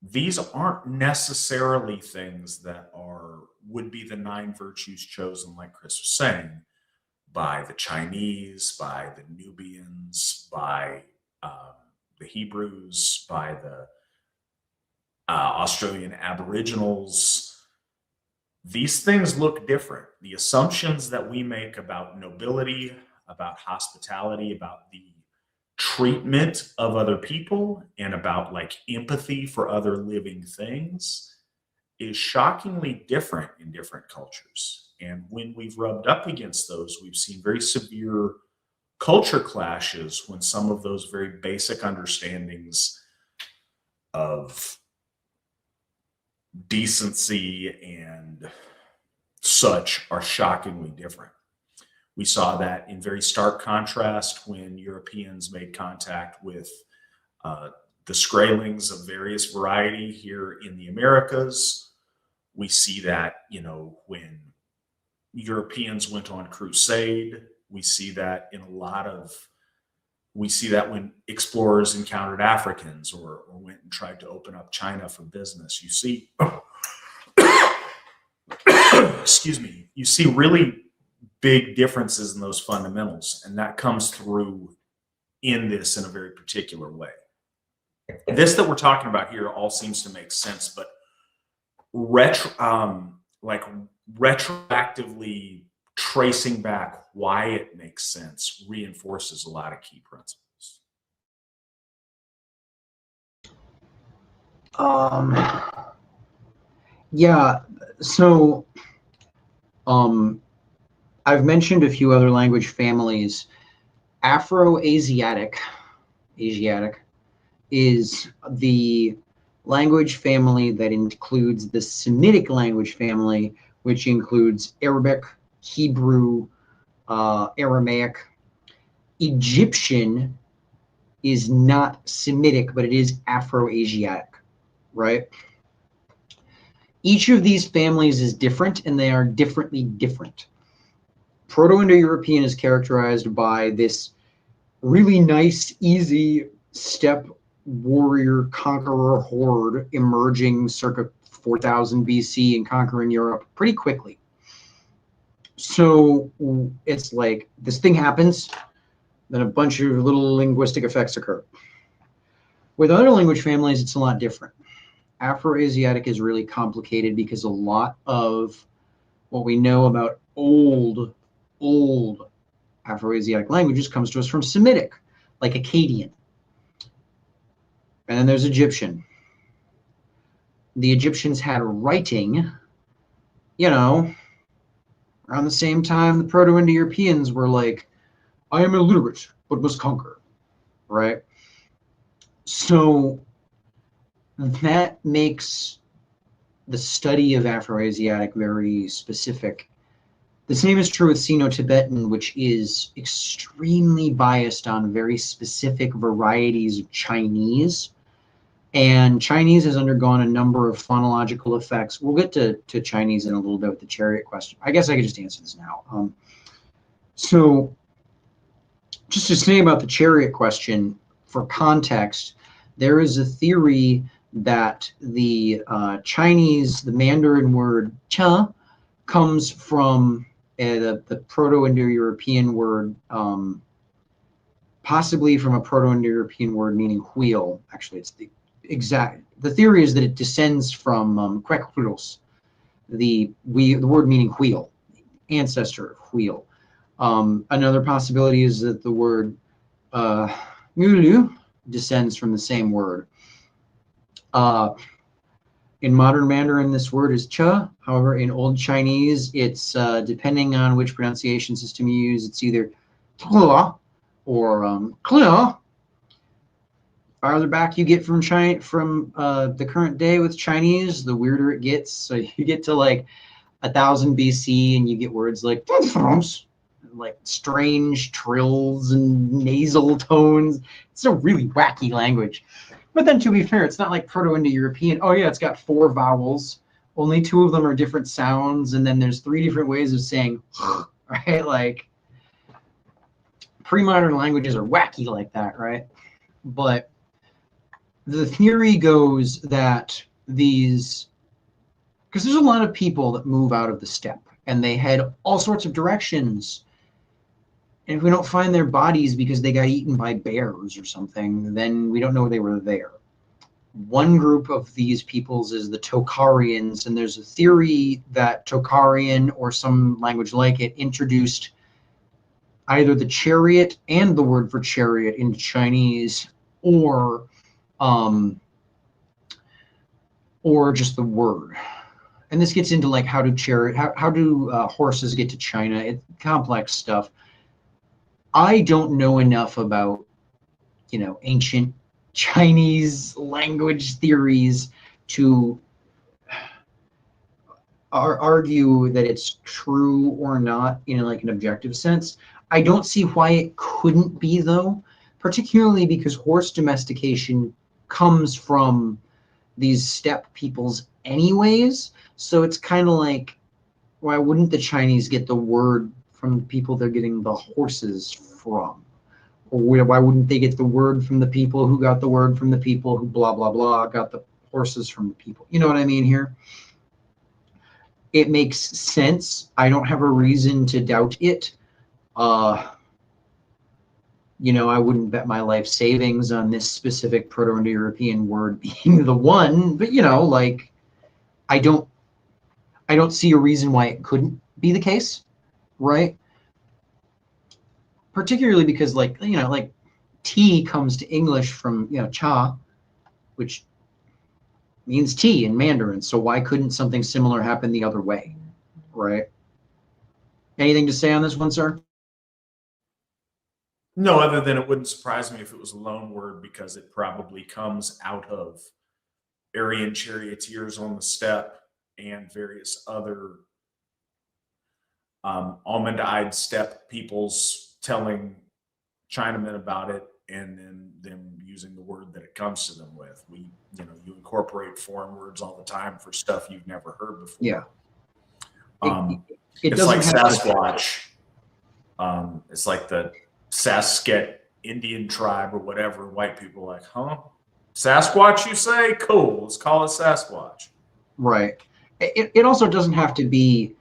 These aren't necessarily things that would be the 9 virtues chosen, like Chris was saying, by the Chinese, by the Nubians, by the Hebrews, by the Australian Aboriginals. These things look different. The assumptions that we make about nobility, about hospitality, about the treatment of other people, and about like empathy for other living things is shockingly different in different cultures. And when we've rubbed up against those, we've seen very severe culture clashes when some of those very basic understandings of decency and such are shockingly different. We saw that in very stark contrast when Europeans made contact with the Skraelings of various variety here in the Americas. We see that, when Europeans went on crusade. We see that when explorers encountered Africans or went and tried to open up China for business. You see, excuse me, you see really big differences in those fundamentals, and that comes through in this in a very particular way. This that we're talking about here all seems to make sense, but retroactively tracing back why it makes sense reinforces a lot of key principles. Yeah, so I've mentioned a few other language families. Afro-Asiatic is the language family that includes the Semitic language family, which includes Arabic, Hebrew, Aramaic, Egyptian, is not Semitic, but it is Afro-Asiatic, right? Each of these families is different, and they are differently different. Proto-Indo-European is characterized by this really nice, easy steppe warrior conqueror horde emerging circa 4000 BC and conquering Europe pretty quickly. So it's like this thing happens, then a bunch of little linguistic effects occur. With other language families, it's a lot different. Afro-Asiatic is really complicated because a lot of what we know about old Afro-Asiatic languages comes to us from Semitic, like Akkadian. And then there's Egyptian. The Egyptians had writing, around the same time the Proto-Indo-Europeans were like, I am illiterate, but must conquer, right? So that makes the study of Afro-Asiatic very specific. The same is true with Sino-Tibetan, which is extremely biased on very specific varieties of Chinese. And Chinese has undergone a number of phonological effects. We'll get to Chinese in a little bit with the chariot question. I guess I could just answer this now. So just to say about the chariot question, for context, there is a theory that the Chinese, the Mandarin word cha, comes from the Proto-Indo-European word, possibly from a Proto-Indo-European word meaning wheel. Actually, it's the theory is that it descends from kwekhulos, the word meaning wheel, ancestor of wheel. Another possibility is that the word mulu descends from the same word. In modern Mandarin, this word is cha. However, in Old Chinese, it's depending on which pronunciation system you use, it's either kla or kla. Farther back you get from the current day with Chinese, the weirder it gets. So you get to like 1000 BC, and you get words like strange trills and nasal tones. It's a really wacky language. But then, to be fair, it's not like Proto-Indo-European. Oh yeah, it's got 4 vowels. Only 2 of them are different sounds, and then there's 3 different ways of saying, right? Like pre-modern languages are wacky like that, right? But the theory goes that because there's a lot of people that move out of the steppe, and they head all sorts of directions. And if we don't find their bodies because they got eaten by bears or something, then we don't know they were there. One group of these peoples is the Tocharians, and there's a theory that Tocharian or some language like it introduced either the chariot and the word for chariot into Chinese, or just the word. And this gets into like how do horses get to China? It's complex stuff. I don't know enough about, ancient Chinese language theories to argue that it's true or not in like an objective sense. I don't see why it couldn't be, though, particularly because horse domestication comes from these steppe peoples anyways. So it's kind of like, why wouldn't the Chinese get the word from the people they're getting the horses from? Or why wouldn't they get the word from the people who got the word from the people who blah, blah, blah, got the horses from the people? You know what I mean here? It makes sense. I don't have a reason to doubt it. I wouldn't bet my life savings on this specific Proto-Indo-European word being the one, but I don't see a reason why it couldn't be the case, right? Particularly because tea comes to English from cha, which means tea in Mandarin. So why couldn't something similar happen the other way, right? Anything to say on this one, sir? No, other than it wouldn't surprise me if it was a loan word, because it probably comes out of Aryan charioteers on the steppe and various other almond-eyed steppe peoples telling Chinamen about it and then them using the word that it comes to them with. You incorporate foreign words all the time for stuff you've never heard before. Yeah. It's like Sasquatch. It's like the Sasket Indian tribe or whatever. White people are like, huh? Sasquatch, you say? Cool. Let's call it Sasquatch. Right. It also doesn't have to be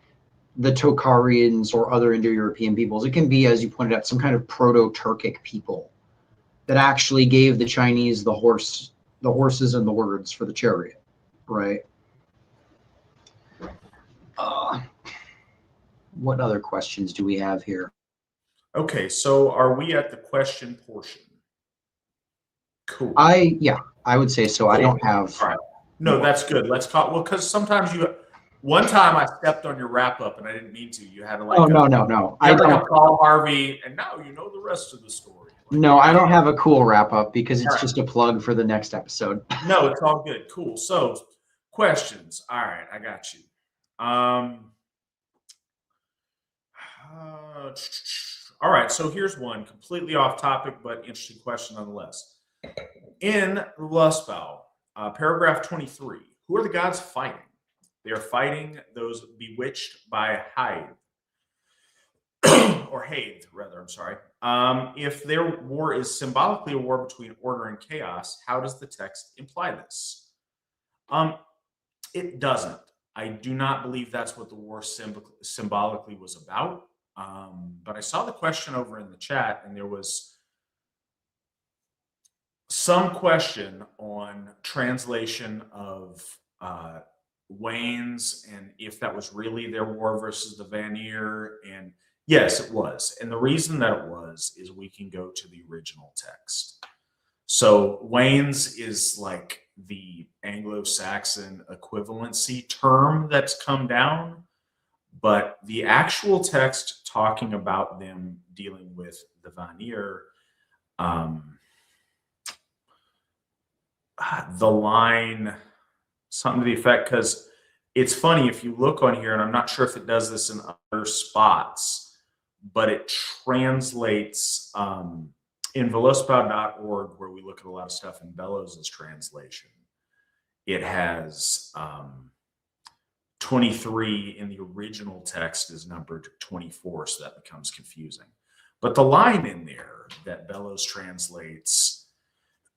the Tokharians or other Indo-European peoples. It can be, as you pointed out, some kind of proto-Turkic people that actually gave the Chinese the horses and the words for the chariot, right? What other questions do we have here? Okay, so are we at the question portion? Cool. I would say so. Cool. I don't have. All right. No, that's good. Let's call. Well, because sometimes one time I stepped on your wrap up and I didn't mean to. You had to like. Oh no. I don't like Paul Harvey, and now you know the rest of the story. Like, no, I don't have a cool wrap up because it's just a plug for the next episode. No, it's all good. Cool. So, questions. All right, I got you. All right, so here's one completely off topic, but interesting question nonetheless. In the Lustbau, paragraph 23, who are the gods fighting? They are fighting those bewitched by Hythe, or Hathe, rather, I'm sorry. If their war is symbolically a war between order and chaos, how does the text imply this? It doesn't. I do not believe that's what the war symbolically was about. But I saw the question over in the chat, and there was some question on translation of Wayne's and if that was really their war versus the Vanir. And yes, it was. And the reason that it was is we can go to the original text. So Wayne's is like the Anglo-Saxon equivalency term that's come down. But the actual text talking about them dealing with the Vanir, the line, something to the effect, because it's funny if you look on here, and I'm not sure if it does this in other spots, but it translates in velocipod.org, where we look at a lot of stuff in Bellows' translation. It has 23 in the original text is numbered 24, so that becomes confusing. But the line in there that Bellows translates,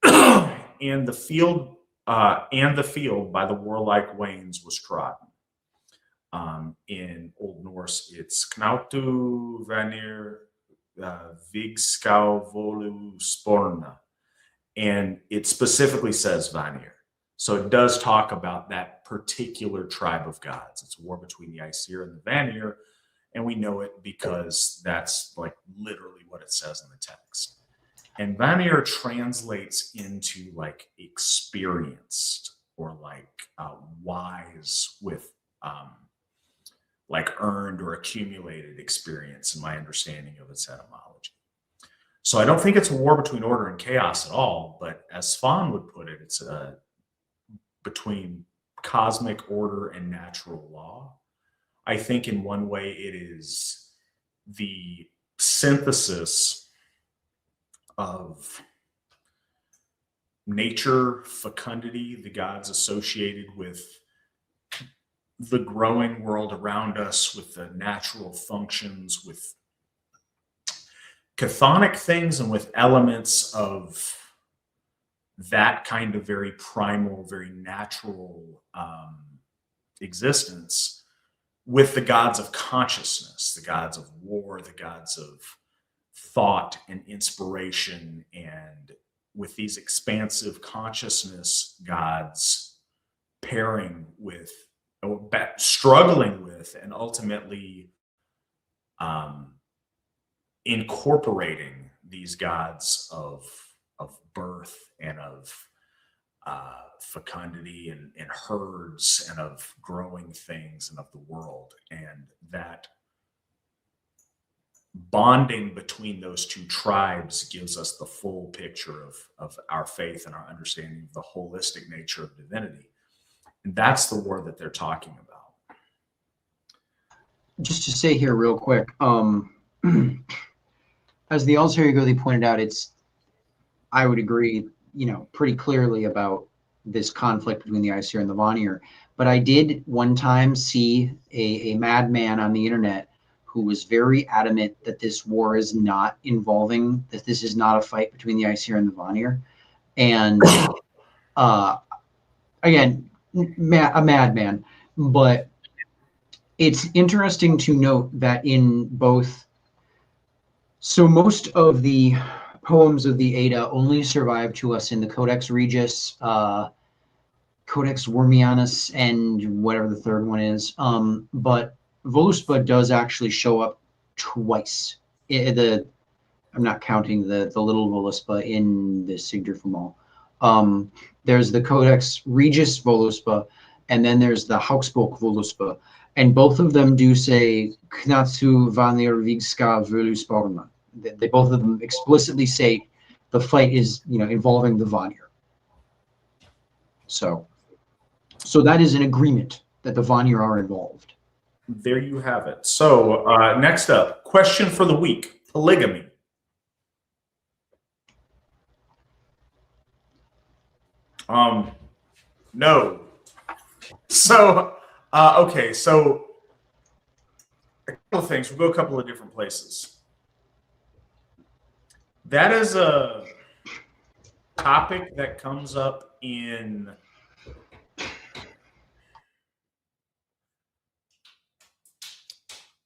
and the field by the warlike Waynes was trodden. In Old Norse, it's Knautu Vanir Vigskau Volu Sporna, and it specifically says Vanir. So it does talk about that particular tribe of gods. It's a war between the Aesir and the Vanir, and we know it because that's like literally what it says in the text. And Vanir translates into like experienced or like wise with like earned or accumulated experience in my understanding of its etymology. So I don't think it's a war between order and chaos at all, but as Svan would put it, it's a between cosmic order and natural law. I think in one way it is the synthesis of nature, fecundity, the gods associated with the growing world around us, with the natural functions, with chthonic things, and with elements of that kind of very primal, very natural existence, with the gods of consciousness, the gods of war, the gods of thought and inspiration, and with these expansive consciousness gods pairing with, or struggling with, and ultimately incorporating these gods of birth and of fecundity and herds and of growing things and of the world. And that bonding between those two tribes gives us the full picture of our faith and our understanding of the holistic nature of divinity. And that's the war that they're talking about. Just to say here real quick, as the Alter Ego, they pointed out, it's I would agree, pretty clearly about this conflict between the Aesir and the Vanir. But I did one time see a madman on the internet who was very adamant that this war is not involving, that this is not a fight between the Aesir and the Vanir. And again, a madman. But it's interesting to note that in both, so most of the poems of the Edda only survive to us in the Codex Regius, Codex Wormianus, and whatever the third one is. But Voluspa does actually show up twice. I'm not counting the little Voluspa in the Sigdur Famal. There's the Codex Regius Voluspa, and then there's the Hauksbok Voluspa. And both of them do say Knatsu Vanir Vigska Volusparna. They both of them explicitly say the fight is, involving the Vanir. So that is an agreement that the Vanir are involved. There you have it. So next up, question for the week: polygamy. No. So okay. So a couple of things. We'll go a couple of different places. That is a topic that comes up in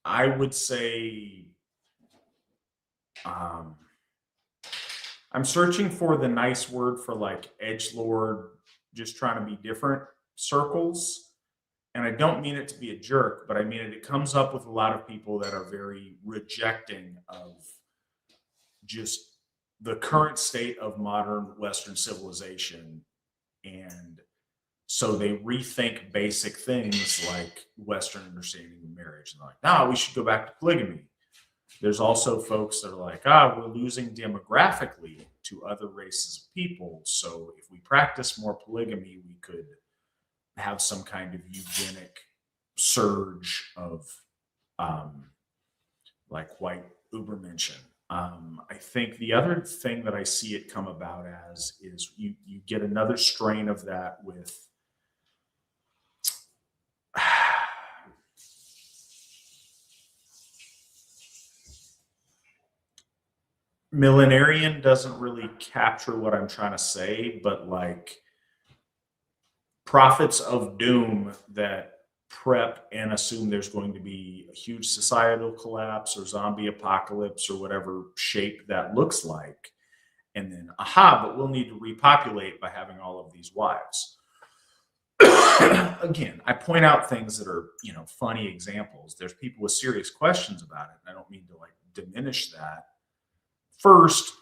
I would say I'm searching for the nice word for like edgelord, just trying to be different circles. And I don't mean it to be a jerk, but I mean it comes up with a lot of people that are very rejecting of just the current state of modern Western civilization. And so they rethink basic things like Western understanding of marriage. And they're like, no, we should go back to polygamy. There's also folks that are like, we're losing demographically to other races of people. So if we practice more polygamy, we could have some kind of eugenic surge of like white Ubermenschen. I think the other thing that I see it come about as is you get another strain of that with millenarian doesn't really capture what I'm trying to say, but like prophets of doom that prep and assume there's going to be a huge societal collapse or zombie apocalypse or whatever shape that looks like. And then, but we'll need to repopulate by having all of these wives. Again, I point out things that are, funny examples. There's people with serious questions about it. And I don't mean to like diminish that. First,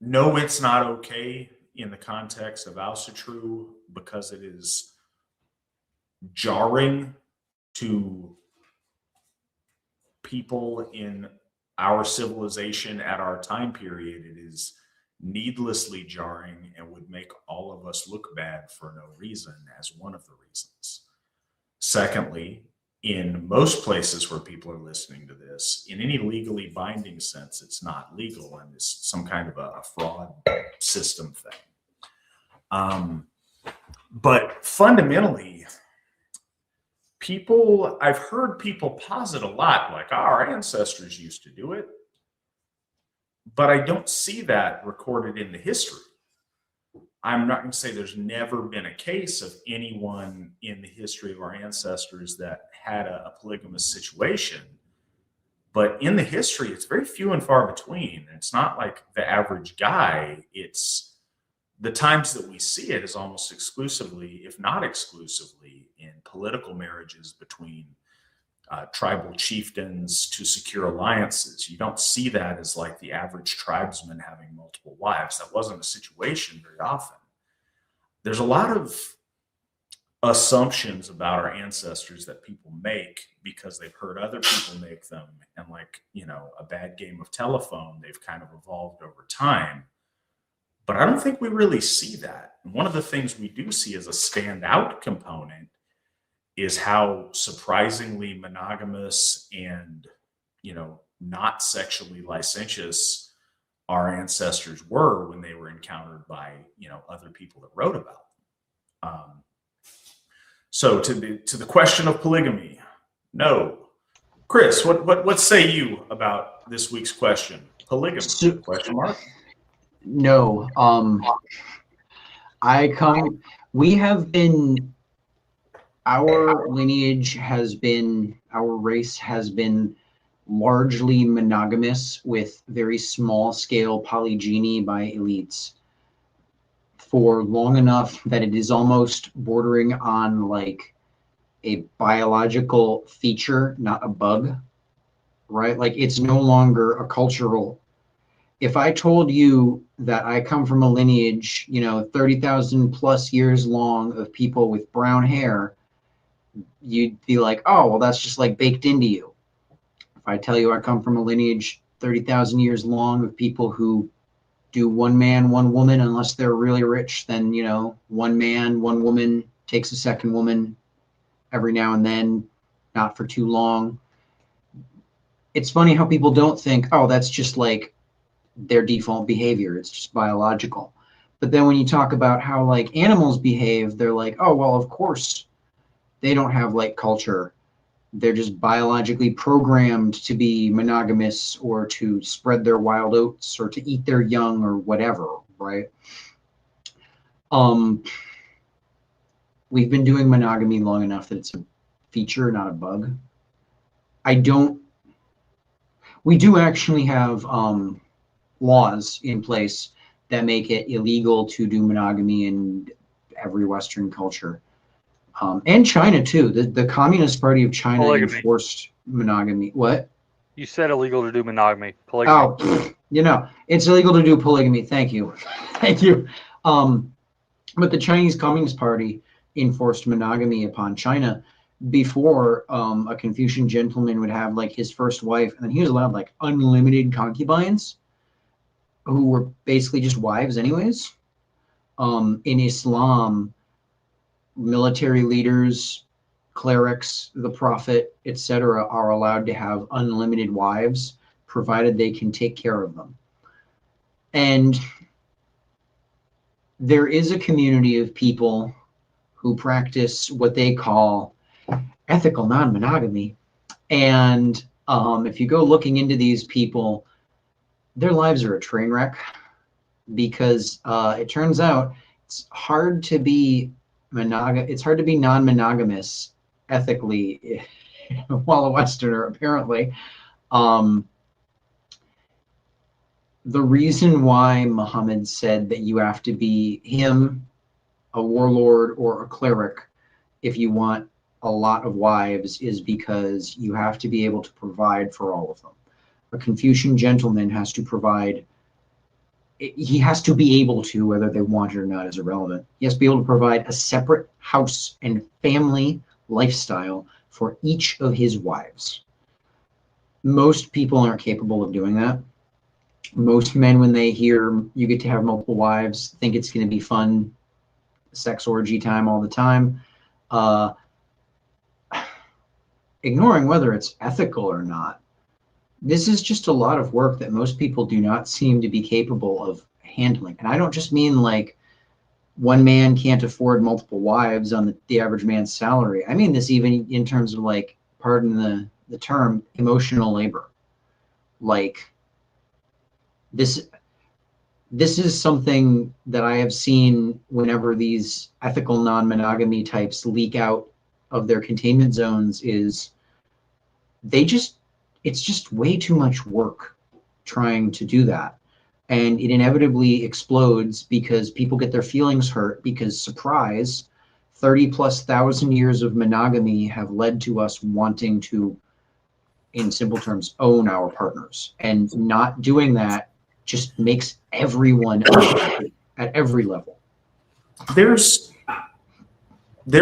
no, it's not okay in the context of Asatru because it is jarring to people in our civilization at our time period. It is needlessly jarring and would make all of us look bad for no reason as one of the reasons. Secondly, in most places where people are listening to this, in any legally binding sense, it's not legal and it's some kind of a fraud system thing. But fundamentally, I've heard people posit a lot like, our ancestors used to do it. But I don't see that recorded in the history. I'm not going to say there's never been a case of anyone in the history of our ancestors that had a polygamous situation. But in the history, it's very few and far between. It's not like the average guy. It's the times that we see it is almost exclusively, if not exclusively, in political marriages between tribal chieftains to secure alliances. You don't see that as like the average tribesman having multiple wives. That wasn't a situation very often. There's a lot of assumptions about our ancestors that people make because they've heard other people make them. And like, a bad game of telephone, they've kind of evolved over time. But I don't think we really see that. And one of the things we do see as a standout component is how surprisingly monogamous and, not sexually licentious our ancestors were when they were encountered by, other people that wrote about them. So to the question of polygamy, no. Chris, what say you about this week's question? Polygamy? Question mark? No. We have been, our lineage has been, our race has been largely monogamous with very small scale polygyny by elites for long enough that it is almost bordering on like a biological feature, not a bug, right? Like it's no longer a cultural. If I told you that I come from a lineage, 30,000 plus years long of people with brown hair, you'd be like, oh, well, that's just like baked into you. If I tell you I come from a lineage 30,000 years long of people who do one man, one woman, unless they're really rich, then, one man, one woman takes a second woman every now and then, not for too long. It's funny how people don't think, oh, that's just like their default behavior. It's just biological. But then when you talk about how like animals behave, they're like, oh, well, of course they don't have like culture. They're just biologically programmed to be monogamous or to spread their wild oats or to eat their young or whatever, right? We've been doing monogamy long enough that it's a feature, not a bug. We do actually have laws in place that make it illegal to do monogamy in every Western culture. And China too. The Communist Party of China Polygamy. enforced monogamy. What? You said illegal to do monogamy. Polygamy. Oh, it's illegal to do polygamy. Thank you. Thank you. But the Chinese Communist Party enforced monogamy upon China before a Confucian gentleman would have like his first wife, and then he was allowed like unlimited concubines who were basically just wives anyways. In Islam, military leaders, clerics, the prophet, etc., are allowed to have unlimited wives, provided they can take care of them. And there is a community of people who practice what they call ethical non-monogamy. And if you go looking into these people, their lives are a train wreck because it turns out it's hard to be non-monogamous ethically while a Westerner, apparently. The reason why Muhammad said that you have to be him, a warlord, or a cleric if you want a lot of wives is because you have to be able to provide for all of them. A Confucian gentleman has to provide. He has to be able to, whether they want it or not is irrelevant. He has to be able to provide a separate house and family lifestyle for each of his wives. Most people aren't capable of doing that. Most men, when they hear you get to have multiple wives, think it's going to be fun, sex orgy time all the time, ignoring whether it's ethical or not. This is just a lot of work that most people do not seem to be capable of handling. And I don't just mean like one man can't afford multiple wives on the average man's salary. I mean this even in terms of like, pardon the term, emotional labor. Like this is something that I have seen whenever these ethical non-monogamy types leak out of their containment zones is it's just way too much work trying to do that. And it inevitably explodes because people get their feelings hurt because, surprise, 30,000+ years of monogamy have led to us wanting to, in simple terms, own our partners. And not doing that just makes everyone unhappy at every level. There's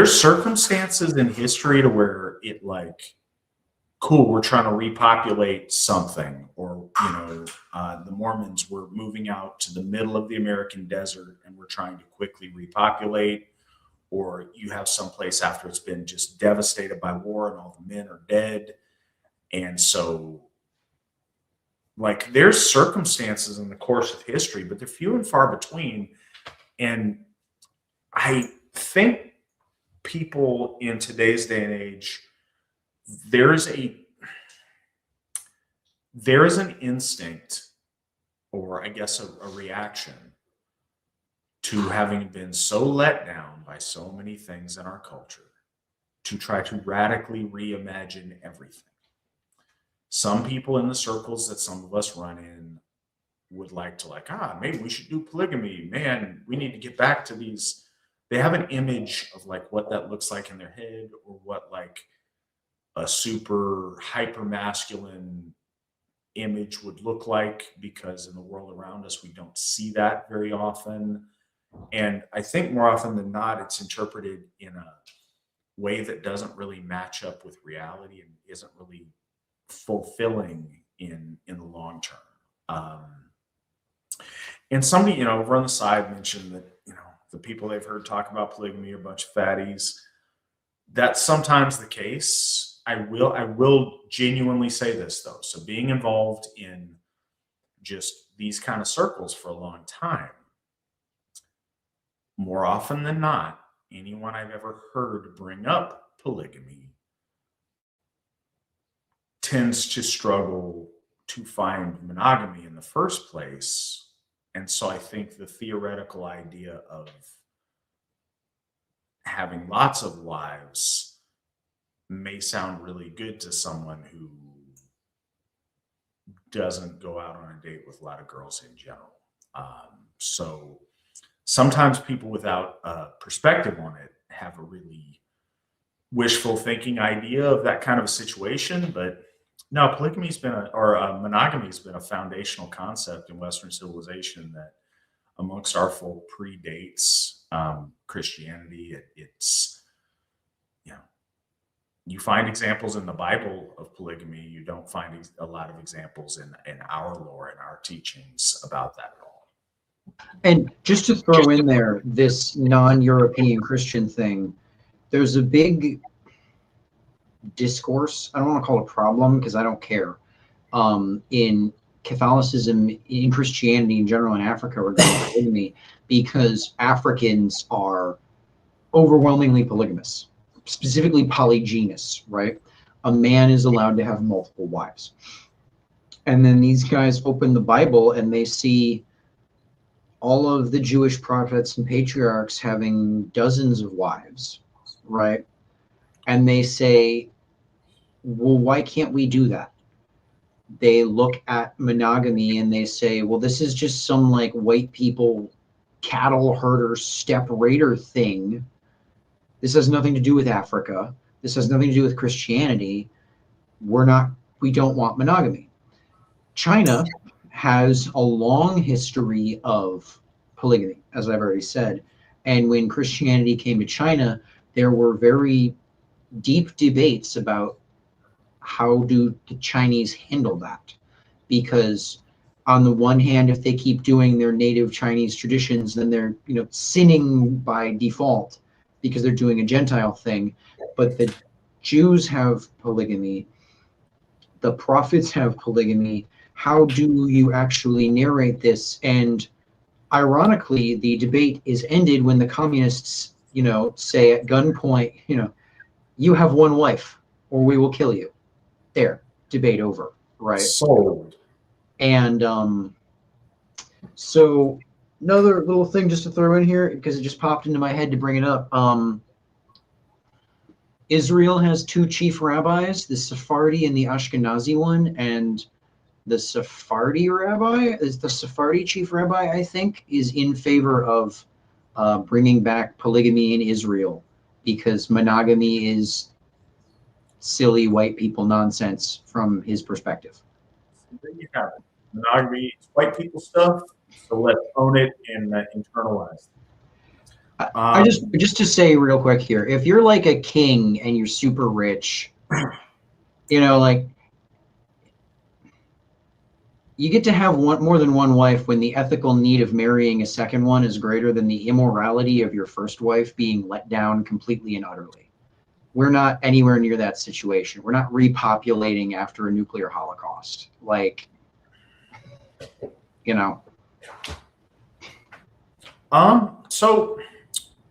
circumstances in history to where it like, cool, we're trying to repopulate something, or the Mormons were moving out to the middle of the American desert and we're trying to quickly repopulate, or you have someplace after it's been just devastated by war and all the men are dead, and so like there's circumstances in the course of history, but they're few and far between. And I think people in today's day and age, there is an instinct, or I guess a reaction to having been so let down by so many things in our culture, to try to radically reimagine everything. Some people in the circles that some of us run in would like to maybe we should do polygamy. Man, we need to get back to these. They have an image of like what that looks like in their head, or what like a super hyper masculine image would look like, because in the world around us, we don't see that very often. And I think more often than not, it's interpreted in a way that doesn't really match up with reality and isn't really fulfilling in the long term. And somebody, over on the side mentioned that, the people they've heard talk about polygamy are a bunch of fatties. That's sometimes the case. I will genuinely say this though. So being involved in just these kind of circles for a long time, more often than not, anyone I've ever heard bring up polygamy tends to struggle to find monogamy in the first place. And so I think the theoretical idea of having lots of wives may sound really good to someone who doesn't go out on a date with a lot of girls in general. So sometimes people without a perspective on it have a really wishful thinking idea of that kind of a situation. But no, polygamy's been monogamy has been a foundational concept in Western civilization that amongst our folk predates Christianity. It's, you find examples in the Bible of polygamy. You don't find a lot of examples in our lore and our teachings about that at all. And just to throw in there, this non-European Christian thing, there's a big discourse. I don't want to call it a problem because I don't care. In Catholicism, in Christianity in general, in Africa regarding polygamy, because Africans are overwhelmingly polygamous, specifically polygynous, right? A man is allowed to have multiple wives. And then these guys open the Bible and they see all of the Jewish prophets and patriarchs having dozens of wives, right? And they say, well, why can't we do that? They look at monogamy and they say, well, this is just some like white people cattle herder step raider thing. This has nothing to do with Africa. This has nothing to do with Christianity. We don't want monogamy. China has a long history of polygamy, as I've already said. And when Christianity came to China, there were very deep debates about how do the Chinese handle that? Because on the one hand, if they keep doing their native Chinese traditions, then they're sinning by default because they're doing a Gentile thing. But the Jews have polygamy. The prophets have polygamy. How do you actually narrate this? And ironically, the debate is ended when the communists, say at gunpoint, you have one wife or we will kill you. There, debate over, right? Sold. And so another little thing just to throw in here, because it just popped into my head to bring it up. Israel has two chief rabbis, the Sephardi and the Ashkenazi one, and the Sephardi chief rabbi, I think, is in favor of bringing back polygamy in Israel because monogamy is silly white people nonsense from his perspective. There you have it. Monogamy is white people stuff, so let's own it and internalize it. I just to say real quick here, if you're like a king and you're super rich, like you get to have more than one wife when the ethical need of marrying a second one is greater than the immorality of your first wife being let down completely and utterly. We're not anywhere near that situation. We're not repopulating after a nuclear holocaust. Like, You know. So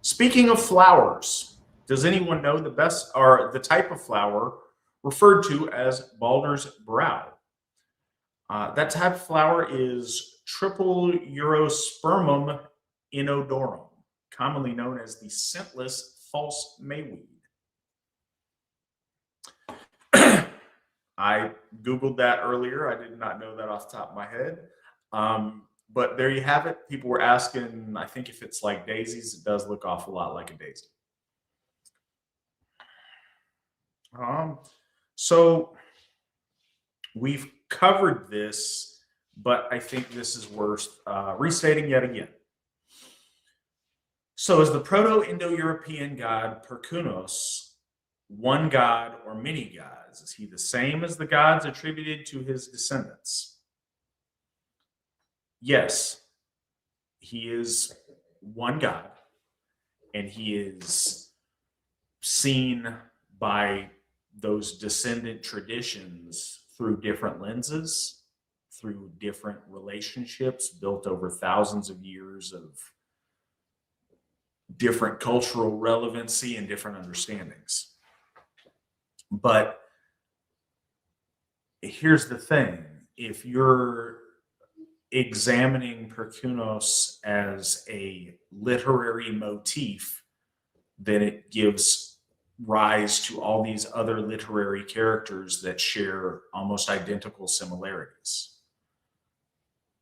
speaking of flowers, does anyone know the best or the type of flower referred to as Balder's brow? That type of flower is triple Eurospermum inodorum, commonly known as the scentless false mayweed. I Googled that earlier. I did not know that off the top of my head. But there you have it. People were asking, I think if it's like daisies, it does look awful lot like a daisy. So we've covered this, but I think this is worth restating yet again. So is the Proto-Indo-European god Perkunos one god or many gods? Is he the same as the gods attributed to his descendants? Yes, he is one god, and he is seen by those descendant traditions through different lenses, through different relationships built over thousands of years of different cultural relevancy and different understandings. But here's the thing. If you're examining Perkunos as a literary motif, then it gives rise to all these other literary characters that share almost identical similarities.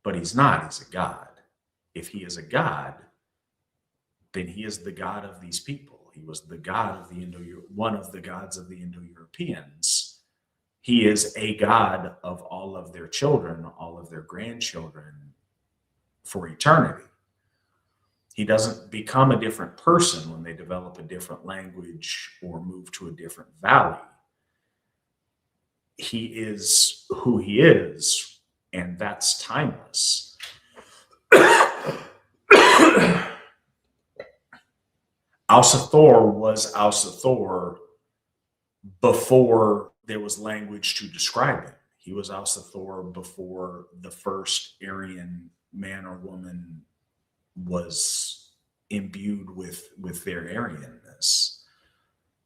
But he's not, he's a god. If he is a god, then he is the god of these people. He was the god of the one of the gods of the Indo-Europeans. He is a god of all of their children, all of their grandchildren for eternity. He doesn't become a different person when they develop a different language or move to a different valley. He is who he is, and that's timeless. Alsathor was Alsathor before there was language to describe him. He was Alsathor before the first Aryan man or woman was imbued with their Aryanness.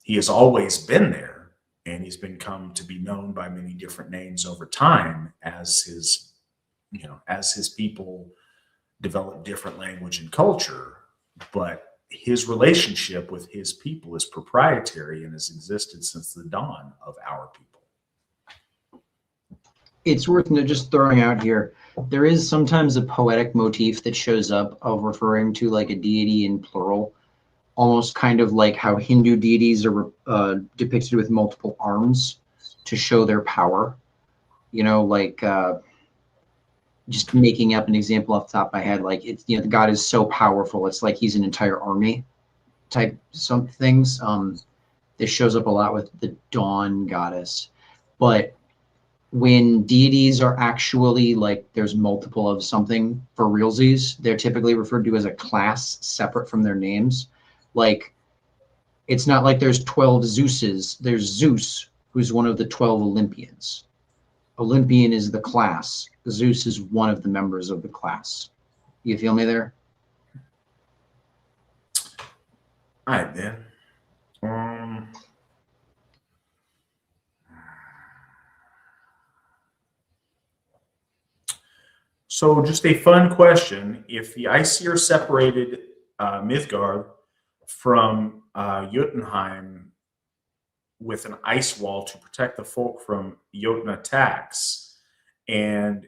He has always been there, and he's been come to be known by many different names over time as his, as his people develop different language and culture. But his relationship with his people is proprietary and has existed since the dawn of our people. It's worth just throwing out here, there is sometimes a poetic motif that shows up of referring to like a deity in plural, almost kind of like how Hindu deities are depicted with multiple arms to show their power. Just making up an example off the top of my head, like it's, the god is so powerful, it's like he's an entire army type some things. This shows up a lot with the dawn goddess. But when deities are actually like there's multiple of something for realsies, they're typically referred to as a class separate from their names. Like it's not like there's 12 Zeuses, there's Zeus, who's one of the 12 Olympians. Olympian is the class. Zeus is one of the members of the class. You feel me there? All right, then. So just a fun question. If the Aesir separated Midgard from Jotunheim with an ice wall to protect the folk from Jotun attacks, and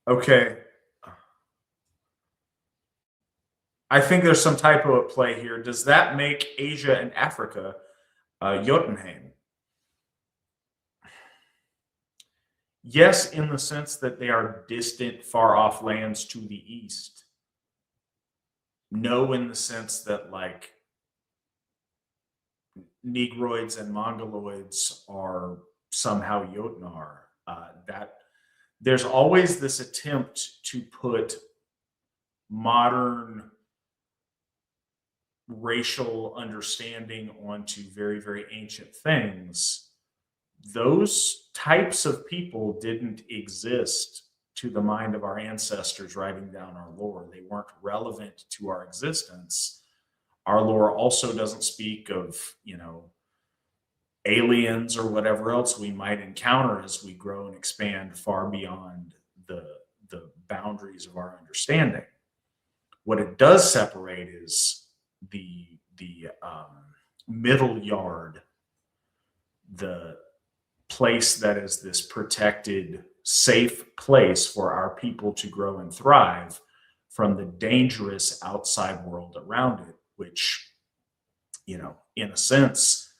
okay, I think there's some typo at play here. Does that make Asia and Africa Jotunheim? Yes, in the sense that they are distant, far-off lands to the east. No, in the sense that like Negroids and Mongoloids are somehow Jotnar. That there's always this attempt to put modern racial understanding onto very, very ancient things, those types of people didn't exist to the mind of our ancestors writing down our lore. They weren't relevant to our existence. Our lore also doesn't speak of, aliens or whatever else we might encounter as we grow and expand far beyond the boundaries of our understanding. What it does separate is the middle yard, the place that is this protected, safe place for our people to grow and thrive, from the dangerous outside world around it, which, in a sense,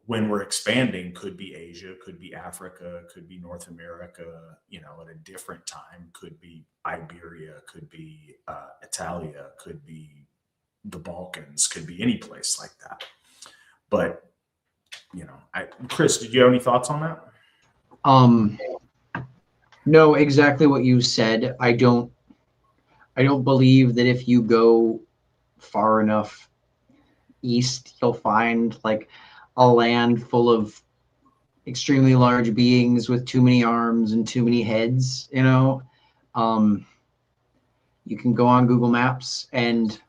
when we're expanding, could be Asia, could be Africa, could be North America, at a different time, could be Iberia, could be Italia, could be the Balkans, could be any place like that. But, Chris, did you have any thoughts on that? No, exactly what you said. I don't believe that if you go far enough east, you'll find like a land full of extremely large beings with too many arms and too many heads. You can go on Google Maps and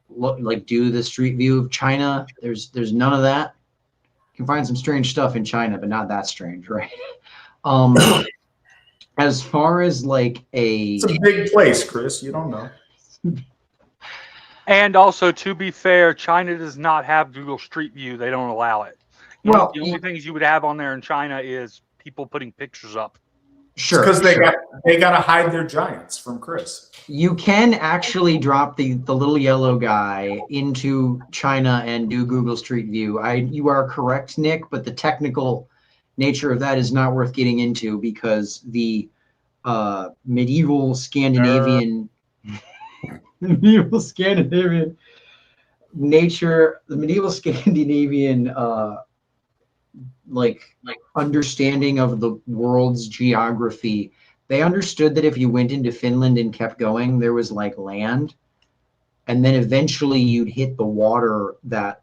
look, do the street view of China. There's none of that. You can find some strange stuff in China, but not that strange, right? As far as It's a big place, Chris. You don't know. And also, to be fair, China does not have Google Street View. They don't allow it. The only things you would have on there in China is people putting pictures up. Sure, because they got to hide their giants from Chris. You can actually drop the little yellow guy into China and do Google Street View. You are correct, Nick, but the technical nature of that is not worth getting into, because the medieval Scandinavian nature, the medieval Scandinavian understanding of the world's geography, they understood that if you went into Finland and kept going, there was land, and then eventually you'd hit the water that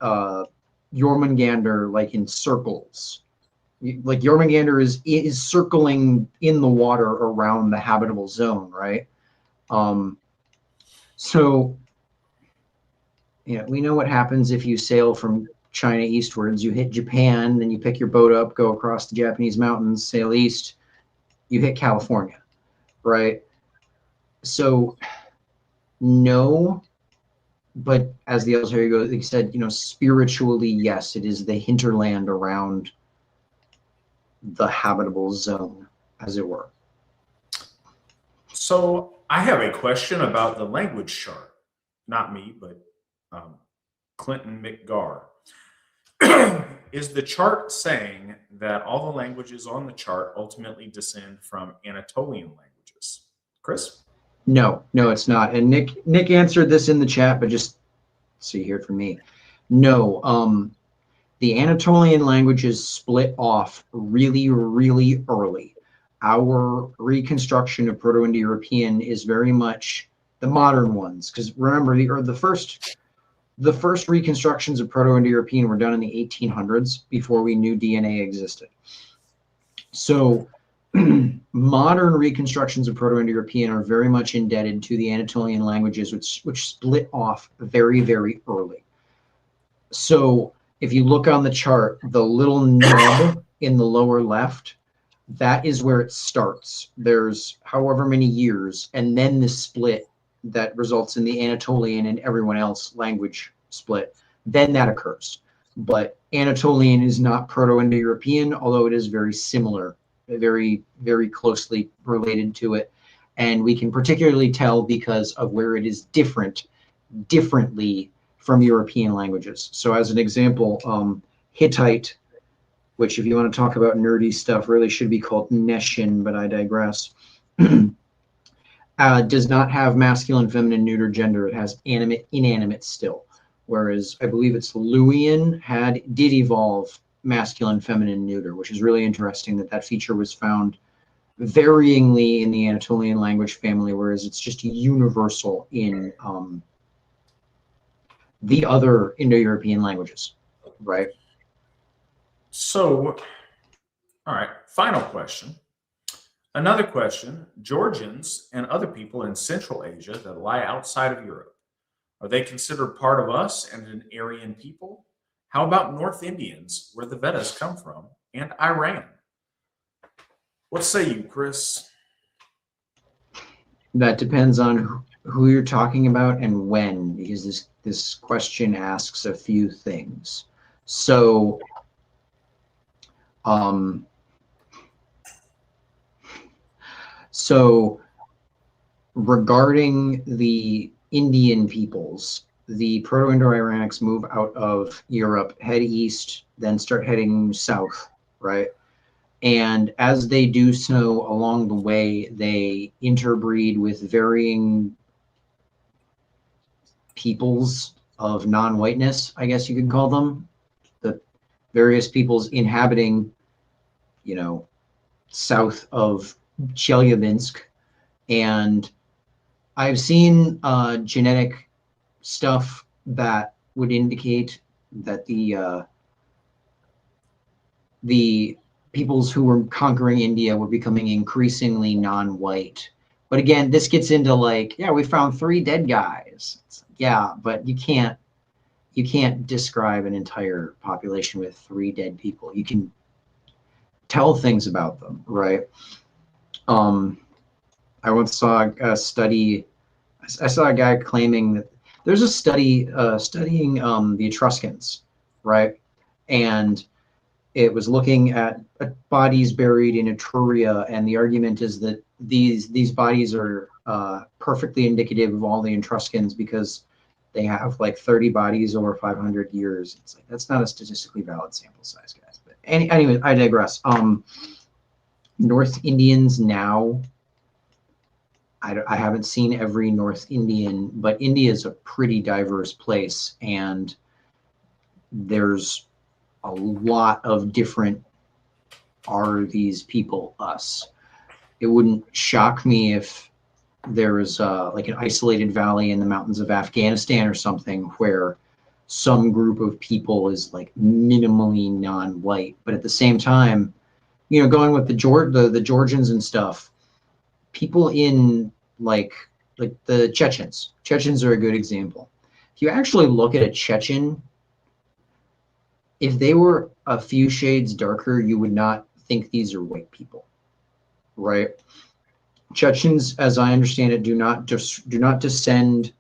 Jormungandr encircles. Jormungandr is circling in the water around the habitable zone, right? So we know what happens if you sail from China eastwards. You hit Japan, then you pick your boat up, go across the Japanese mountains, sail east, you hit California, right? So no, but as the Elsevier goes, he said, spiritually, yes, it is the hinterland around the habitable zone, as it were. So I have a question about the language chart. Not me, but Clinton McGarr. Is the chart saying that all the languages on the chart ultimately descend from Anatolian languages? Chris? No, it's not. And Nick answered this in the chat, but just so you hear it from me. No, the Anatolian languages split off really, really early. Our reconstruction of Proto-Indo-European is very much the modern ones, because remember, the first reconstructions of Proto-Indo-European were done in the 1800s, before we knew DNA existed. So modern reconstructions of Proto-Indo-European are very much indebted to the Anatolian languages, which split off very, very early. So if you look on the chart, the little nub in the lower left, that is where it starts. There's however many years, and then the split that results in the Anatolian and everyone else language split, then that occurs. But Anatolian is not Proto-Indo-European, although it is very similar, very, very closely related to it. And we can particularly tell because of where it is differently from European languages. So as an example, Hittite, which if you want to talk about nerdy stuff, really should be called Neshin, but I digress. Does not have masculine, feminine, neuter, gender. It has animate, inanimate still. Whereas I believe it's Luwian did evolve masculine, feminine, neuter, which is really interesting that feature was found varyingly in the Anatolian language family, whereas it's just universal in the other Indo-European languages, right? So, all right, final question. Another question: Georgians and other people in Central Asia that lie outside of Europe, are they considered part of us and an Aryan people? How about North Indians, where the Vedas come from, and Iran? What say you, Chris? That depends on who you're talking about and when, because this question asks a few things. So, so regarding the Indian peoples, the Proto-Indo-Iranics move out of Europe, head east, then start heading south, right? And as they do so along the way, they interbreed with varying peoples of non-whiteness, I guess you could call them. The various peoples inhabiting, south of Chelyabinsk. And I've seen genetic stuff that would indicate that the peoples who were conquering India were becoming increasingly non-white. But again, this gets into like, yeah, we found 3 dead guys. Yeah, but you can't describe an entire population with 3 dead people. You can tell things about them, right? I once saw a study. I saw a guy claiming that there's a study studying the Etruscans, right? And it was looking at bodies buried in Etruria, and the argument is that these bodies are perfectly indicative of all the Etruscans because they have like 30 bodies over 500 years. It's like, that's not a statistically valid sample size, guys. But anyway, I digress. North Indians now, I haven't seen every North Indian, but India is a pretty diverse place, and there's a lot of different are these people us. It wouldn't shock me if there was like an isolated valley in the mountains of Afghanistan or something where some group of people is like minimally non-white, but at the same time, going with the Georgians and stuff, people in like the Chechens are a good example. If you actually look at a Chechen, if they were a few shades darker, you would not think these are white people, right? Chechens, as I understand it, do not descend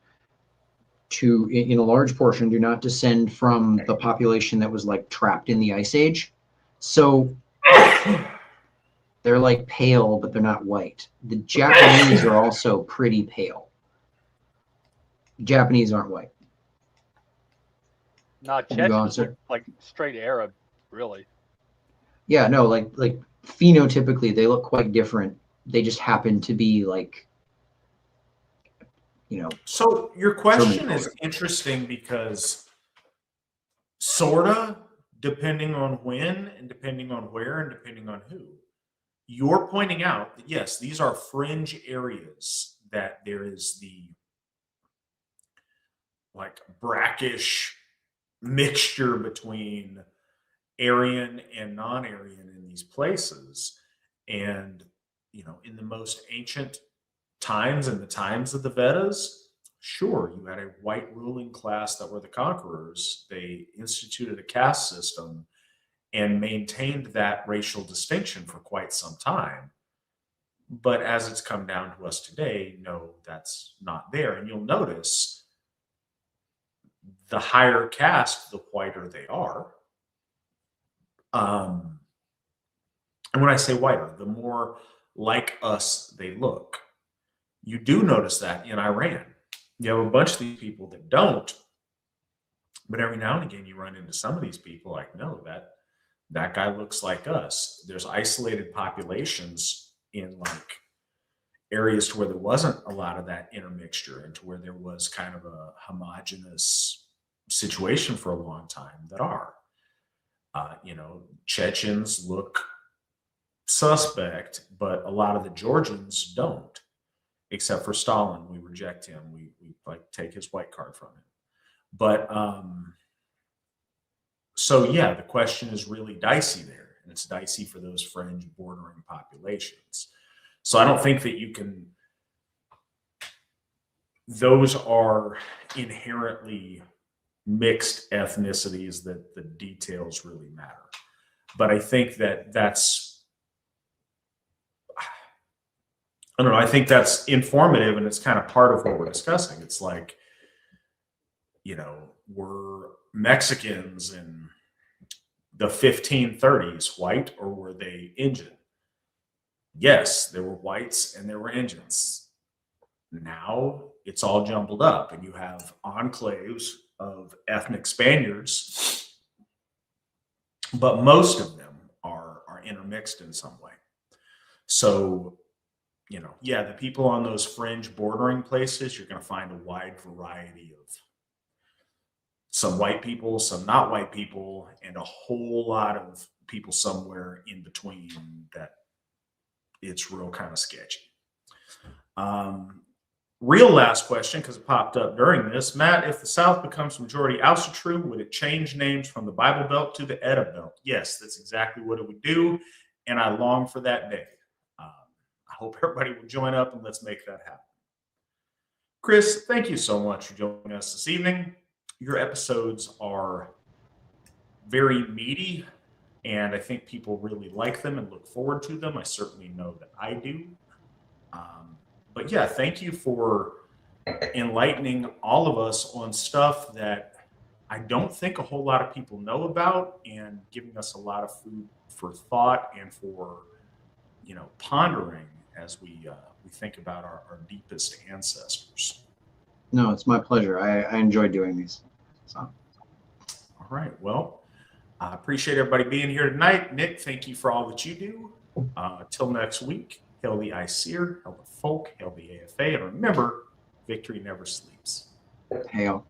to, in a large portion, do not descend from the population that was like trapped in the Ice Age. So they're like pale, but they're not white. The Japanese are also pretty pale. Japanese aren't white. Not Chechens, like straight Arab, really. Yeah, no, like phenotypically, they look quite different. They just happen to be like, So your question is interesting because sorta, depending on when and depending on where and depending on who, you're pointing out that yes, these are fringe areas that there is the like brackish mixture between Aryan and non-Aryan in these places. And, in the most ancient times, in the times of the Vedas, sure, you had a white ruling class that were the conquerors. They instituted a caste system and maintained that racial distinction for quite some time. But as it's come down to us today, no, that's not there. And you'll notice the higher caste, the whiter they are. And when I say whiter, the more like us they look. You do notice that in Iran. You have a bunch of these people that don't, but every now and again you run into some of these people like, no, that guy looks like us. There's isolated populations in like areas to where there wasn't a lot of that intermixture and to where there was kind of a homogenous situation for a long time that are. Chechens look suspect, but a lot of the Georgians don't, except for Stalin. We reject him. We like take his white card from him. But so yeah, the question is really dicey there, and it's dicey for those fringe bordering populations. So I don't think that you can. Those are inherently mixed ethnicities that the details really matter. But I think that that's, I don't know, I think that's informative, and it's kind of part of what we're discussing. It's like, you know, were Mexicans in the 1530s white, or were they Indian? Yes, there were whites and there were Indians. Now it's all jumbled up, and you have enclaves of ethnic Spaniards, but most of them are intermixed in some way. So, you know, yeah, the people on those fringe bordering places, you're going to find a wide variety of some white people, some not white people, and a whole lot of people somewhere in between that it's real kind of sketchy. Real last question, because it popped up during this. Matt, if the South becomes majority Asatru, would it change names from the Bible Belt to the Edda Belt? Yes, that's exactly what it would do, and I long for that day. I hope everybody will join up, and let's make that happen. Chris, thank you so much for joining us this evening. Your episodes are very meaty, and I think people really like them and look forward to them. I certainly know that I do. But yeah, thank you for enlightening all of us on stuff that I don't think a whole lot of people know about, and giving us a lot of food for thought and for, you know, pondering as we think about our deepest ancestors. No, it's my pleasure. I enjoy doing these. So. All right. Well, I appreciate everybody being here tonight. Nick, thank you for all that you do. Till next week, hail the ICEER, hail the folk, hail the AFA, and remember, victory never sleeps. Hail.